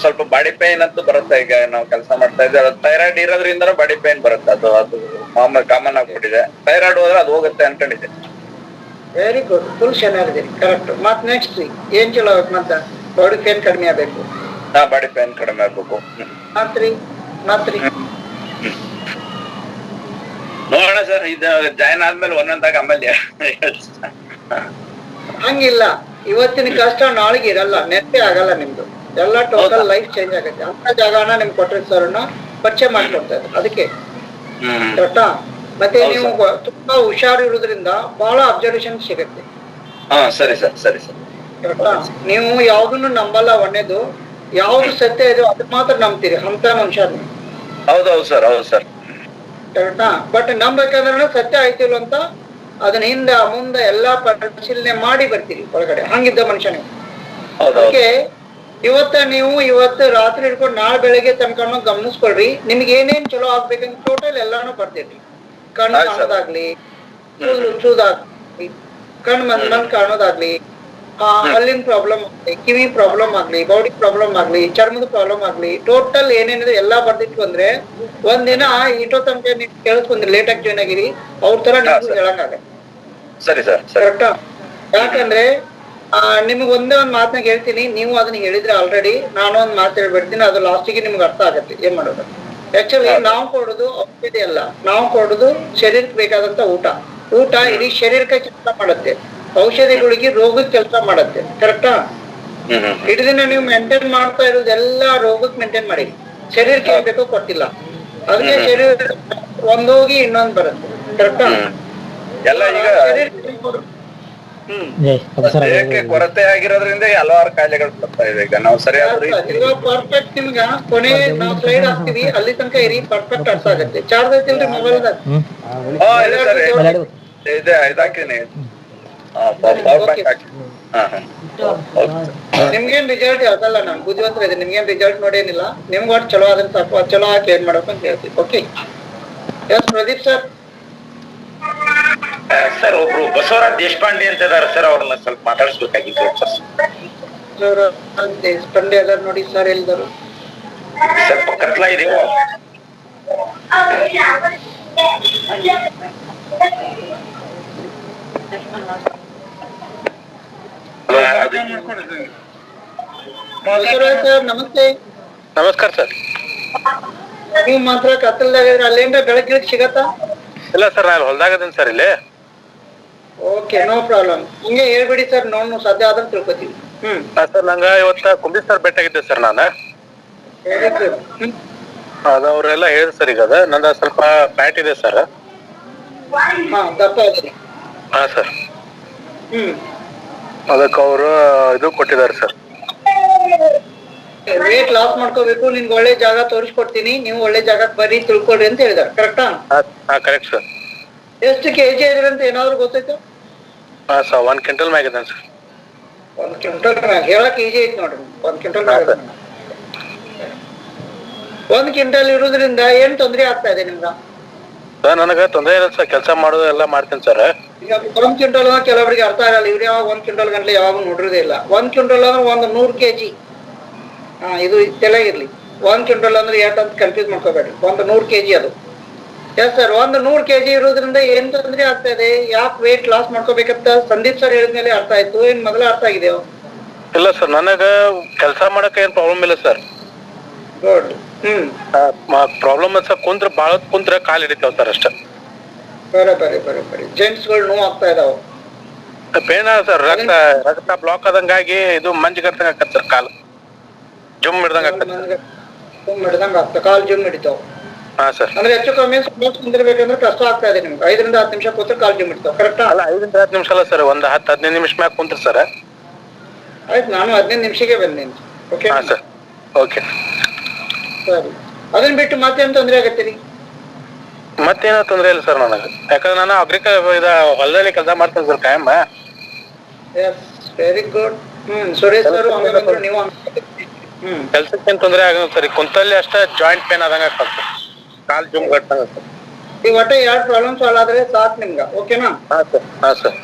ಸ್ವಲ್ಪ ಬಾಡಿ ಪೇನ್ ಅಂತೂ ಬರುತ್ತೆ. ಈಗ ನಾವು ಕೆಲಸ ಮಾಡ್ತಾ ಇದ್ದೇವೆ, ಥೈರಾಯ್ಡ್ ಇರೋದ್ರಿಂದ ಬಾಡಿ ಪೇನ್ ಬರುತ್ತೆ. ಅದು ಕಾಮನ್ ಆಗ್ಬಿಟ್ಟಿದೆ. ಥೈರಾಯ್ಡ್ ಹೋದ್ರೆ ಅದು ಹೋಗುತ್ತೆ ಅನ್ಕೊಂಡಿದ್ದೆ. Very good. ಫುಲ್ ಚೆನ್ನಾಗಿದ್ದೀರಿ. ಕರೆಕ್ಟ್. ಮತ್ ನೆಕ್ಸ್ಟ್ ಏನ್ ಚಲೋ ಆಗ್ಬೇಕು? ಮತ್ತೆ ಬಾಡಿ ಪೇನ್ ಕಡಿಮೆ ಆಗ್ಬೇಕು. ಬಾಡಿ ಪೇನ್ ಕಡಿಮೆ ಆಗ್ಬೇಕು. ಮಾತ್ರಿ ನೋಡೋಣ ಸರ್. ಇದು ಜಾಯ್ನ್ ಆದ್ಮೇಲೆ ಒಂದೊಂದಾಗ ಆಮೇಲೆ ಹಂಗಿಲ್ಲ. ಇವತ್ತಿನ ಕಷ್ಟ ನಾಳೆಗೆ ಇರಲ್ಲ, ನೆಟ್ಟೆ ಆಗಲ್ಲ ನಿಮ್ದು. ಎಲ್ಲ ಟೋಟಲ್ ಲೈಫ್ ಚೇಂಜ್ ಆಗುತ್ತೆ. ಅಂತ ಜಾಗನ ನಿಮ್ ಕೊಟ್ರೆ ಸರ್ನ ಪರಿಚಯ ಮಾಡ್ಕೊಡ್ತಾ ಇದ್ದಾರೆ. ಅದಕ್ಕೆ ಕರೆಕ್ಟಾ? ಮತ್ತೆ ನೀವು ತುಂಬಾ ಹುಷಾರು ಇರೋದ್ರಿಂದ ಬಹಳ ಅಬ್ಸರ್ವೇಷನ್ ಸಿಗುತ್ತೆ. ಸರಿ ಸರ್, ಸರಿ ಸರ್. ಕರೆಕ್ಟಾ? ನೀವು ಯಾವ್ದನ್ನು ನಂಬಲ್ಲ. ಒಳ್ಳೇದು ಯಾವ್ದು ಸತ್ಯ ಇದೆಯೋ ಅದು ಮಾತ್ರ ನಂಬ್ತೀರಿ. ಅಂತ ಮನುಷ್ಯ ನೀವು. ಹೌದೌದು ಸರ್, ಹೌದು ಸರ್. ಕರೆಕ್ಟಾ? ಬಟ್ ನಂಬೇಕಾದ್ರೆ ಸತ್ಯ ಆಯ್ತಿಲ್ಲ ಅಂತ ಅದನ್ನ ಹಿಂದ ಮುಂದೆ ಎಲ್ಲಾ ಪರಿಶೀಲನೆ ಮಾಡಿ ಬರ್ತೀರಿ ಒಳಗಡೆ. ಹಂಗಿದ್ದ ಮನುಷ್ಯ ನೀವು. ಹೌದೌದು. ಅದಕ್ಕೆ ಇವತ್ತು ರಾತ್ರಿ ಹಿಡ್ಕೊಂಡು ನಾಳೆ ಬೆಳಗ್ಗೆ ತನಕ ಗಮನಿಸ್ಕೊಳ್ರಿ. ನಿಮ್ಗೆ ಏನೇನ್ ಚಲೋ ಆಗ್ಬೇಕಂತ ಟೋಟಲ್ ಎಲ್ಲಾನು ಬರ್ತೀರಿ. ಕಣ್ಣು ಕಾಣೋದಾಗ್ಲಿ, ಉಚ್ಚುದಾಗ್ಲಿ, ಕಣ್ಣು ಮಂದ್ ಕಾಣೋದಾಗ್ಲಿ, ಹಲ್ಲಿನ ಪ್ರಾಬ್ಲಮ್ ಆಗ್ಲಿ, ಕಿವಿ ಪ್ರಾಬ್ಲಮ್ ಆಗ್ಲಿ, ಬಾಡಿ ಪ್ರಾಬ್ಲಮ್ ಆಗ್ಲಿ, ಚರ್ಮದ ಪ್ರಾಬ್ಲಮ್ ಆಗ್ಲಿ, ಟೋಟಲ್ ಏನೇನಿದೆ ಎಲ್ಲಾ ಬರ್ದಿಟ್ಟು ಬಂದ್ರೆ ಒಂದಿನ ಇಟೋ ತನಕ ನೀವು ಕೇಳಿಸ್ಕೊಂಡ್ರಿ ಲೇಟ್ ಆಗಿ ಜಾಯ್ನ್ ಆಗಿರಿ ಅವ್ರ ತರ ನಿಮ್ಗೂ ಹೇಳಂಗಾಗ. ಸರಿ ಸರ್. ಕರೆಕ್ಟಾ? ಯಾಕಂದ್ರೆ ನಿಮ್ಗೆ ಒಂದೇ ಒಂದ್ ಮಾತನಾಗ ಹೇಳ್ತೀನಿ, ನೀವು ಅದನ್ನ ಹೇಳಿದ್ರೆ ಆಲ್ರೆಡಿ, ನಾನು ಒಂದ್ ಮಾತು ಹೇಳ್ಬಿಡ್ತೀನಿ, ಅದು ಲಾಸ್ಟಿಗೆ ನಿಮ್ಗೆ ಅರ್ಥ ಆಗತ್ತೆ ಏನ್ ಮಾಡೋದು. ಆಕ್ಚುಲಿ ನಾವು ಕೊಡೋದು ಔಷಧಿ ಅಲ್ಲ, ನಾವು ಕೊಡೋದು ಶರೀರಕ್ಕೆ ಬೇಕಾದಂತ ಊಟ ಇಡೀ ಶರೀರಕ್ಕೆ ಕೆಲಸ ಮಾಡುತ್ತೆ. ಔಷಧಿಗಳಿಗೆ ರೋಗಕ್ಕೆ ಕೆಲಸ ಮಾಡುತ್ತೆ. ಕರೆಕ್ಟಾ? ಇಡೀ ನೀವು ಮೇಂಟೈನ್ ಮಾಡ್ತಾ ಇರೋದೆಲ್ಲ ರೋಗಕ್ಕೆ ಮೇಂಟೈನ್ ಮಾಡಿ, ಶರೀರಕ್ಕೆ ಏನ್ ಬೇಕೋ ಕೊಟ್ಟಿಲ್ಲ. ಅದಕ್ಕೆ ಶರೀರ ಒಂದೋಗಿ ಇನ್ನೊಂದ್ ಬರುತ್ತೆ. ಕರೆಕ್ಟಾ? ಎಲ್ಲ ಈಗ ದೇಹಕ್ಕೆ ಕೊರತೆ ಆಗಿರೋದ್ರಿಂದ ಹಲವಾರು ಕಾಯಿಲೆಗಳು ಬರ್ತಾ ಇದೆ. ಈಗ ನಾವು ಸರಿಯಾದ ಪರ್ಫೆಕ್ಟ್ ನಿಮ್ಗ ಕೊನೆ ನಾವು ಸ್ಲೈಡ್ ಹಾಕ್ತಿವಿ, ಅಲ್ಲಿ ತನಕ ಇರಿ, ಪರ್ಫೆಕ್ಟ್ ಅರ್ಥ ಆಗುತ್ತೆ. ಚಾರ್ಜ್ ಐತಿಲ್ರಿ ಮೊಬೈಲ್ದಾಗ? ಇದಾಕಿನಿ. ನಿಮ್ಗೇನ್ ರಿಸಲ್ಟ್ ಅದಲ್ಲ, ನಾನು ಬುದ್ಧಿವಂತರ ಇದೆ, ನಿಮ್ಗೇನ್ ರಿಸಲ್ಟ್ ನೋಡೇನಿಲ್ಲ. ನಿಮ್ಗೆ ಒಟ್ಟು ಚಲೋ ಆದ್ರೆ ಸಾಕು, ಅದು ಚಲೋ ಹಾಕಿ ಏನ್ ಮಾಡ್ಬೇಕು ಅಂತ ಹೇಳ್ತೀವಿ. Okay. Yes Pradeep sir. Sir ಒಬ್ರು ಬಸವರಾಜ್ ದೇಶಪಾಂಡೆ ಅಂತ ಇದಾರೆ ಸರ್, ಅವ್ರನ್ನ ಸ್ವಲ್ಪ ಮಾತಾಡಿಸ್ಬೇಕಾಗಿತ್ತು ಸರ್. ದೇಶಪಾಂಡೆ ಅದಾರ ನೋಡಿ ಸರ್, ಎಲ್ಲಿದರು? ಸ್ವಲ್ಪ ಕತ್ಲ ಇದೆಯೋ? ಸರ್ ನಮಸ್ತೆ. ನಮಸ್ಕಾರ ಸರ್. ನೀವು ಮಾತ್ರ ಕತ್ತಲ್ದಾಗ ಅಲ್ಲೇನ್ರ ಬೆಳಗ್ಗೆ ಸಿಗತ್ತಾ? ಇಲ್ಲ ಸರ್, ನಾನು ಹೊಲ್ದಾಗದೇನ್ ಸರ್ ಇಲ್ಲಿ. Okay, no problem. ಹಿಂಗೆ ಹೇಳ್ಬಿಡಿ ಸರ್, ನೋಡ್ ಸಾಧ್ಯ ಆದ್ರೆ ತಿಳ್ಕೊತೀವಿ. ಸರ್ ನಂಗ ಇವತ್ತ ಕುಂಬಿ ಸರ್ ಭೇಟಿಯಾಗಿದ್ದೆ ಸರ್ ನಾನು. Very good. ಅದು ಅವ್ರೆಲ್ಲ ಹೇಳಿದ್ರು ಸರ್. ಈಗ ಅದ ನಂದ ಸ್ವಲ್ಪ ಫ್ಯಾಟ್ ಇದೆ ಸರ್. ದಪ್ಪ ಇದೆ. ಹಾ ಸರ್. ಅದಕ್ಕೆ ಅವರು ಇದು ಕೊಟ್ಟಿದ್ದಾರೆ ಸರ್. ವೇಟ್ ಲಾಸ್ ಮಾಡ್ಕೋಬೇಕು, ನಿಮ್ಗೆ ಒಳ್ಳೆ ಜಾಗ ತೋರಿಸ್ಕೊಡ್ತೀನಿ, ನೀವು ಒಳ್ಳೆ ಜಾಗಕ್ಕೆ ಬರ್ರಿ ತಿಳ್ಕೊಡ್ರಿ ಅಂತ ಹೇಳಿದಾರೆ. ಕರೆಕ್ಟಾ? ಹಾ ಕರೆಕ್ಟ್ ಸರ್. ಎಷ್ಟು ಕೆಜಿ ಇದ್ರಿ ಅಂತ ಏನಾದ್ರು ಗೊತ್ತಾಯ್ತು? ಹಾ ಸರ್, 1 ಕ್ವಿಂಟಲ್ ಮ್ಯಾಗಿದ್ದಾನೆ ಸರ್. 1 ಕ್ವಿಂಟಲ್ ಮ್ಯಾಗ ಹೇಳಕ್ ಈಜಿ ಐತಿ ನೋಡ್ರಿ. 1 ಕ್ವಿಂಟಲ್ ಮ್ಯಾಗ 1 ಕ್ವಿಂಟಲ್ ಇರೋದ್ರಿಂದ ಏನ್ ತೊಂದ್ರೆ ಆಗ್ತಾ ಇದೆ ನಿಮ್ಗ? ಸರ್ ನನಗ ತೊಂದರೆ ಇಲ್ಲ ಸರ್, ಕೆಲಸ ಮಾಡೋದು ಎಲ್ಲ ಮಾಡ್ತೀನಿ ಸರ್. ಈಗ 1 ಕ್ವಿಂಟಲ್ ಕೆಲವರಿಗೆ ಅರ್ಥ ಆಗಲ್ಲ. ಇವ್ರು ಯಾವಾಗ 1 ಕ್ವಿಂಟಲ್ ಗಂಟ್ಲೆ ಯಾವಾಗ ನೋಡಿರೋದೇ ಇಲ್ಲ. 1 ಕ್ವಿಂಟಲ್ ಅಂದ್ರೆ ಒಂದು 100 kg. ಇದು ತಲೆಗಿರ್ಲಿ. 1 ಕ್ವಿಂಟಲ್ ಅಂದ್ರೆ ಎಷ್ಟು ಅಂತ ಕನ್ಫ್ಯೂಸ್ ಮಾಡ್ಕೋಬೇಡ್ರಿ. ಒಂದು 100 kg ಅದು. ಎಸ್ ಸರ್, ಒಂದು 100 kg ಇರೋದ್ರಿಂದ ಏನ್ ತೊಂದ್ರೆ ಆಗ್ತಾ ಇದೆ? ಯಾಕೆ ವೇಟ್ ಲಾಸ್ ಮಾಡ್ಕೋಬೇಕಂತ ಸಂದೀಪ್ ಸರ್ ಹೇಳಿದ್ಮೇಲೆ ಅರ್ಥ ಆಯ್ತು, ಏನ್ ಮೊದಲ ಅರ್ಥ ಆಗಿದೆಯೋ? ಇಲ್ಲ ಸರ್, ನನಗ ಕೆಲಸ ಮಾಡಕ್ಕೆ ಏನ್ ಪ್ರಾಬ್ಲಮ್ ಇಲ್ಲ ಸರ್. ಗುಡ್. ಪ್ರಾಬ್ಲಮ್ ಸರ್, ಬಾಳ ಕುಂತ್ರ ಕಾಲ್ ಹಿಡಿತಾವ ಸರ್ ಅಷ್ಟ. ಬರೀ ಜೆಂಟ್ಸ್ ಗಳು ನೋವು ಆಗ್ತಾ ಇದಾವ. ಪೇನ ಸರ್, ರಕ್ತ ಬ್ಲಾಕ್ ಆದಂಗಾಗಿ ಇದು ಮಂಜ್ ಕಟ್ಟಂಗ ಆಕತ್ ಸರ್, ಕಾಲು ಜುಮ್ ಹಿಡ್ದಂಗ ಆಗ್ತದೆ, ಕಾಲ್ ಜುಮ್ ಹಿಡಿತಾವ. ಹಾ ಸರ್. ಅಂದ್ರೆ ಹೆಚ್ಚು ಕಮ್ಮಿ ಕುಂದಿರ್ಬೇಕಂದ್ರೆ ಕಷ್ಟ ಆಗ್ತಾ ಇದೆ ನಿಮ್ಗೆ. 5 ರಿಂದ 10 ನಿಮಿಷ ಕೂತ್ರೆ ಕಾಲ್ ಜುಮ್ ಹಿಡಿತಾವ. ಕರೆಕ್ಟಾ? ಅಲ್ಲ, 5 ರಿಂದ 10 ನಿಮಿಷ ಅಲ್ಲ ಸರ್, ಒಂದು 10-15 ನಿಮಿಷ ಮ್ಯಾಗ ಕುಂತ್ರಿ ಸರ್. ಆಯ್ತು, ನಾನು 15 ನಿಮಿಷಕ್ಕೆ ಬಂದೇನೆ. ಓಕೆ. ಹಾ ಸರ್. ಓಕೆ ಸರಿ. ಅದನ್ನ ಬಿಟ್ಟು ಮತ್ತೇನ್ ತೊಂದ್ರೆ ಆಗತ್ತೀರಿ? ಮತ್ತೇನೋ ತೊಂದ್ರೆ ಇಲ್ಲ ಸರ್ ನನಗೆ, ಯಾಕಂದ್ರೆ ನಾನು ಹೊಲದಲ್ಲಿ ಕೆಲಸ ಮಾಡ್ತೇನೆ ಸರ್ ಕಾಯಮ್ಮ. Yes, very good. ಸುರೇಶ್ ಅವರು ಹಂಗಂದ್ರು ನೀವು ಕೆಲ್ಸಕ್ಕೆ ಏನ್ ತೊಂದ್ರೆ ಆಗಲ್ಲ ಸರ್. ಕುಂತಲ್ಲಿ ಅಷ್ಟ ಜಾಯಿಂಟ್ ಪೇನ್ ಆದಂಗ ಆಗ್ತದೆ, ಕಾಲ್ ಜುಮ್ ಕಟ್ಟಂಗ ಸರ್. ಈಗ ಒಟ್ಟೆ 2 ಪ್ರಾಬ್ಲಮ್ ಸಾಲ್ವ್ ಆದ್ರೆ ಸಾಕು ನಿಮ್ಗ. ಓಕೆನಾ? ಹಾ ಸರ್. ಹಾ ಸರ್.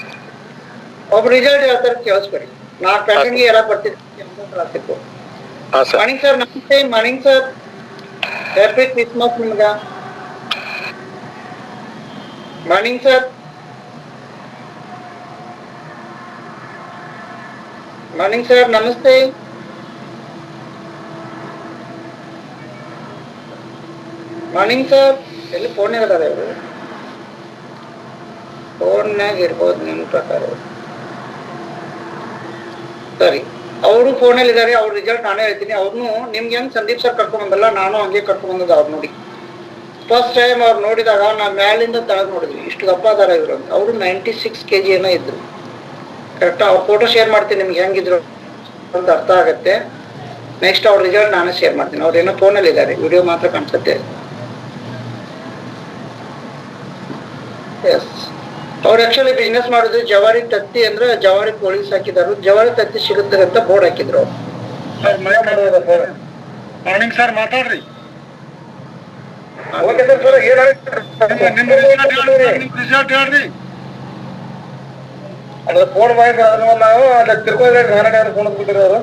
ಒಬ್ಬ ರಿಸಲ್ಟ್ ಹೇಳ್ತಾರೆ, ಕೇಳಿಸ್ಬೇಡಿ. 4 ಪ್ಯಾಟರ್ನ್ಗೆ ಎಲ್ಲ ಬರ್ತಿತ್ತು. ಹಾ ಸರ್. Morning sir. ನಮಸ್ತೆ. Morning sir. ಹ್ಯಾಪಿ ಕ್ರಿಸ್ಮಸ್ ನಿಮ್ಗ. Morning sir. ಮಾರ್ನಿಂಗ್ ಸರ್, ನಮಸ್ತೆ. Morning sir. ಎಲ್ಲಿ ಫೋನ್ ಇರೋದಾರೆ ಇವರು? ಫೋನ್ನಾಗ ಇರ್ಬೋದು ನಿಮ್ಮ ಪ್ರಕಾರ. ಸರಿ, ಅವರು ಫೋನಲ್ಲಿ ಇದಾರೆ. ಅವ್ರ ರಿಸಲ್ಟ್ ನಾನೇ ಹೇಳ್ತೀನಿ. ಅವ್ರನ್ನು ನಿಮ್ಗೆ ಹೆಂಗ್ ಸಂದೀಪ್ ಸರ್ ಕರ್ಕೊಂಡ್ ಬಂದಲ್ಲ, ನಾನು ಹಂಗೆ ಕರ್ಕೊಂಡ್ ಬಂದದ. ಅವ್ರು ನೋಡಿ ಫಸ್ಟ್ ಟೈಮ್ ಅವ್ರು ನೋಡಿದಾಗ ನಾನು ಮ್ಯಾಲಿಂದ ತಳಗ್ ನೋಡಿದ್ವಿ, ಇಷ್ಟು ದಪ್ಪ ಅದಾರ ಇವರು ಅಂತ. ಅವರು 96 kg ಏನೋ ಇದ್ರು. ಕರೆಕ್ಟಾ? ಅವ್ರ ಫೋಟೋ ಶೇರ್ ಮಾಡ್ತೀನಿ, ನಿಮ್ಗೆ ಹೆಂಗಿದ್ರು ಅಂತ ಅರ್ಥ ಆಗತ್ತೆ. ನೆಕ್ಸ್ಟ್ ಅವ್ರ ರಿಸಲ್ಟ್ ನಾನೇ ಶೇರ್ ಮಾಡ್ತೀನಿ. ಅವ್ರೇನೋ ಫೋನಲ್ಲಿ ಇದ್ದಾರೆ, ವಿಡಿಯೋ ಮಾತ್ರ ಕಾಣಿಸುತ್ತೆ. ಎಸ್, ಅವ್ರು ಆಕ್ಚುಲಿ ಬಿಸ್ನೆಸ್ ಮಾಡೋದು ಜವಾರಿ ತತ್ತಿ ಅಂದ್ರೆ ಜವಾರಿ ಕೋಳಿ ಸಾಕಿದಾರು, ಜವಾರಿ ತತ್ತಿ ಸಿಗುತ್ತೆ ಅಂತ ಬೋರ್ಡ್ ಹಾಕಿದ್ರು. ಮಾರ್ನಿಂಗ್ ಸರ್ ಮಾತಾಡ್ರಿ. ಓಕೆ ಸರ್ ಸರ್ ನಿಮ್ ರಿಸಲ್ಟ್ ಹೇಳ್ರಿ. ಅದ್ರ ಫೋನ್ ಮಾಡಿ ನಾವು ಅದ್ರ ತಿರ್ಕೊಳ್ಳಿ ಫೋನ್ ಬಿಟ್ಟಿರಿ ಅವರು.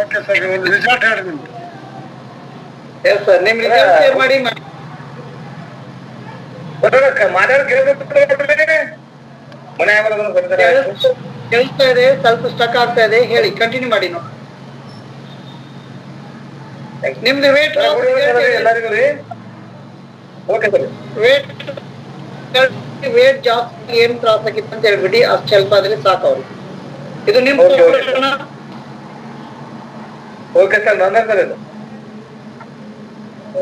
ಓಕೆ ಸರ್ ಒಂದು ರಿಸಲ್ಟ್ ಹೇಳ್ರಿ ನಿಮ್ದು. ಎಸ್ ಸರ್, ನಿಮ್ ರಿಸಲ್ಟ್ ಶೇರ್ ಮಾಡಿ. ಮಾತಾಡಿ ಮನೆ ಕೇಳಿಸ್ತಾ ಇದೆ, ಸ್ವಲ್ಪ ಸ್ಟಕ್ ಆಗ್ತಾ ಇದೆ, ಹೇಳಿ ಕಂಟಿನ್ಯೂ ಮಾಡಿ. ನಾವು ನಿಮ್ದು ವೇಟ್ ಎಲ್ಲರಿಗೂ ರೀ. ಓಕೆ ಸರ್ ವೇಟ್ ಜಾಸ್ತಿ ಏನ್ ತ್ರಾಸ ಆಗಿತ್ತು ಅಂತ ಹೇಳ್ಬಿಡಿ, ಅಷ್ಟು ಸ್ವಲ್ಪ ಆದ್ರೆ ಸಾಕು ಅವ್ರಿಗೆ. ಇದು ನಿಮ್ ಓಕೆ ಸರ್ ನಂದೇ ಸರ್ ಇದು.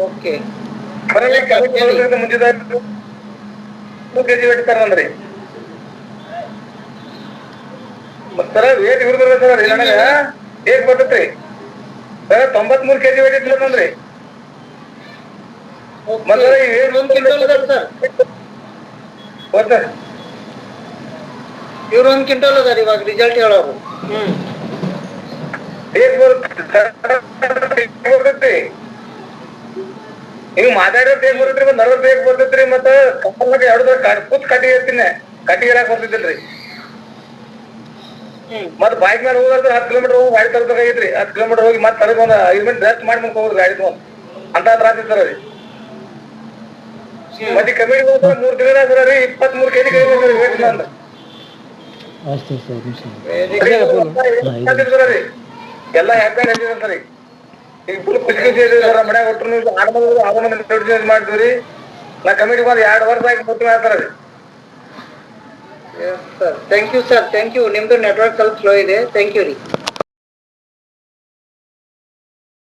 ಓಕೆ ಮುಂಚಿದ 2 kg ವೇಟ್ ಸರ್ ಅಂದ್ರಿ. ಸರ ವೇಟ್ ಇವ್ರದ್ರಿ ಸರ್ ನನಗ ಹೇಗ್ ಬರ್ತೈತ್ರಿ ಸರ್? 93 kg wait ಇಟ್ಲಂದ್ರಿ. ಮತ್ತೆ ಇವ್ರು 1 ಕ್ವಿಂಟಲ್ ಅದಾರ ಇವಾಗ ರಿಸಲ್ಟ್ ಹೇಳೋರು. ಹೇಗ್ ಬರ್ತೈತಿ ನೀವು ಮಾತಾಡೋದು ಹೇಗ್ ಬರ್ತೈತ್ರಿ? 40 ಹೇಗ್ ಬರ್ತೈತ್ರಿ? ಮತ್ತ ಕಂಪಲ್ನಾಗ 2 ಕೂತ್ ಕಟ್ಟಿಗೆ ಇರ್ತೀನಿ, ಕಟ್ಟಿಗೆ ಇರಾಕ್ ಬರ್ತಿದ್ದಿಲ್ರಿ. ಮತ್ ಬೈಕ್ ಮೇಲೆ ಹೋಗೋದು 10 ಕಿಲೋಮೀಟರ್ ಹೋಗಿ ಗಾಡಿ ತರಬೇಕಾಗಿತ್ರಿ. 10 ಕಿಲೋಮೀಟರ್ ಹೋಗಿ ಮತ್ತೆ ತರಕ್ ಒಂದು 5 ಮಿನಿಟ್ ರೆಸ್ಟ್ ಮಾಡಿ ಮುಂದೆ ಹೋಗೋದು ಗಾಡಿ ತಗೊಂಡ್ ಅಂತ ತ್ರಾಸ ಸರ್ ರೀ. ಮತ್ತೆ ಕಮಿಟಿ 3 ದಿನ ಸರ ರೀ 23 kg ಕೈ ವೇಟ್ ನಂದು. ಎಲ್ಲ ಹ್ಯಾಪಿ ಸರಿ. ಈಗ ಫುಲ್ ಖುಷಿ ಸರ್ ಮನ್ಯಾಗ ಒಟ್ಟು ನೀವು 6 ಮಂದಿ ಮಾಡಿದ್ರಿ. ನಾ ಕಮಿಟಿ ಬಂದು 2 ವರ್ಷ ಆಗಿ ಮುಟ್ಟಿ ಮಾಡ್ತಾರ ರೀ. Thank you sir, thank you. ನಿಮ್ದು ನೆಟ್ವರ್ಕ್ ಸ್ವಲ್ಪ ಸ್ಲೋ ಇದೆ. ಥ್ಯಾಂಕ್ ಯು ರೀ.